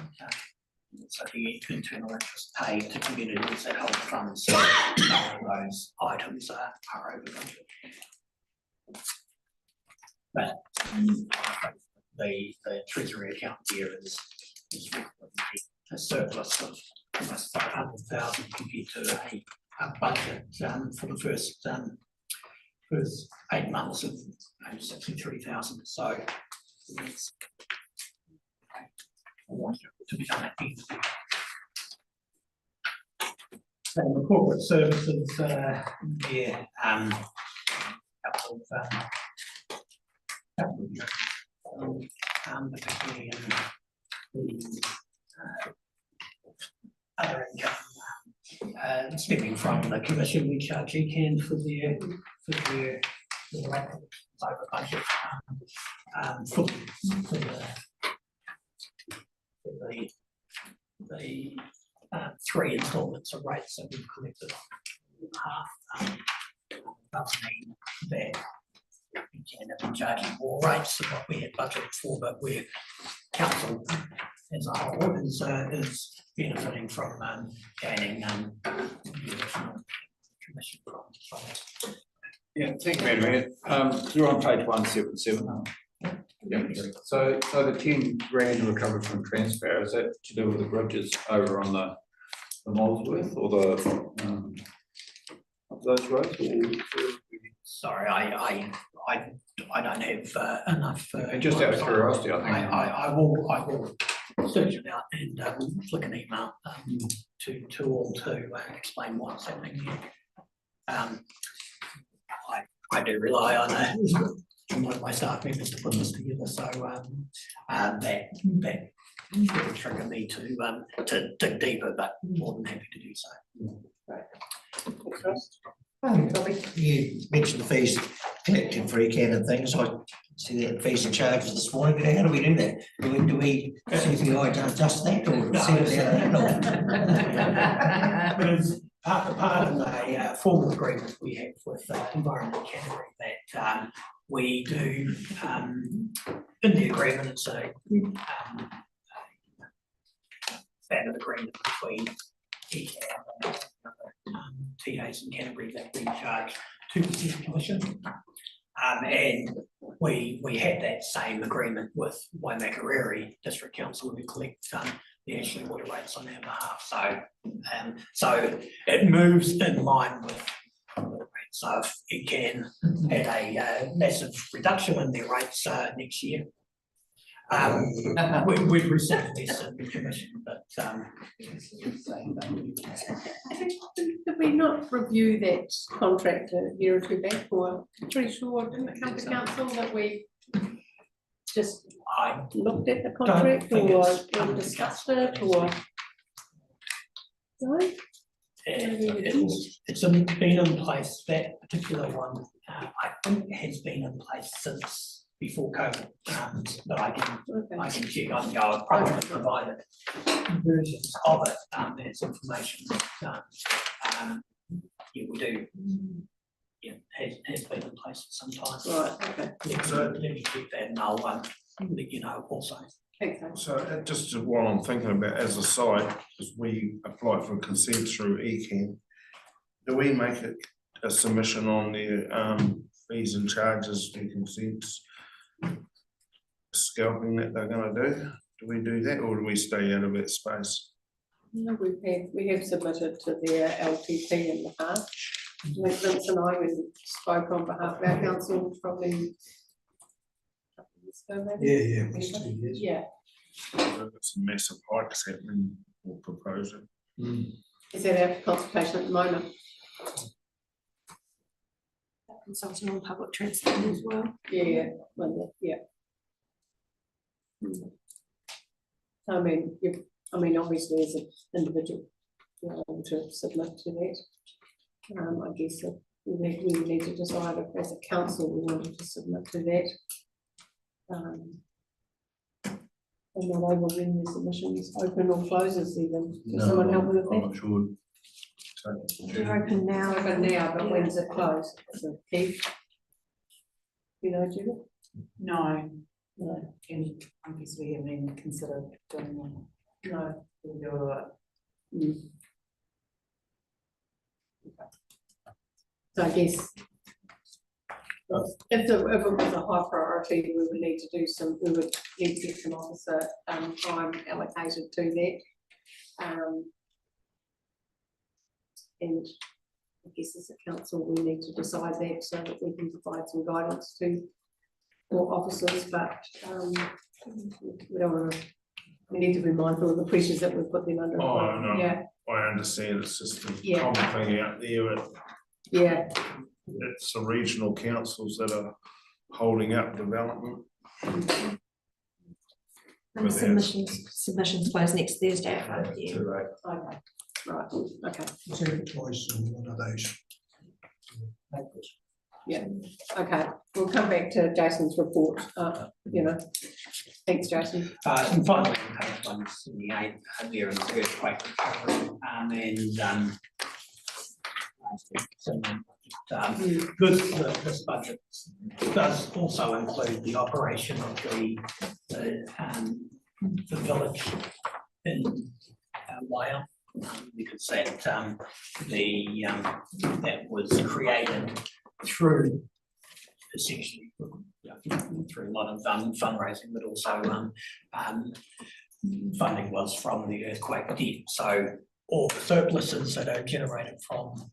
so the internal interest paid to communities that hold funds, so those items are over budget. But the treasury account here is a surplus of almost 500,000 compared to a budget for the first 8 months of 63,000. So it's to be done at the end of the year. And the corporate services, yeah, particularly in the other income stemming from the commission we charge ECAN for their over budget for the 3 installments of rates that we've collected on half. Doesn't mean that we can have been charging more rates than what we had budgeted for, but we're council as a whole is benefiting from gaining the additional commission from it. Yeah, thank you, Madam. You're on page 177. Yeah, so the 10 grand recovered from transfer, is that to do with the bridges over on the Molesworth or the those roads? Sorry, I don't have enough. Just out of curiosity, I think. I will search it out and flick an email to all to explain what's happening here. I do rely on one of my staff members to put this together, so that will trigger me to dig deeper, but more than happy to do so. You mentioned the fees collected for ECAN and things. I see that fees and charges this morning, but how do we do that? Do we CPI adjust that or set it out? Because part of the formal agreement we have with Environment Canterbury that we do in the agreement, it's a standard agreement between ECAN and TAs in Canterbury that we charge 2% commission. And we had that same agreement with Waimakariri District Council who collect the Ashley water rates on our behalf. So it moves in line with the rates. So if it can had a massive reduction in their rates next year, we'd receive this in commission, but Did we not review that contract a year or two back, or pretty sure didn't it come to council that we just looked at the contract or discussed it or? No? It's been in place, that particular one, I think has been in place since before COVID, but I can check, I think I'll probably provide versions of it, as information. Yeah, we do, yeah, has been in place for some time. Right, okay. Let me check that and I'll let you know also. Okay. So just while I'm thinking about as a site, as we apply for consent through ECAN, do we make a submission on their fees and charges and consents? Scalping that they're gonna do? Do we do that or do we stay out of that space? No, we have submitted to their LTP in the past. Vince and I, we spoke on behalf of our council probably. Yeah, it was 2 years. Yeah. There's some massive hikes happening or proposing. Is that our consultation at the moment? Consulting on public transport as well. Yeah, yeah. I mean, obviously as an individual, you're able to submit to that. I guess we would need to decide if as a council we wanted to submit to that. I'm not over when the submissions open or closes even. Does someone help me with I'm that? not sure. They're open now. Open now, but when's it close? So Keith? You know, Judith? No, No. and I guess we haven't even considered doing that. No. We'll do it. Mm. So I guess if it was a high priority, we would need to do some, we would need to get some officer time allocated to that. And I guess as a council, we need to decide that so that we can provide some guidance to all officers, but we don't want to, we need to be mindful of the pressures that we put them under. Oh, no. Yeah, I understand it's just a Yeah. common thing out there, yeah, it's the regional councils that are holding up development. And submissions close next Thursday at 5 p.m. Right. okay, right, okay, Voice on one of those. okay. We'll come back to Jason's report, you know. Thanks, Jason. And finally, page 178, there is earthquake recovery, and good, this budget does also include the operation of the village in Waiau, because that was created through essentially through a lot of fundraising, but also funding was from the earthquake debt. So all the surpluses that are generated from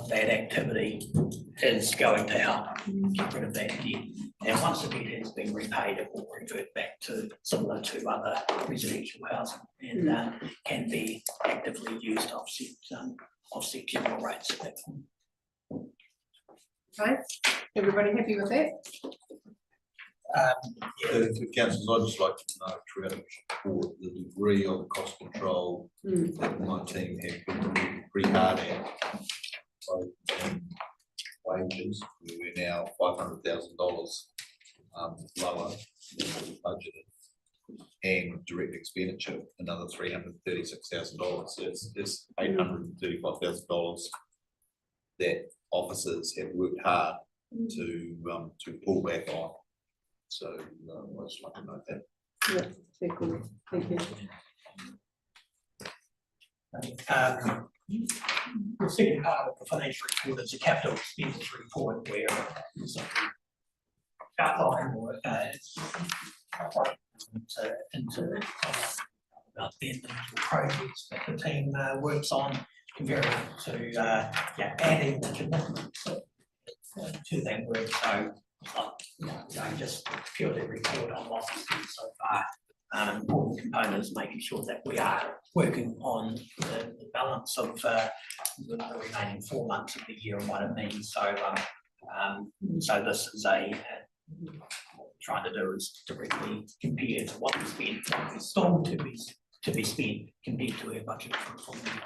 that activity is going to help get rid of that debt. And once the debt has been repaid, it will revert back to similar to other residential housing and can be actively used to offset general rates at that point. Okay, everybody happy with that? Councillors, I'd just like to know throughout the report the degree of cost control that my team have been working pretty hard at. So, wages, we're now $500,000 lower than what we budgeted. And direct expenditure, another $336,000. So it's $835,000 that officers have worked hard to pull back on. So I just like to note that. Yeah, very cool. Thank you. The second part of the financial report is a capital expenditure report where it's outline or into about the individual projects that the team works on, comparing to adding the commitment to that work. So don't just purely report on what we've seen so far. Important component is making sure that we are working on the balance of the remaining 4 months of the year and what it means. So, so this is what we're trying to do is directly compare to what we spent, what we still to be spent compared to our budget for the full year.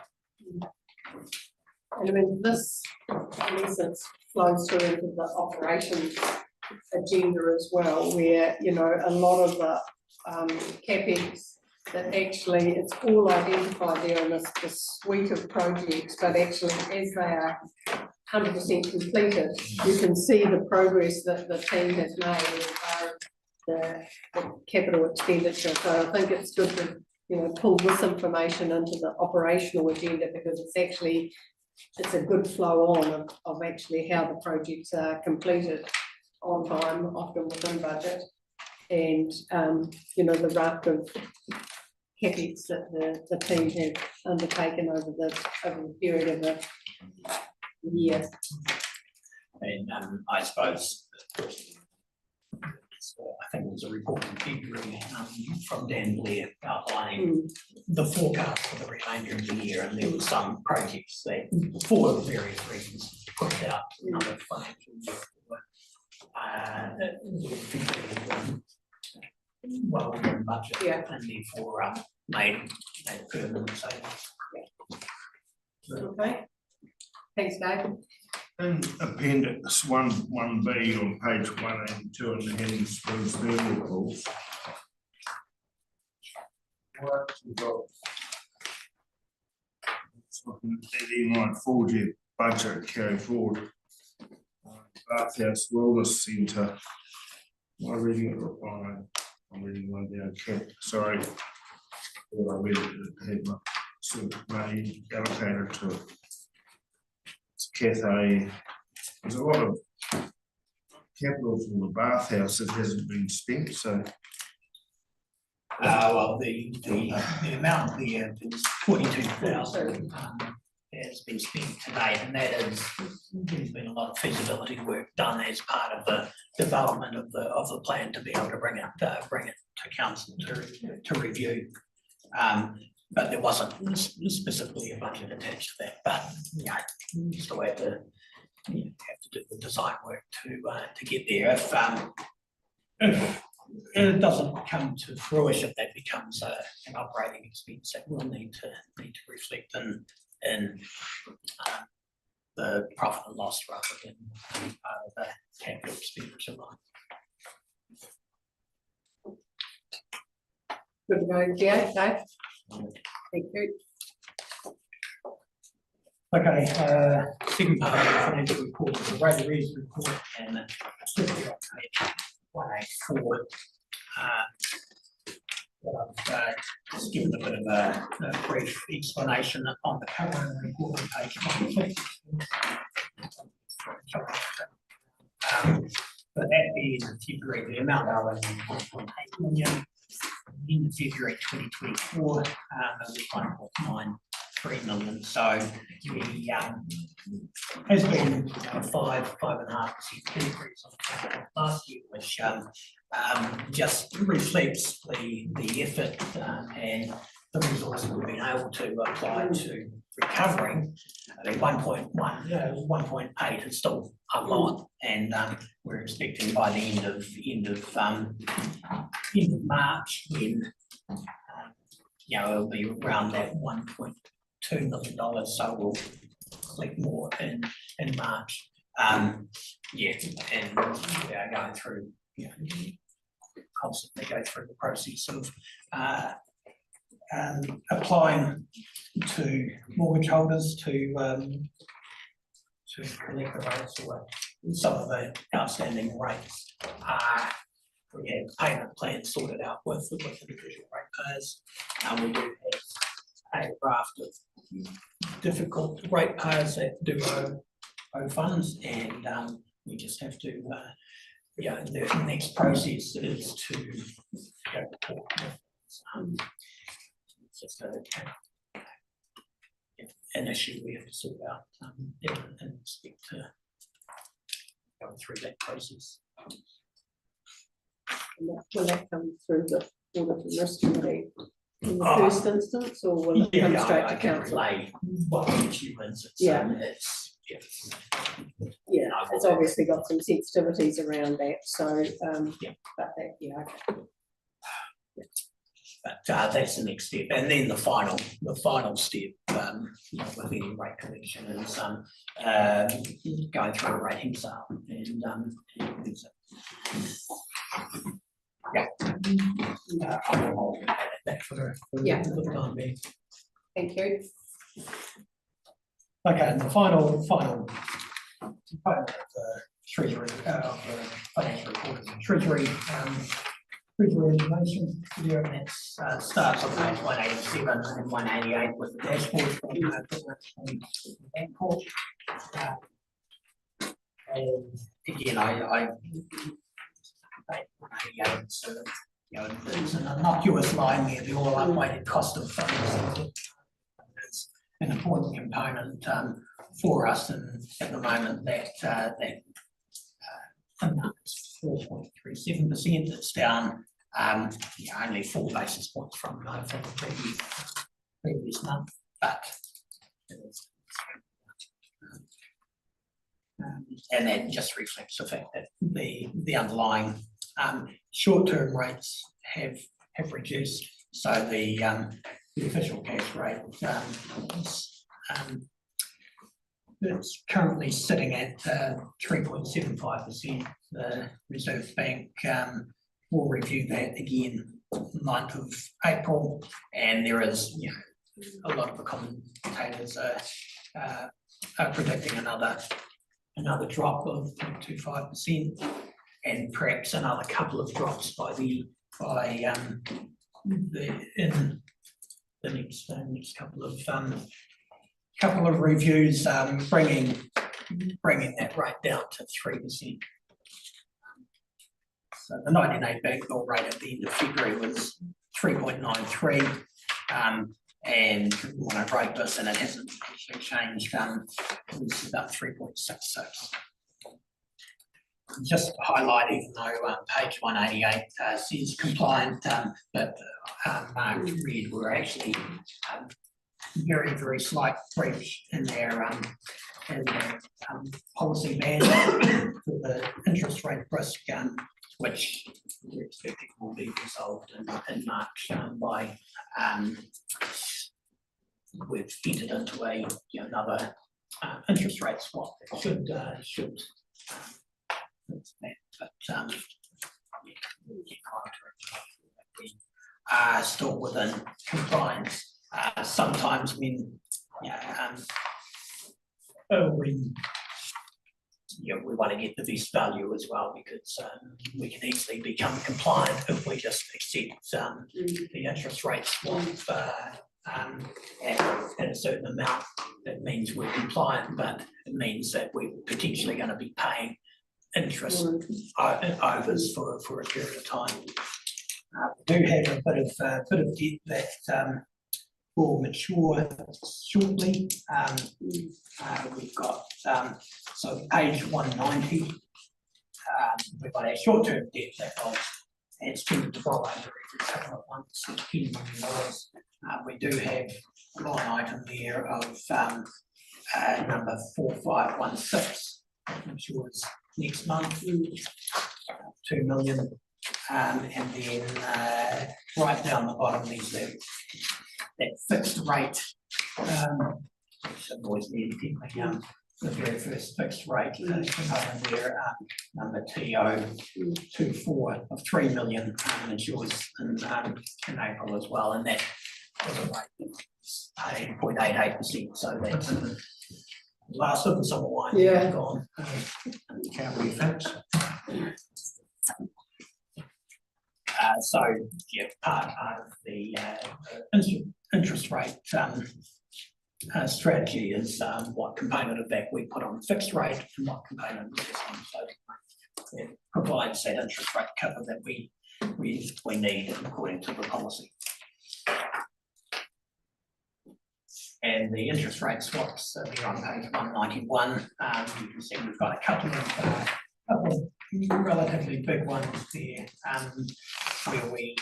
And I mean, this, in essence, flows through into the operations agenda as well, where, you know, a lot of the CapEx that actually it's all identified there in this suite of projects, but actually as they are 100% completed, you can see the progress that the team has made as far as the capital expenditure. So I think it's good to, you know, pull this information into the operational agenda, because it's a good flow on of actually how the projects are completed on time, often within budget, and you know, the raft of CapEx that the team have undertaken over the period of the year. And I suppose I think it was a report in February from Dan Blair outlining the forecast for the remainder of the year, and there were some projects that, for various reasons, pushed out another financial year. Well within budget, and therefore made permanent savings. Okay, thanks, Dave. In appendix one B on page 182 in the heading Springs Thermal Pools. What we got? It's looking at that inline 4G budget carry forward. Bathhouse Wellness Centre. Am I reading it wrong? I'm reading one down, okay, sorry. Well, I read it, had my sort of money allocated to it. It's Cathay, there's a lot of capital from the bathhouse that hasn't been spent, so. Well, the amount there is 42,000 has been spent to date, and that is, there's been a lot of feasibility work done as part of the development of the plan to be able to bring it to council to review. But there wasn't specifically a budget attached to that, but yeah, you still have to do the design work to get there. If it doesn't come to fruition, that becomes an operating expense that will need to reflect in the profit and loss rather than part of the capital expenditure line. Good to go, Dave. Thank you. Okay, second part of the financial report is the rate of arrears report, and specifically on page 184. Just given a bit of a brief explanation on the current report on page 150. But that is in February, the amount owing 1.8 million. In February 2024, it was 1.93 million. So we has been 5.5% increase on last year, which just reflects the effort and the resources we've been able to apply to recovering. I think 1.8 is still a lot, and we're expecting by the end of March, when it'll be around that $1.2 million. So we'll collect more in March. And we are going through, constantly go through the process of applying to mortgage holders to collect the rates, or some of the outstanding rates. We have payment plans sorted out with individual ratepayers. We do have a raft of difficult ratepayers that do owe funds, and we just have to, the next process is to go to court. It's just an issue we have to sort out, and expect to go through that process. Will that come through the audit and risk committee in the first instance, or will it come straight to council? It's obviously got some sensitivities around that, so but that, okay. But that's the next step, and then the final step, with any rate collection is going through a rating sale, and I'll hold that for the time being. Thank you. Okay, and the final component of the treasury, of the financial report is the treasury information here, and it starts on page 187 and 188 with the dashboard from Bancorp. And again, I page 188, so there's an innocuous line there, the all upweighted cost of funds. It's an important component for us, and at the moment that amount is 4.37%. It's down only 4 basis points from the previous month, but and that just reflects the fact that the underlying short-term rates have reduced, so the official cash rate is it's currently sitting at 3.75%. The Reserve Bank will review that again 9th of April, and there is, a lot of the commentators are predicting another drop of 0.25%, and perhaps another couple of drops by the next couple of reviews, bringing that rate down to 3%. So the 98 bank bill rate at the end of February was 3.93, and when I wrote this, and it hasn't actually changed, it was about 3.66. Just to highlight, even though page 188 says compliant, but marked red, we're actually very, very slight breach in their policy band for the interest rate risk, which we're expecting will be resolved in March by we've entered into another interest rate swap that should but we are still within compliance. Sometimes when we want to get the best value as well, because we can easily become compliant if we just accept the interest rate swap at a certain amount. That means we're compliant, but it means that we're potentially going to be paying interest overs for a period of time. We do have a bit of debt that will mature shortly. We've got so page 190. We've got a short-term debt that has tended to roll over every couple of months, $10 million. We do have a line item there of number 4516, that matures next month, 2 million, and then right down the bottom there's that fixed rate, which I've always needed the very first fixed rate component there, number TO24 of 3 million, matures in April as well, and that was a rate of 0.88%, so that's last of the summer wine gone. Can't refix. So part of the interest rate strategy is what component of that we put on fixed rate and what component is on floating rate. It provides that interest rate cover that we need according to the policy. And the interest rate swaps here on page 191, you can see we've got a couple of relatively big ones there, where we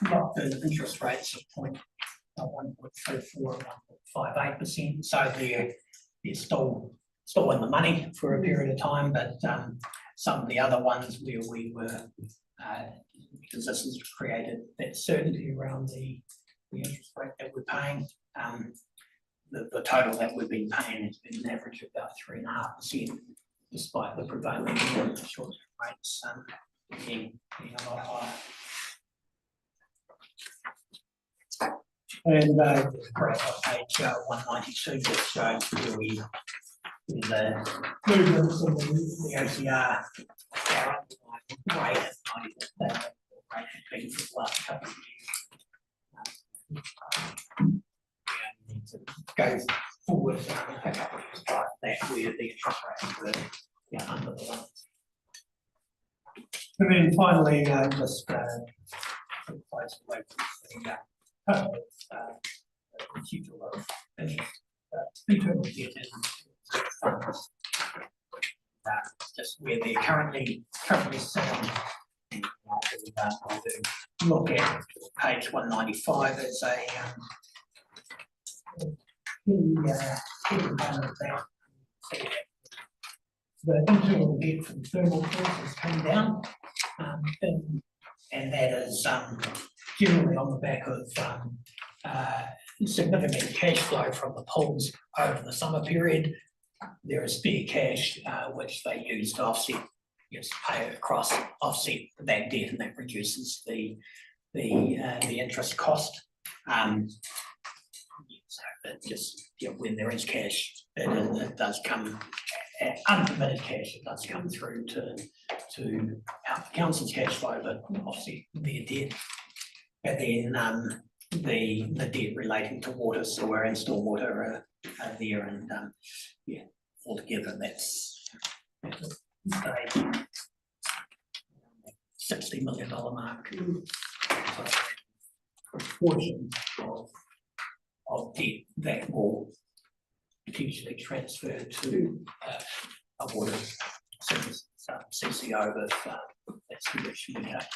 locked in interest rates of 1.34 and 1.58%. So they're still in the money for a period of time, but some of the other ones where we were, because this has created that certainty around the interest rate that we're paying. The total that we've been paying has been an average of about 3.5%, despite the prevailing short-term rates being a lot higher. And graph on page 192 just shows where the movements in the OCR rate has been for the last couple of years. We need to go forward a couple of years prior to that, where the interest rates were under the limit. And then finally, just close away from the future of internal debt and funds. Just where they're currently sitting. Look at page 195 as a component of that. The internal debt from thermal force has come down, and that is generally on the back of significant cash flow from the pools over the summer period. there is spare cash, which they use to offset, pay across, offset the bad debt, and that reduces the interest cost. So it just, when there is cash, it does come, uncommitted cash, it does come through to help the council's cash flow, but offset their debt. And then the debt relating to water, sewer and stormwater are there, and altogether that's a $60 million mark. So, proportion of debt that will potentially transfer to a water service, CCO, if that's the issue we have.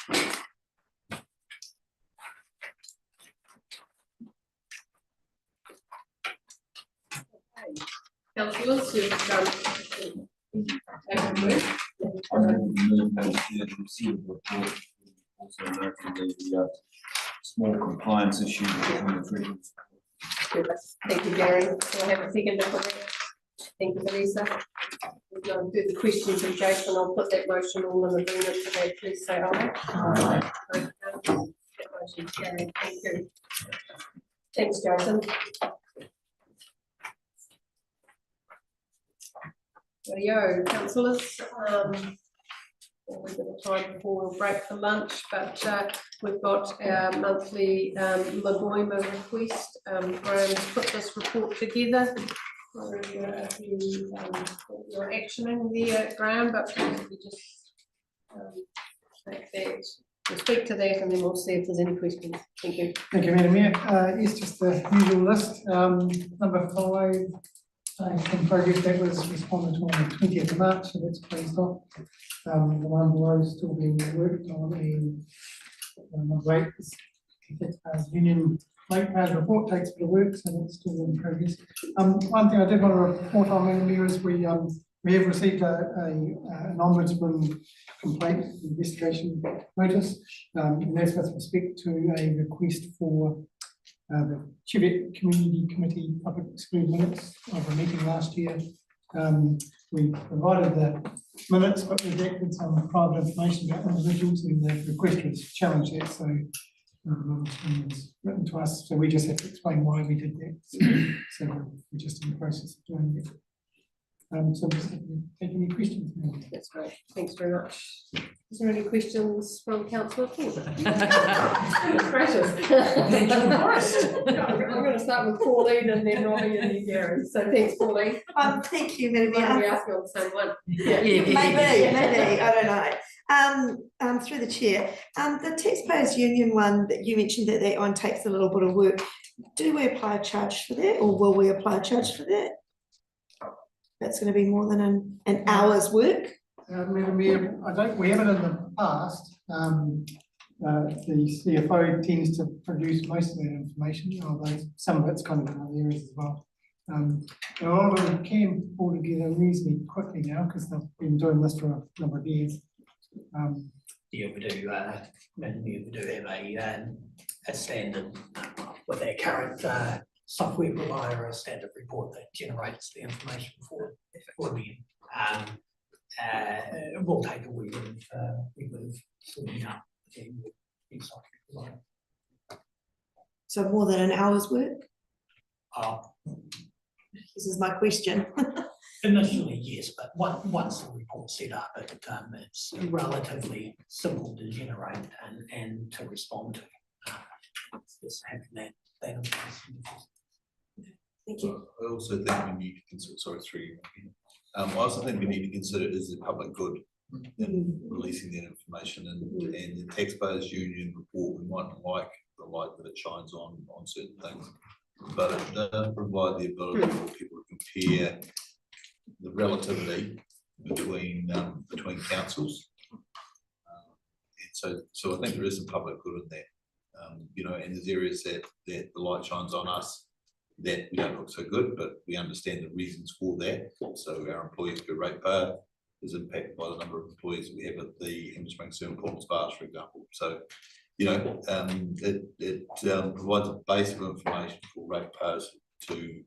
Councillors, you've done. Also noting the small compliance issue. Thank you, Gary. Do I have a second for that? Thank you, Vanessa. There's no further questions of Jason. I'll put that motion all in agreement to that. Please say aye. Aye. Okay. That motion's carried. Thank you. Thanks, Jason. Rightio, councillors. We've got time before we'll break for lunch, but we've got our monthly Lagoima request. Graham's put this report together. You're actioning there, Graham, but we just take that. We'll speak to that and then we'll see if there's any questions. Thank you. Thank you, Madam Mayor. Yes, just the usual list. Number 5. Some progress that was responded to on the 20th of March, so that's closed off. The one below is still being worked on, and number 8 is Union Lake Pass report, takes a bit of work, so that's still in progress. One thing I did want to report on, Madam Mayor, is we have received an ombudsman complaint investigation notice, and that's with respect to a request for the Cheviot Community Committee public exclude minutes of a meeting last year. We provided the minutes, but redacted some private information about individuals, and the request was challenged that, so it's written to us, so we just have to explain why we did that. So we're just in the process of doing it. So just take any questions. That's great. Thanks very much. Is there any questions from Councillor Ford? Gracious. I'm going to start with Pauline and then Robbie and then Gary. So thanks, Pauline. Thank you, Madam Might be Mayor. asking on the same one. Maybe, I don't know. Through the chair, the Taxpayers Union one that you mentioned, that one takes a little bit of work. Do we apply a charge for that, or will we apply a charge for that? That's going to be more than an hour's work. Madam Mayor, we haven't in the past. The CFO tends to produce most of that information, although some of it's kind of in other areas as well. A lot of it can pull together reasonably quickly now because they've been doing this for a number of years. Yeah, we do. Madam Mayor, we do have a standard with our current software provider, a standard report that generates the information for me. We'll take a week of sorting out the software provider. So more than an hour's work? This is my question. Initially, yes, but once the report's set up, it's relatively simple to generate and to respond to. Just having that information. Thank you. I also think we need to consider, sorry, I also think we need to consider is the public good in releasing that information, and the Taxpayers Union report, we might like the light that it shines on certain things, but it does provide the ability for people to compare the relativity between councils. And so I think there is some public good in that, and there's areas that the light shines on us that we don't look so good, but we understand the reasons for that. So our employees per ratepayer is impacted by the number of employees we have at the Hemel Springs Swimming Pool Spas, for example. So, it provides a base of information for ratepayers to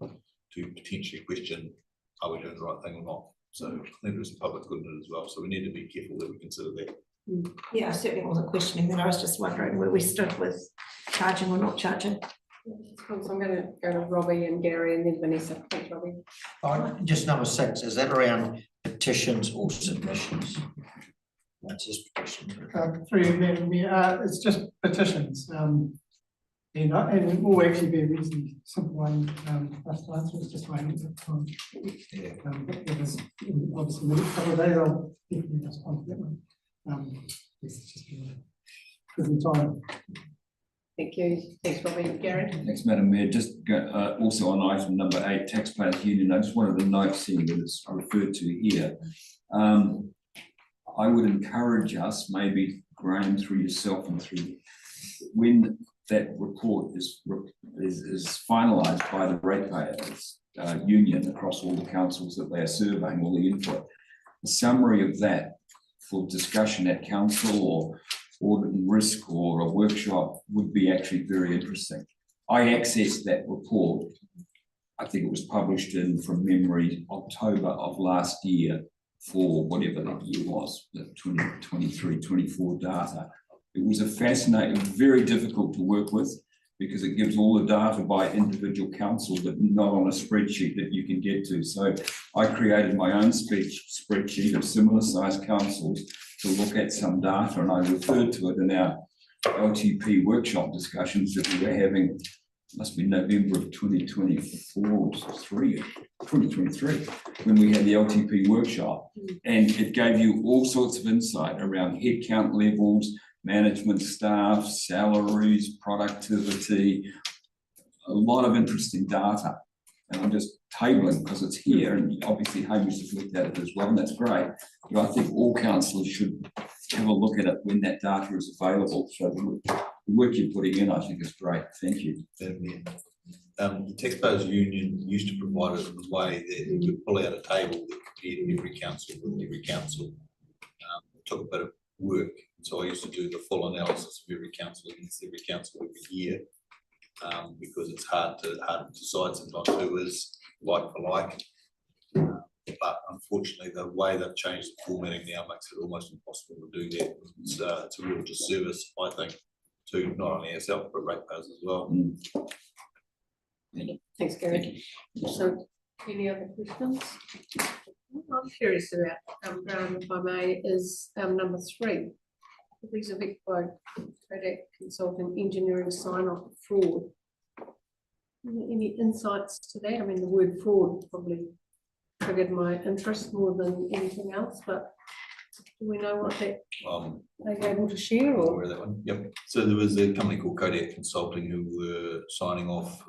potentially question are we doing the right thing or not? So I think there's a public good in it as well, so we need to be careful that we consider that. Yeah, I certainly wasn't questioning that. I was just wondering where we stood with charging or not charging. So I'm going to go to Robbie and Gary and then Vanessa. Thanks, Robbie. Just number 6, is that around petitions or submissions? That's just petitions. Through you, Madam Mayor, it's just petitions, and it will actually be a reasonably simple one, for us to answer, it's just waiting for time. But it is, obviously, the next couple of days, I'll definitely respond to that one. It's just been a busy time. Thank you. Thanks, Robbie. Gary? Thanks, Madam Mayor. Just also on item number 8, taxpayers union, I just wanted to note, seeing that it's referred to here. I would encourage us, maybe Graham, through yourself and through, when that report is finalised by the ratepayers union across all the councils that they are surveying, all the input, a summary of that for discussion at council or audit and risk or a workshop would be actually very interesting. I accessed that report. I think it was published in, from memory, October of last year for whatever that year was, the 2023-24 data. It was a fascinating, very difficult to work with because it gives all the data by individual council, but not on a spreadsheet that you can get to. So I created my own spreadsheet of similar sized councils to look at some data, and I referred to it in our LTP workshop discussions that we were having, must be November of 2023, when we had the LTP workshop. And it gave you all sorts of insight around headcount levels, management staff, salaries, productivity, a lot of interesting data. And I'm just tabling because it's here, and obviously Hamish has looked at it as well, and that's great. But I think all councillors should have a look at it when that data is available. So the work you're putting in, I think, is great. Thank you. The taxpayers union used to provide it in the way that you could pull out a table that compared every council with every council. It took a bit of work, so I used to do the full analysis of every council against every council every year, because it's hard to decide sometimes who is like for like. But unfortunately, the way they've changed the formatting now makes it almost impossible to do that. It's a real disservice, I think, to not only ourselves but ratepayers as well. Thanks, Gary. So, any other questions? I'm curious about, Graham, if I may, is number 3. These are Vic by Kodak Consulting Engineering Sign-off fraud. Any insights to that? I mean, the word fraud probably triggered my interest more than anything else, but do we know what that they're able to share? Or? That one. Yep. So there was a company called Kodak Consulting who were signing off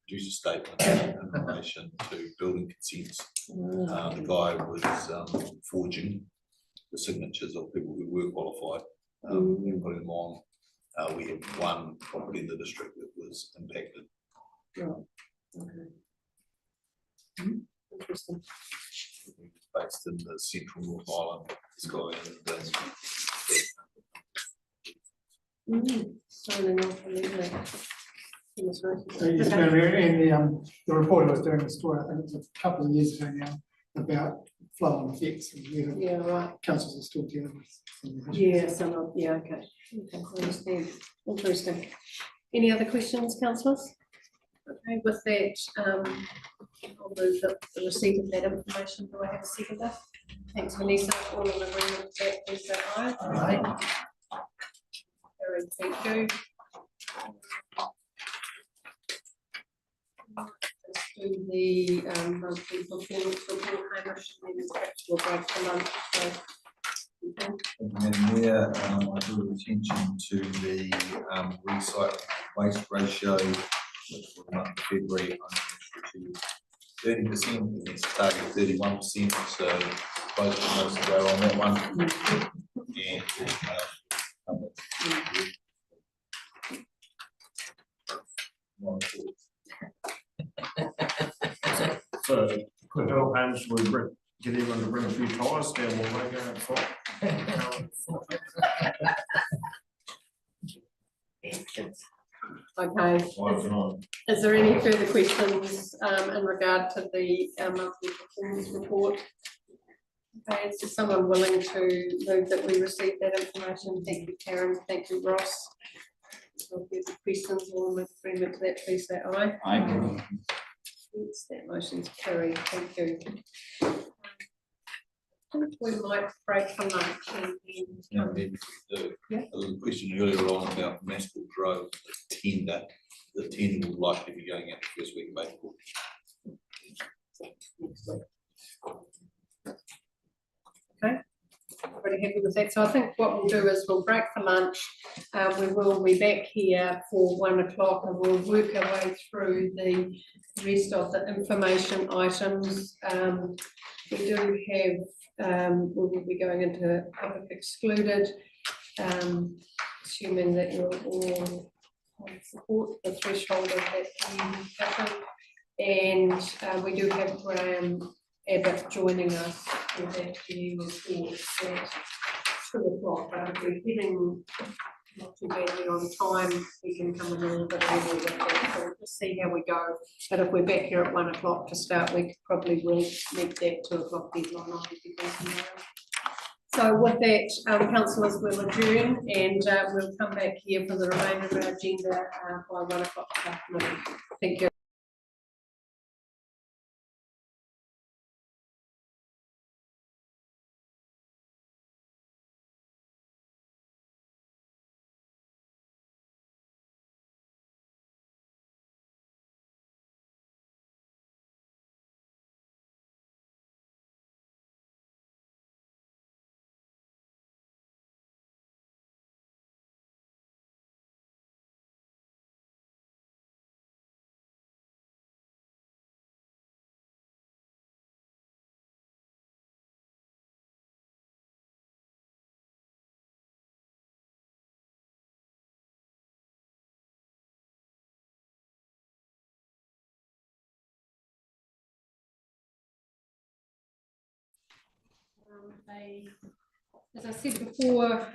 producer statements in relation to building consents. The guy was forging the signatures of people who were qualified and putting them on. We had one property in the district that was impacted. Oh, okay. Interesting. Based in the central North Island, this guy Signing off on that. So yes, Madam Mayor, and the report I was doing the story, I think it's a couple of years ago now, about flow-on effects and whether right. councils are still dealing with some of the issues. Yeah, some of, yeah, okay. Okay, I understand. Interesting. Any other questions, councillors? Okay, with that, I'll move the receipt of that information. Do I have a seconder? Thanks, Vanessa. All in agreement with that, please say aye. Aye. Carried, thank you. Let's do the monthly performance report, Hamish, and then perhaps we'll break for lunch. So, okay. Madam Mayor, I draw attention to the recycle waste ratio, which for the month of February, I 30%, it's target 31%, so both of us go on that one. So could help Hamish, we get everyone to bring a few tyres down while they go out for. Okay, is there any further questions in regard to the monthly performance report? Okay, is there someone willing to move that we receive that information? Thank you, Karen. Thank you, Ross. If there's questions or agreement to that, please say aye. Aye. Yes, that motion's carried. Thank you. I think we might break for lunch and Yeah, maybe we do. Yeah. There was a question earlier on about Mascot Grove, the tender. The tender will likely be going out the first week of April. Okay, pretty happy with that. So I think what we'll do is we'll break for lunch. We will be back here for 1 o'clock and we'll work our way through the rest of the information items. We do have, we will be going into public excluded, assuming that you're all support the threshold of that discussion. And we do have Graham Abbott joining us for that new report at 2 o'clock. But if we're getting not too badly on time, we can come in a little bit earlier with that. So we'll just see how we go. But if we're back here at 1 o'clock to start, we probably will meet that 2 o'clock deadline on tomorrow. So with that, councillors will adjourn and we'll come back here for the remainder of our agenda by 1 o'clock this afternoon. Thank you. As I said before,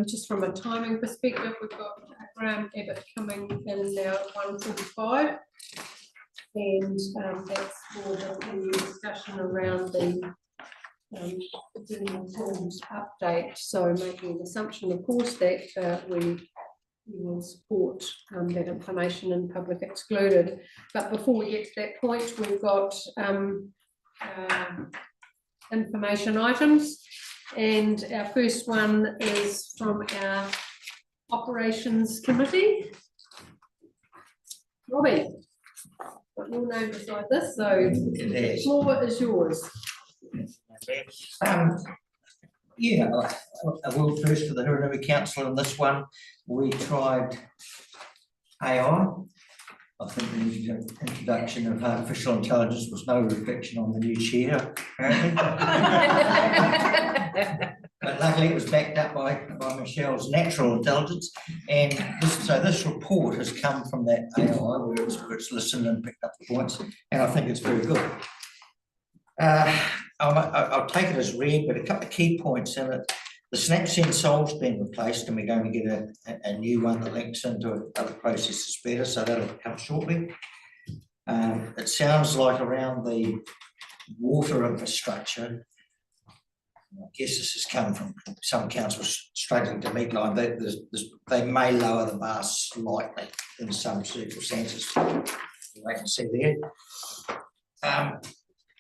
just from a timing perspective, we've got Graham Abbott coming in now at 1:45, and that's for the discussion around the forms update. So making the assumption, of course, that we will support that information in public excluded. But before we get to that point, we've got information items, and our first one is from our operations committee. Robbie, got your name beside this, so the floor is yours. Yeah, I will first for the Hurunui Council on this one. We tried AI. I think the introduction of artificial intelligence was no reflection on the new chair, apparently. But luckily it was backed up by Michelle's natural intelligence. And this report has come from that AI where it's listened and picked up the points, and I think it's very good. I'll take it as read, but a couple of key points in it. The SnapSend Solve's been replaced, and we're going to get a new one that links into other processes better, so that'll come shortly. It sounds like around the water infrastructure, I guess this has come from some councils struggling to meet line, they may lower the bar slightly in some circumstances. You can see there.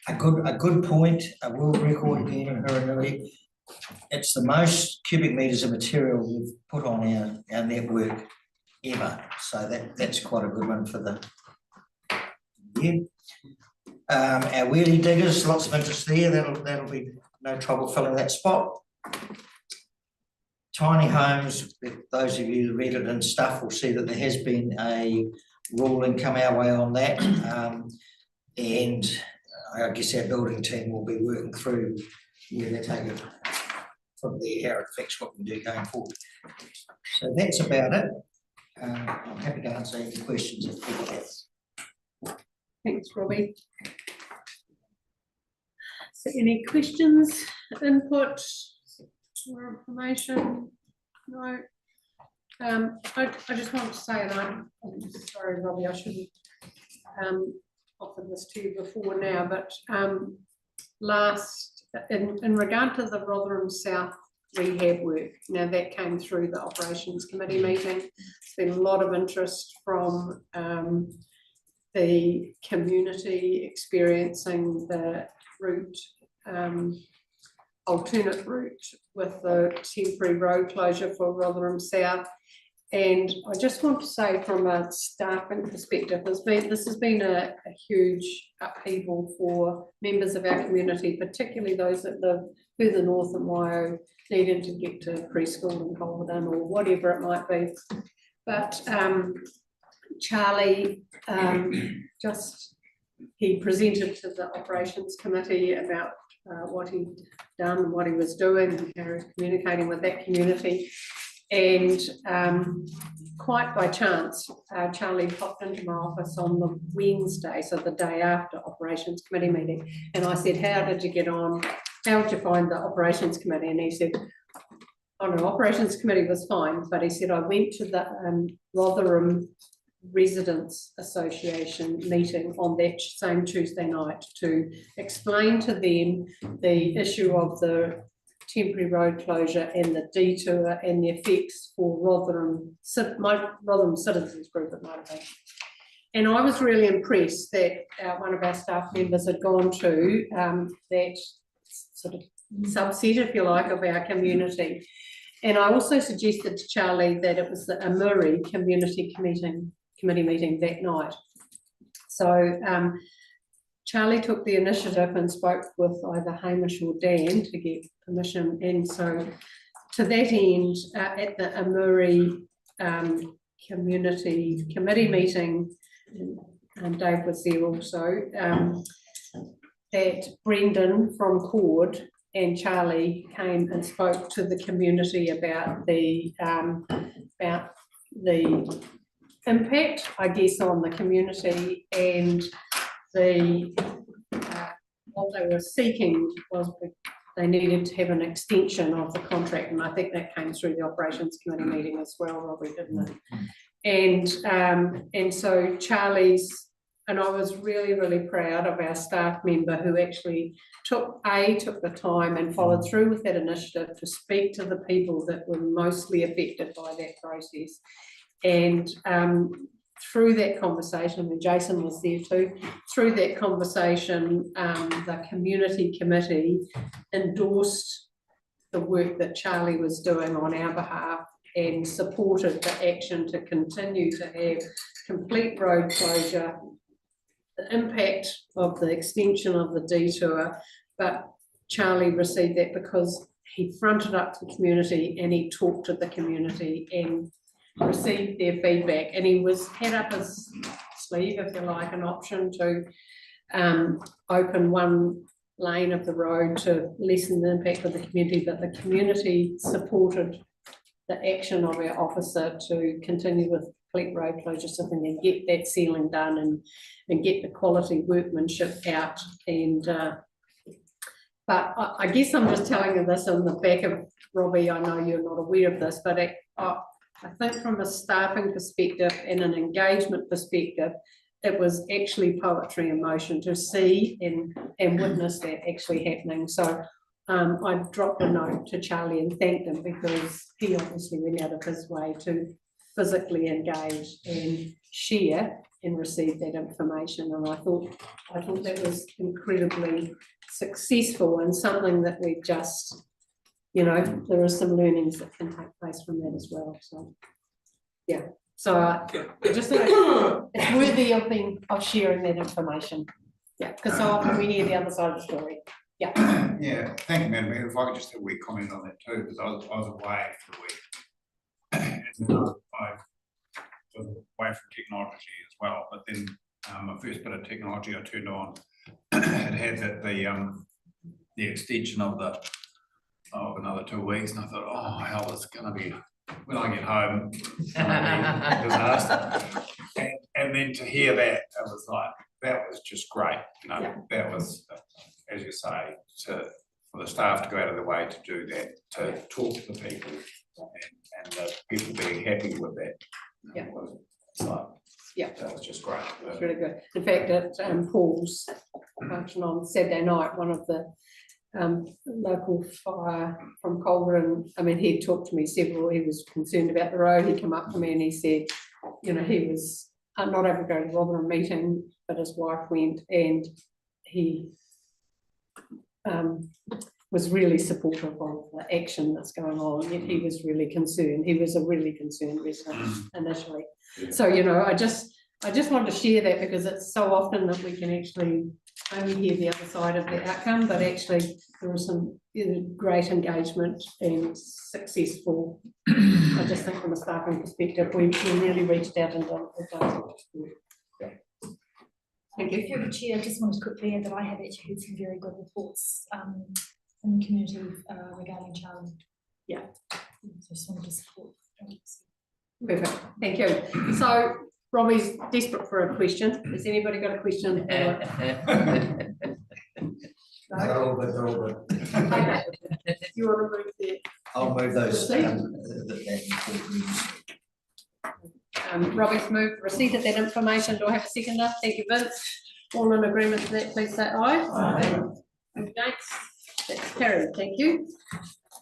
A good point, I will record again in Hurunui. It's the most cubic meters of material we've put on our network ever. So that's quite a good one for the year. Our wheelie diggers, lots of interest there. That'll be no trouble filling that spot. Tiny homes, those of you who read it and stuff will see that there has been a ruling come our way on that. And I guess our building team will be working through where they take it from there, how it affects what we do going forward. So that's about it. I'm happy to answer any questions if people have. Thanks, Robbie. So any questions, input, more information? No. I just want to say, and I'm sorry, Robbie, I shouldn't offer this to you before now, but in regard to the Rotherham South rehab work, now that came through the Operations Committee meeting. There's been a lot of interest from the community experiencing the route, alternate route with the temporary road closure for Rotherham South. And I just want to say, from a staffing perspective, this has been a huge upheaval for members of our community, particularly those that live further north in Waio, needing to get to preschool in Colverdon or whatever it might be. But Charlie he presented to the Operations Committee about what he'd done and what he was doing and how he was communicating with that community. And quite by chance, Charlie popped into my office on the Wednesday, so the day after Operations Committee meeting. And I said, how did you get on? How did you find the Operations Committee? And he said, oh no, Operations Committee was fine. But he said, I went to the Rotherham Residents Association meeting on that same Tuesday night to explain to them the issue of the temporary road closure and the detour and the effects for Rotherham Citizens Group, it might have been. And I was really impressed that one of our staff members had gone to that sort of subset, if you like, of our community. And I also suggested to Charlie that it was the Amuri Community Committee meeting that night. So Charlie took the initiative and spoke with either Hamish or Dan to get permission. And so to that end, at the Amuri Community Committee meeting, and Dave was there also, that Brendan from Cord and Charlie came and spoke to the community about the impact, I guess, on the community, and what they were seeking was they needed to have an extension of the contract, and I think that came through the Operations Committee meeting as well, Robbie, didn't it? And so Charlie's, and I was really, really proud of our staff member who actually took the time and followed through with that initiative to speak to the people that were mostly affected by that process. And through that conversation, and Jason was there too, through that conversation, the community committee endorsed the work that Charlie was doing on our behalf and supported the action to continue to have complete road closure, the impact of the extension of the detour. But Charlie received that because he fronted up to the community and he talked to the community and received their feedback, and he had up his sleeve, if you like, an option to open one lane of the road to lessen the impact of the community, but the community supported the action of our officer to continue with complete road closure so they can get that sealing done and get the quality workmanship out. And but I guess I'm just telling you this on the back of, Robbie, I know you're not aware of this, but I think from a staffing perspective and an engagement perspective, it was actually poetry in motion to see and witness that actually happening. So I dropped a note to Charlie and thanked him because he obviously went out of his way to physically engage and share and receive that information. And I thought that was incredibly successful and something that we've just, you know, there are some learnings that can take place from that as well. So, yeah. So I just think it's worthy of sharing that information. Yeah, because so often we hear the other side of the story. Yeah. Yeah, thank you, Madam Mayor. If I could just have a wee comment on that too, because I was away for a week. And I was away from technology as well. But then my first bit of technology I turned on, it had that the extension of another 2 weeks, and I thought, oh hell, it's gonna be, when I get home, it's gonna be a disaster. And then to hear that, it was like, that was just great. You know, yeah. That was, as you say, for the staff to go out of their way to do that, to talk to the people the people being happy with that. Yeah. So, Yeah. that was just great. It's really good. In fact, at Paul's function on Saturday night, one of the local fire from Colburn, I mean, he talked to me he was concerned about the road. He came up to me and he said, you know, he was not able to go to the Rotherham meeting, but his wife went, and he was really supportive of the action that's going on. He was really concerned. He was a really concerned resident initially. So, you know, I just wanted to share that because it's so often that we can actually only hear the other side of the outcome, but actually there was some great engagement and successful. I just think from a staffing perspective, we really reached out and done. Thank you. Through the chair, I just wanted to quickly add that I have actually heard some very good reports from the community regarding Charlie. Yeah. So just wanted to support. Perfect, thank you. So Robbie's desperate for a question. Has anybody got a question? No, but Okay. You want to move there? I'll move those. Robbie's moved receipt of that information. Do I have a seconder? Thank you, Vince. All in agreement with that, please say aye. Aye. Against? That's carried. Thank you.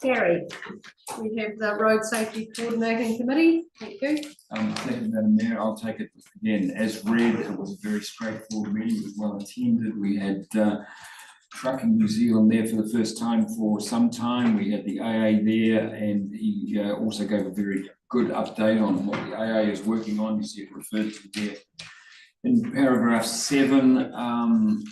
Gary, we have the Road Safety Coordinating Committee. Thank you. Thank you, Madam Mayor. I'll take it again as read. It was a very straightforward meeting. It was well attended. We had Trucking New Zealand there for the first time for some time. We had the AA there, and he also gave a very good update on what the AA is working on. You see it referred to there. In paragraph 7,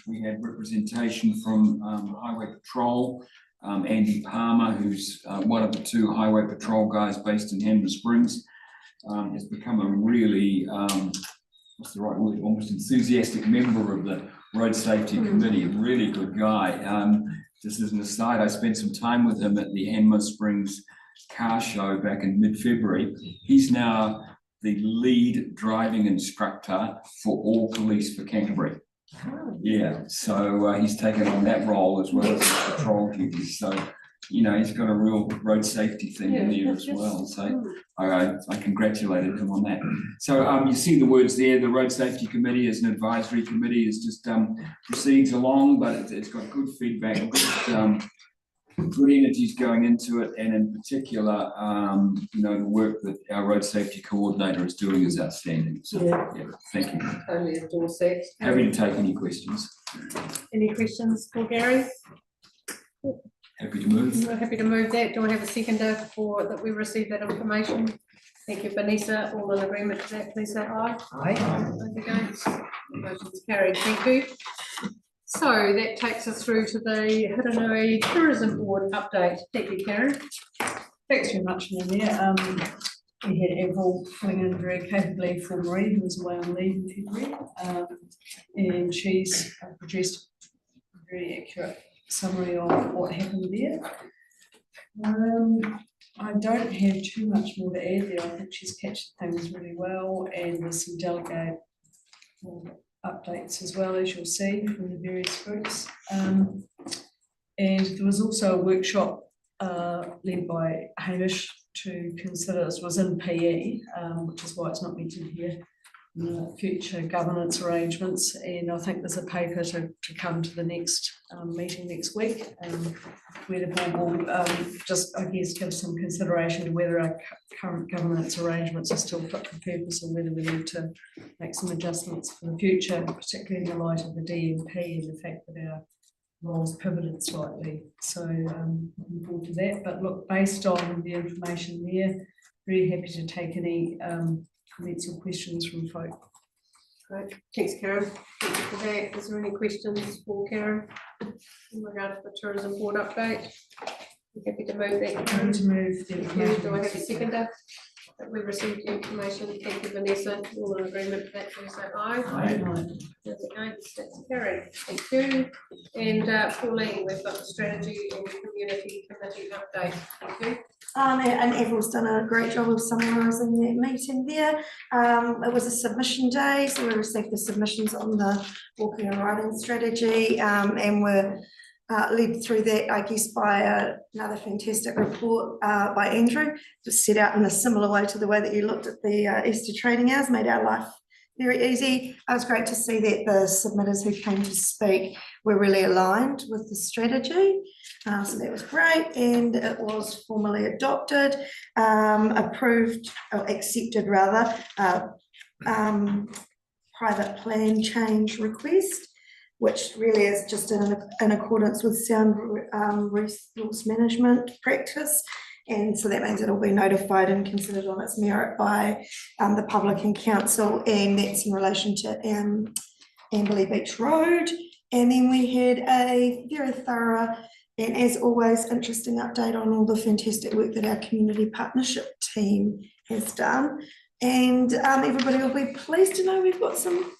we had representation from Highway Patrol. Andy Palmer, who's one of the 2 Highway Patrol guys based in Hammer Springs, has become a really, what's the right word, almost enthusiastic member of the Road Safety Committee, a really good guy. Just as an aside, I spent some time with him at the Hammer Springs car show back in mid-February. He's now the lead driving instructor for all police for Canterbury. Yeah, so he's taken on that role as well as his patrol duties. So, you know, he's got a real road safety thing in there as well. So I congratulated him on that. So you see the words there. The Road Safety Committee is an advisory committee. It's just proceeds along, but it's got good feedback, good energies going into it, and in particular, you know, the work that our road safety coordinator is doing is outstanding. So, yeah, thank you. Totally endorse that. Happy to take any questions. Any questions for Gary? Happy to move. We're happy to move that. Do I have a seconder for that we receive that information? Thank you, Vanessa. All in agreement to that, please say aye. Aye. Against? Motion's carried. Thank you. So that takes us through to the Hiranui Tourism Board update. Thank you, Karen. Thanks very much, Maria. We had Avril filling in very capably for Marie, who was away on leave in February, and she's produced a very accurate summary of what happened there. I don't have too much more to add there. I think she's captured things really well, and there's some delegate updates as well, as you'll see from the various groups. And there was also a workshop led by Hamish to consider, this was in PE, which is why it's not mentioned here, future governance arrangements, and I think there's a paper to come to the next meeting next week, where the board will just, I guess, give some consideration to whether our current governance arrangements are still fit for purpose, or whether we need to make some adjustments for the future, particularly in the light of the DMP and the fact that our roles pivoted slightly. So looking forward to that. But look, based on the information there, very happy to take any comments or questions from folk. Great, thanks, Karen. Thank you for that. Is there any questions for Karen in regard to the tourism board update? I'm happy to move that. Happy to move the information. Do I have a seconder? That we received the information. Thank you, Vanessa. All in agreement with that, please say aye. Aye. That's against, that's carried. Thank you. And Pauline, we've got the strategy and community committee update. Thank you. And Avril's done a great job of summarising that meeting there. It was a submission day, so we received the submissions on the walking and riding strategy, and we're led through that, I guess, by another fantastic report by Andrew, just set out in a similar way to the way that you looked at the Easter trading hours, made our life very easy. It was great to see that the submitters who came to speak were really aligned with the strategy. So that was great, and it was formally adopted, approved, or accepted rather, private plan change request, which really is just in accordance with sound resource management practice. And so that means it'll be notified and considered on its merit by the public and council, and that's in relation to Amberley Beach Road. And then we had a very thorough and, as always, interesting update on all the fantastic work that our community partnership team has done. And everybody will be pleased to know we've got some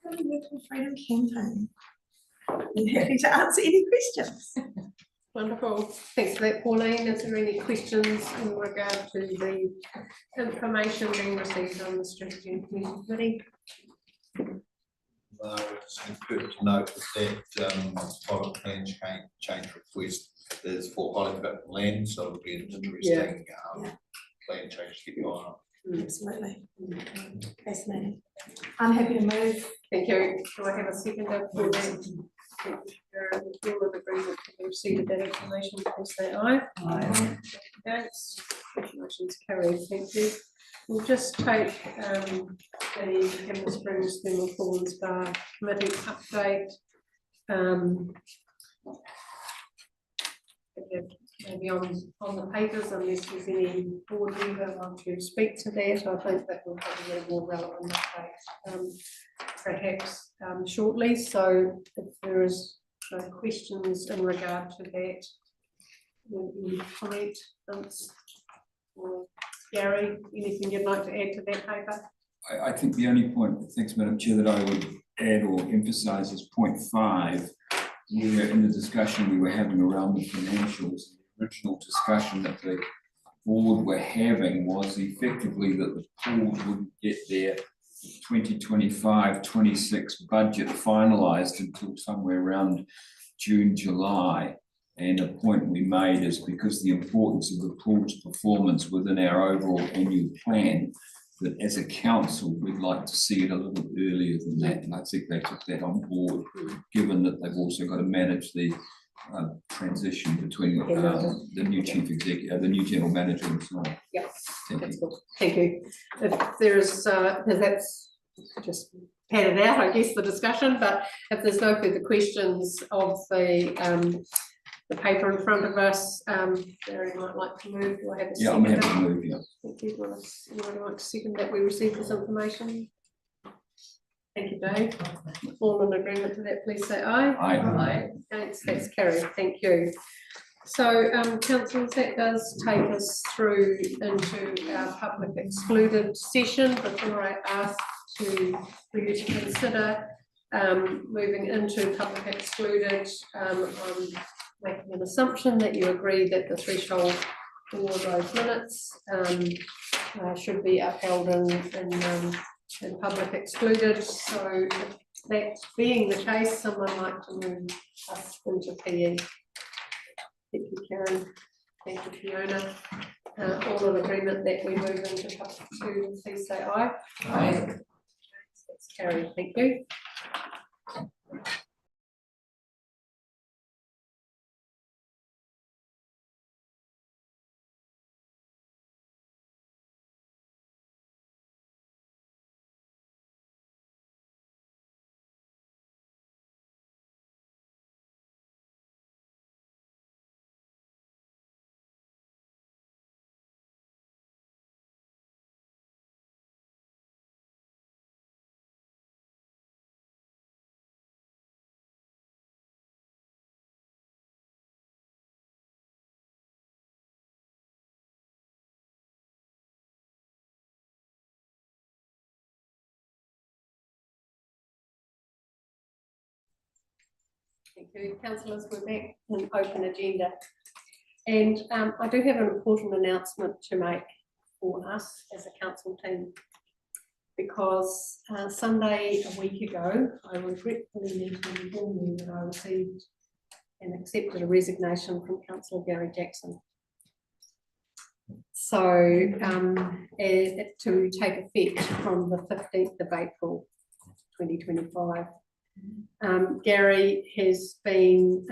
Mental Freedom campaign. I'm happy to answer any questions. Wonderful, thanks for that, Pauline. Is there any questions in regard to the information being received on the strategy and community committee? It's good to note that private plan change request is for Hollywood land, so it'll be an interesting plan change to get going on. Absolutely. Fascinating. I'm happy to move. Thank you. Do I have a second for that? All of agreement to receive that information, please say aye. Aye. Against, motion's carried, thank you. We'll just take the Campbell Springs Thermal Falls Bar Committee update. Maybe on the papers, unless there's any board member want to speak to that. I think that will probably be a more relevant update, perhaps shortly. So if there is no questions in regard to that, any comment, Vince or Gary, anything you'd like to add to that paper? I think the only point, thanks Madam Chair, that I would add or emphasise is point 5, where in the discussion we were having around the financials, the original discussion that the board were having was effectively that the pools wouldn't get their 2025-26 budget finalised until somewhere around June, July. And a point we made is because the importance of the pool's performance within our overall annual plan, that as a council, we'd like to see it a little earlier than that. And I think they took that on board, given that they've also got to manage the transition between the new chief executive, the new general manager and so on. Yeah, that's good. Thank you. If there's, that's just padded out, I guess, the discussion, but if there's no further questions of the paper in front of us, Gary might like to move. Do I have a second? I'm happy to move, yeah. Thank you. Anyone like to second that we received this information? Thank you, Dave. All in agreement to that, please say aye. Aye. Thanks, that's carried. Thank you. So, councillors, that does take us through into our public excluded session. Before I ask for you to consider moving into public excluded, I'm making an assumption that you agree that the threshold for those minutes should be upheld in public excluded. So that being the case, someone like to move us into PE. Thank you, Karen. Thank you, Fiona. All in agreement that we move into public excluded, please say aye. Aye. That's carried. Thank you. Thank you, councillors. We're back in open agenda. And I do have an important announcement to make for us as a council team, because Sunday a week ago, I regretfully need to inform you that I received and accepted a resignation from councillor Gary Jackson. So to take effect from the 15th of April 2025. Gary has been,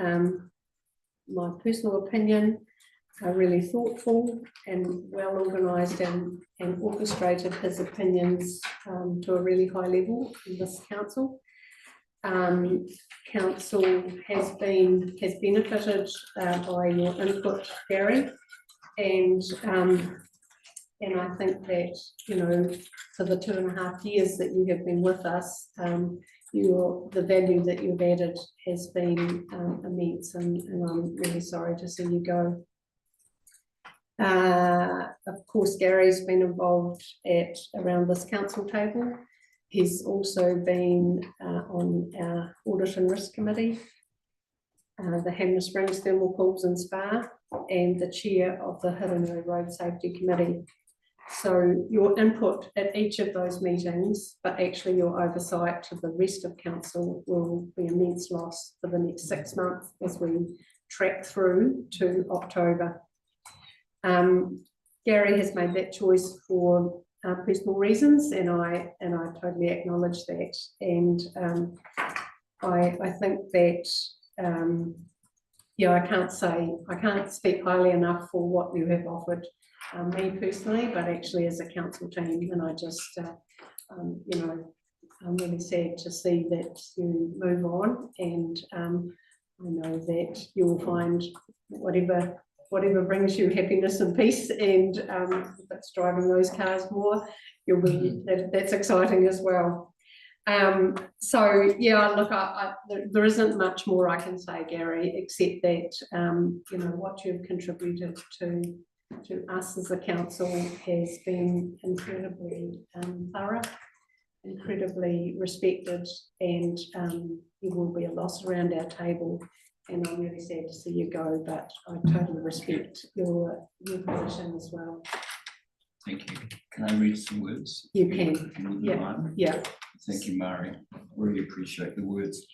my personal opinion, really thoughtful and well organised and orchestrated his opinions to a really high level in this council. Council has benefited by your input, Gary, and I think that, you know, for the 2.5 years that you have been with us, the value that you've added has been immense, and I'm really sorry to see you go. Of course, Gary's been involved around this council table. He's also been on our Audit and Risk Committee, the Hanmer Springs Thermal Pools and Spa, and the chair of the Hiranui Road Safety Committee. So your input at each of those meetings, but actually your oversight to the rest of council, will be an immense loss for the next 6 months as we track through to October. Gary has made that choice for personal reasons, and I totally acknowledge that. And I think that yeah, I can't speak highly enough for what you have offered me personally, but actually as a council team. And I just you know, I'm really sad to see that you move on, and I know that you will find whatever brings you happiness and peace, and if it's driving those cars more, you'll be, that's exciting as well. So yeah, look, there isn't much more I can say, Gary, except that you know, what you've contributed to us as a council has been incredibly thorough, incredibly respected, and you will be a loss around our table. And I'm really sad to see you go, but I totally respect your position as well. Thank you. Can I read some words? You can. Yeah. Yeah. Thank you, Mari. Really appreciate the words.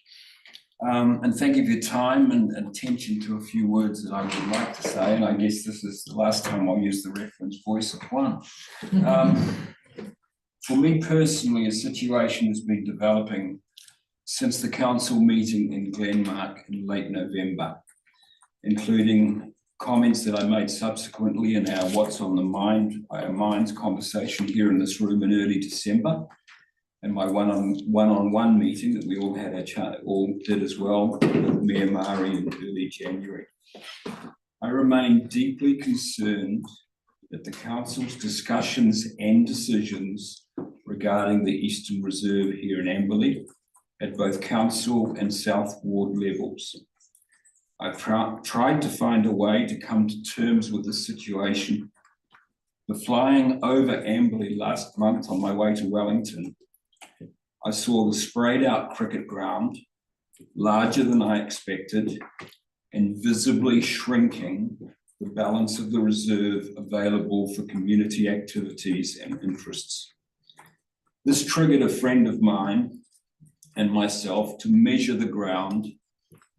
And thank you for your time and attention to a few words that I would like to say. And I guess this is the last time I'll use the reference voice of one. For me personally, a situation has been developing since the council meeting in Glenmark in late November, including comments that I made subsequently in our What's on the Mind, our Minds conversation here in this room in early December, and my one-on-one meeting that we all had all did as well with Mayor Mari in early January. I remain deeply concerned that the council's discussions and decisions regarding the Eastern Reserve here in Amberley at both council and South Ward levels. I've tried to find a way to come to terms with the situation. But flying over Amberley last month on my way to Wellington, I saw the sprayed out cricket ground, larger than I expected, and visibly shrinking the balance of the reserve available for community activities and interests. This triggered a friend of mine and myself to measure the ground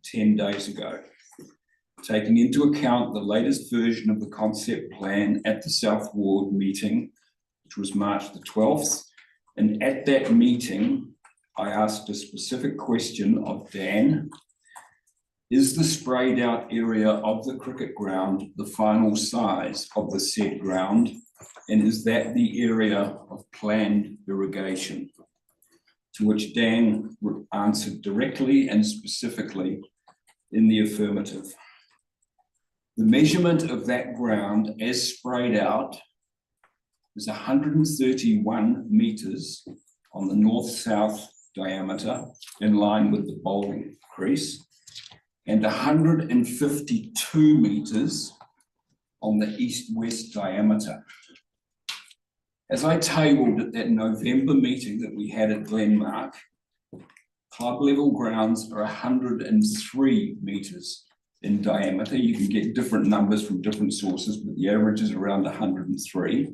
10 days ago, taking into account the latest version of the concept plan at the South Ward meeting, which was March the 12th. And at that meeting, I asked a specific question of Dan: is the sprayed out area of the cricket ground the final size of the said ground? And is that the area of planned irrigation? To which Dan answered directly and specifically in the affirmative. The measurement of that ground as sprayed out is 131 meters on the north-south diameter in line with the bowling crease, and 152 meters on the east-west diameter. As I tabled at that November meeting that we had at Glenmark, club level grounds are 103 meters in diameter. You can get different numbers from different sources, but the average is around 103.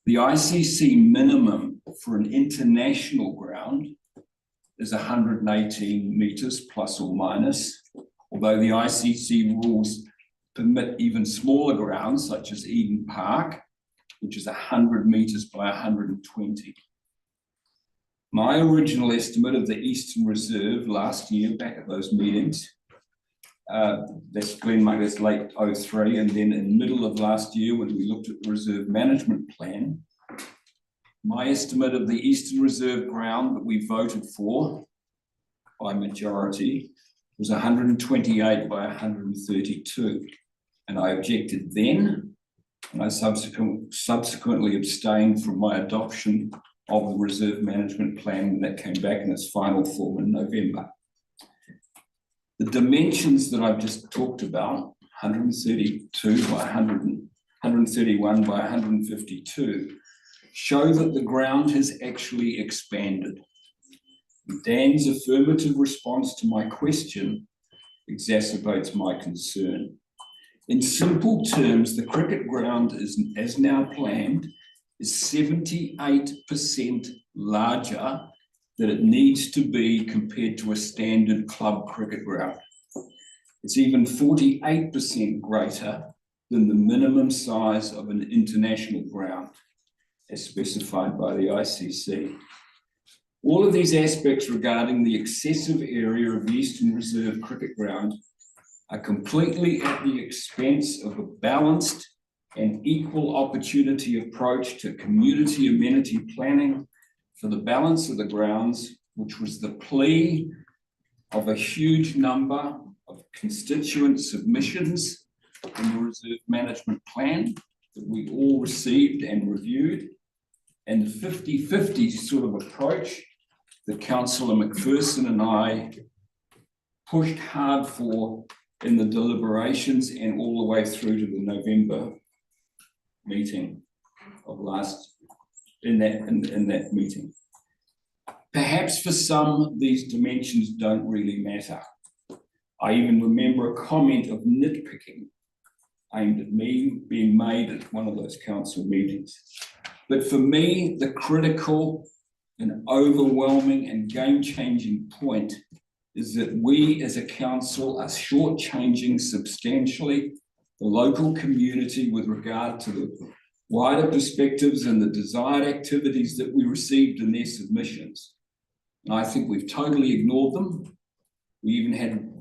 The ICC minimum for an international ground is 118 meters plus or minus, or although the ICC rules permit even smaller grounds such as Eden Park, which is 100 metres by 120. My original estimate of the Eastern Reserve last year, back at those meetings, that's Glenmurray, that's late 03, and then in the middle of last year when we looked at the reserve management plan, my estimate of the Eastern Reserve ground that we voted for by majority was 128 by 132. And I objected then, and I subsequently abstained from my adoption of the reserve management plan when that came back in its final form in November. The dimensions that I've just talked about, 132 by 131 by 152, show that the ground has actually expanded. Dan's affirmative response to my question exacerbates my concern. In simple terms, the cricket ground is, as now planned, is 78% larger than it needs to be compared to a standard club cricket ground. It's even 48% greater than the minimum size of an international ground, as specified by the ICC. All of these aspects regarding the excessive area of the Eastern Reserve Cricket Ground are completely at the expense of a balanced and equal opportunity approach to community amenity planning for the balance of the grounds, which was the plea of a huge number of constituent submissions in the reserve management plan that we all received and reviewed, and the 50-50 sort of approach that Councillor McPherson and I pushed hard for in the deliberations and all the way through to the November meeting of in that meeting. Perhaps for some, these dimensions don't really matter. I even remember a comment of nitpicking aimed at me being made at one of those council meetings. But for me, the critical and overwhelming and game-changing point is that we as a council are shortchanging substantially the local community with regard to the wider perspectives and the desired activities that we received in their submissions. And I think we've totally ignored them. We even had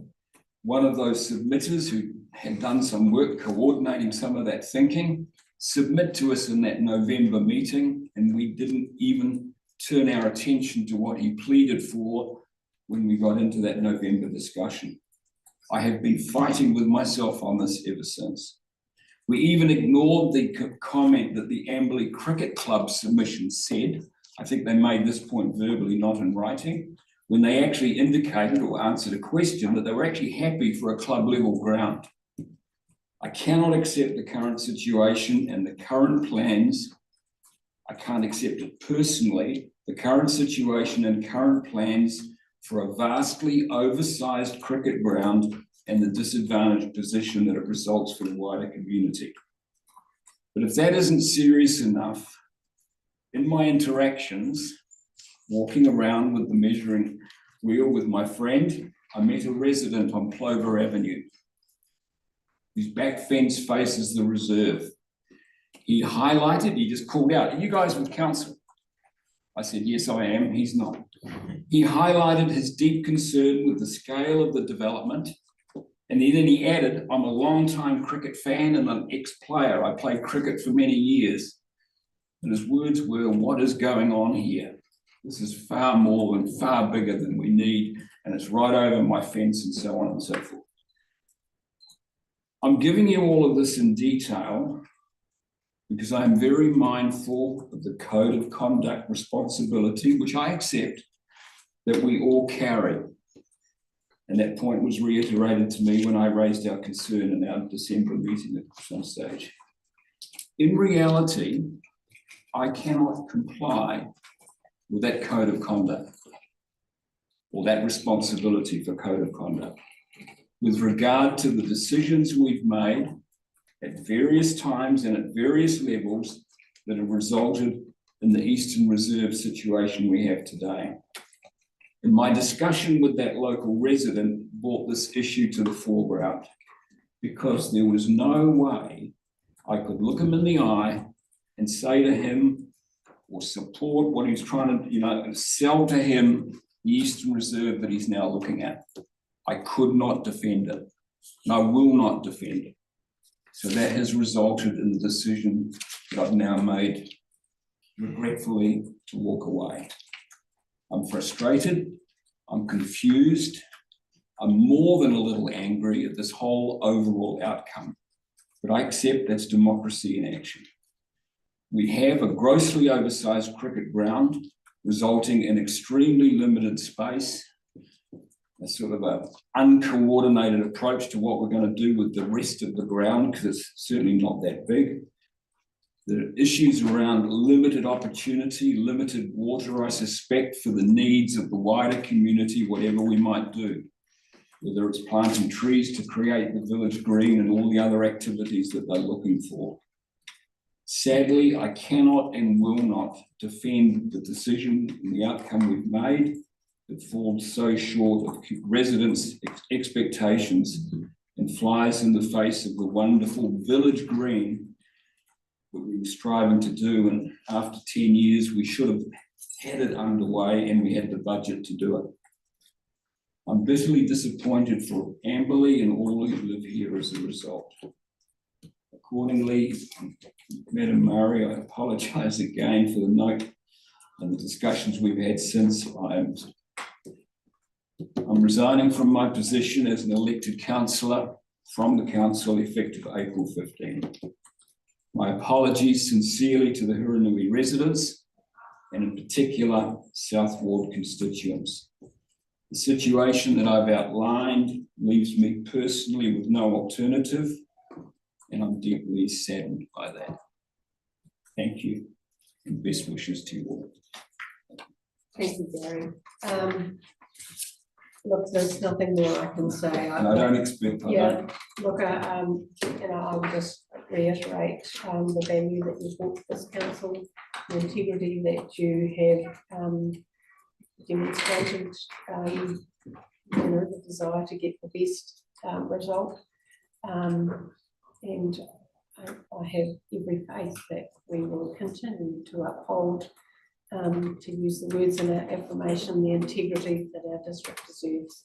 one of those submitters who had done some work coordinating some of that thinking submit to us in that November meeting, and we didn't even turn our attention to what he pleaded for when we got into that November discussion. I have been fighting with myself on this ever since. We even ignored the comment that the Amberley Cricket Club submission said, I think they made this point verbally, not in writing, when they actually indicated or answered a question that they were actually happy for a club level ground. I cannot accept the current situation and the current plans. I can't accept it personally, the current situation and current plans for a vastly oversized cricket ground and the disadvantaged position that it results for the wider community. But if that isn't serious enough, in my interactions, walking around with the measuring wheel with my friend, I met a resident on Plover Avenue, whose back fence faces the reserve. He highlighted, he just called out, "Are you guys with council?" I said, "Yes, I am." He's not. He highlighted his deep concern with the scale of the development. And then he added, "I'm a long-time cricket fan and an ex-player. I played cricket for many years." And his words were, "What is going on here? This is far more and far bigger than we need, and it's right over my fence," and so on and so forth. I'm giving you all of this in detail because I'm very mindful of the code of conduct responsibility, which I accept, that we all carry. And that point was reiterated to me when I raised our concern in our December meeting at some stage. In reality, I cannot comply with that code of conduct or that responsibility for code of conduct with regard to the decisions we've made at various times and at various levels that have resulted in the Eastern Reserve situation we have today. In my discussion with that local resident, brought this issue to the foreground, because there was no way I could look him in the eye and say to him or support what he's trying to, sell to him the Eastern Reserve that he's now looking at. I could not defend it, and I will not defend it. So that has resulted in the decision that I've now made, regretfully, to walk away. I'm frustrated, I'm confused, I'm more than a little angry at this whole overall outcome, but I accept that's democracy in action. We have a grossly oversized cricket ground, resulting in extremely limited space, a sort of an uncoordinated approach to what we're going to do with the rest of the ground, because it's certainly not that big. There are issues around limited opportunity, limited water, I suspect, for the needs of the wider community, whatever we might do, whether it's planting trees to create the village green and all the other activities that they're looking for. Sadly, I cannot and will not defend the decision and the outcome we've made. It falls so short of residents' expectations and flies in the face of the wonderful village green that we were striving to do. And after 10 years, we should have had it underway, and we had the budget to do it. I'm bitterly disappointed for Amberley and all who live here as a result. Accordingly, Madam Murray, I apologise again for the note and the discussions we've had since. I'm resigning from my position as an elected councillor from the council effective April 15. My apologies sincerely to the Huranui residents, and in particular South Ward constituents. The situation that I've outlined leaves me personally with no alternative, and I'm deeply saddened by that. Thank you, and best wishes to you all. Thank you, Gary. Look, there's nothing more I can say. And I don't expect. Yeah, look, I will just reiterate the value that you brought to this council, the integrity that you have demonstrated, the desire to get the best result. And I have every faith that we will continue to uphold, to use the words in our affirmation, the integrity that our district deserves.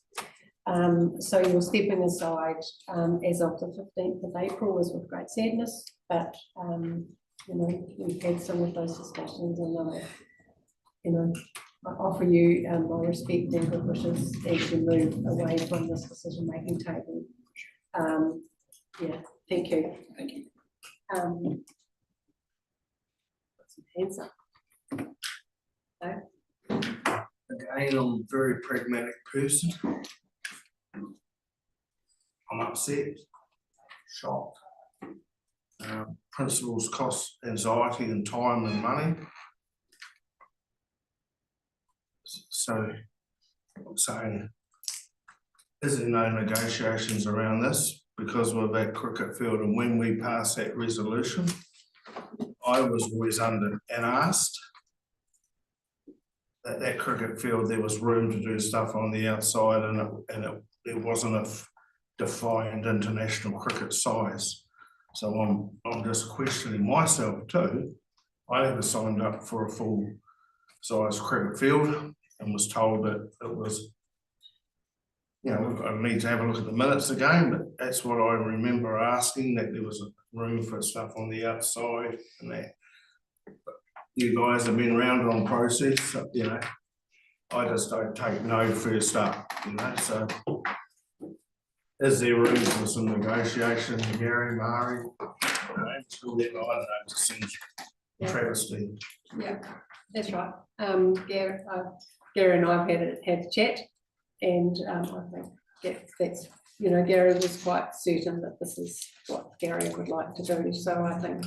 So you're stepping aside as of the 15th of April is with great sadness, but we've had some of those discussions, and I offer you my respect and good wishes as you move away from this decision-making table. Yeah, thank you. Thank you. Hands up. No? Again, I'm a very pragmatic person. I'm upset, shocked. Principals cost anxiety and time and money. So I'm saying, is there no negotiations around this? Because we're that cricket field, and when we passed that resolution, I was always under and asked that cricket field, there was room to do stuff on the outside, and it wasn't a defined international cricket size. So I'm just questioning myself too. I never signed up for a full size cricket field and was told that it was, I need to have a look at the minutes again, but that's what I remember asking, that there was room for stuff on the outside and that. But you guys have been around on process, so, I just don't take no first up, so. Is there room for some negotiation, Gary, Mari? I don't know, it just seems travesty. Yeah, that's right. Gary and I have had a chat, and I think that's Gary was quite certain that this is what Gary would like to do. So I think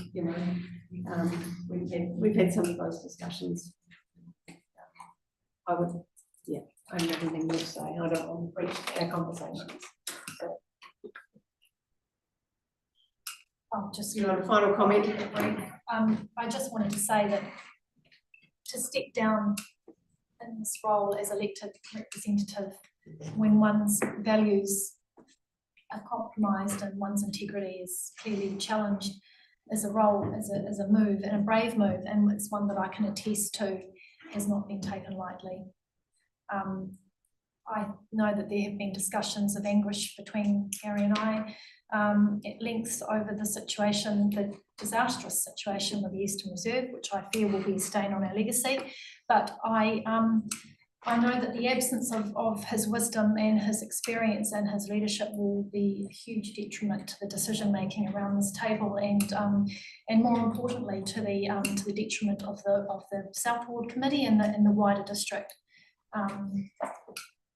we've had some of those discussions. I don't have anything more to say. I don't want to breach our conversations. I'll just. A final comment. I just wanted to say that to step down in this role as elected representative when one's values are compromised and one's integrity is clearly challenged, is a role, as a move, and a brave move, and it's one that I can attest to has not been taken lightly. I know that there have been discussions of anguish between Gary and I at length over the situation, the disastrous situation with the Eastern Reserve, which I fear will be a stain on our legacy. But I know that the absence of his wisdom and his experience and his leadership will be a huge detriment to the decision making around this table, and more importantly to the detriment of the South Ward Committee and the wider district.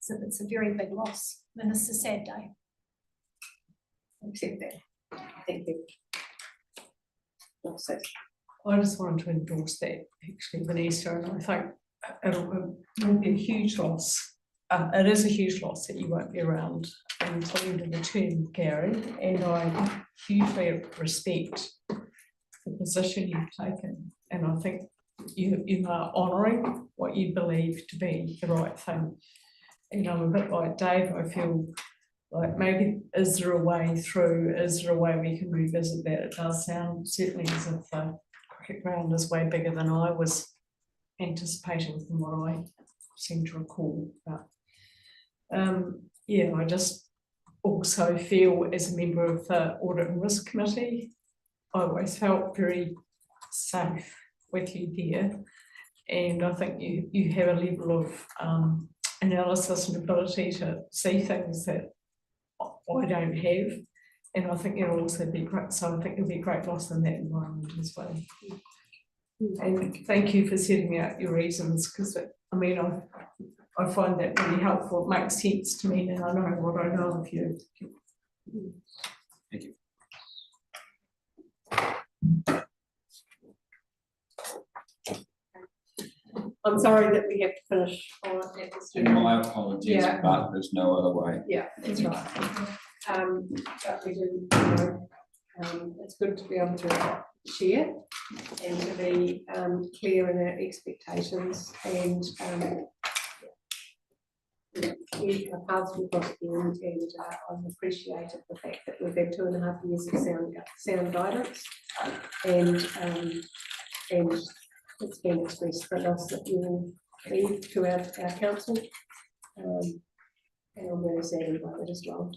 So it's a very big loss, and it's a sad day. Accept that. Thank you. I just wanted to endorse that, actually, Vanessa, and I think it will be a huge loss. It is a huge loss that you won't be around until the end of the term, Gary, and I hugely respect the position you've taken, and I think you are honouring what you believe to be the right thing. And I'm a bit like Dave, I feel like maybe is there a way through, is there a way we can revisit that? It does sound certainly as if the cricket ground is way bigger than I was anticipating from what I seem to recall. But yeah, I just also feel as a member of the Audit and Risk Committee, I always felt very safe with you there. And I think you have a level of analysis and ability to see things that I don't have, and I think it'll also be great. So I think it'll be a great loss in that environment as well. And thank you for setting out your reasons, because I mean I find that really helpful. It makes sense to me now. I know what I know of you. Thank you. I'm sorry that we have to finish on at this. And my apologies, Yeah. but there's no other way. Yeah, that's right. But we do, you know, it's good to be able to share and to be clear in our expectations, and we are paths will cross again, and I've appreciated the fact that we've had 2.5 years of sound guidance, and it's been expressed from us that you will leave to our council, and I'm very saddened by that as well.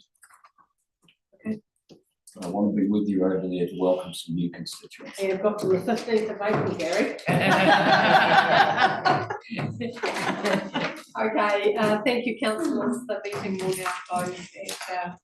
I want to be with you over there to welcome some new constituents. And I've got to the 15th of April, Gary. Okay, thank you, councillors. The meeting will now close at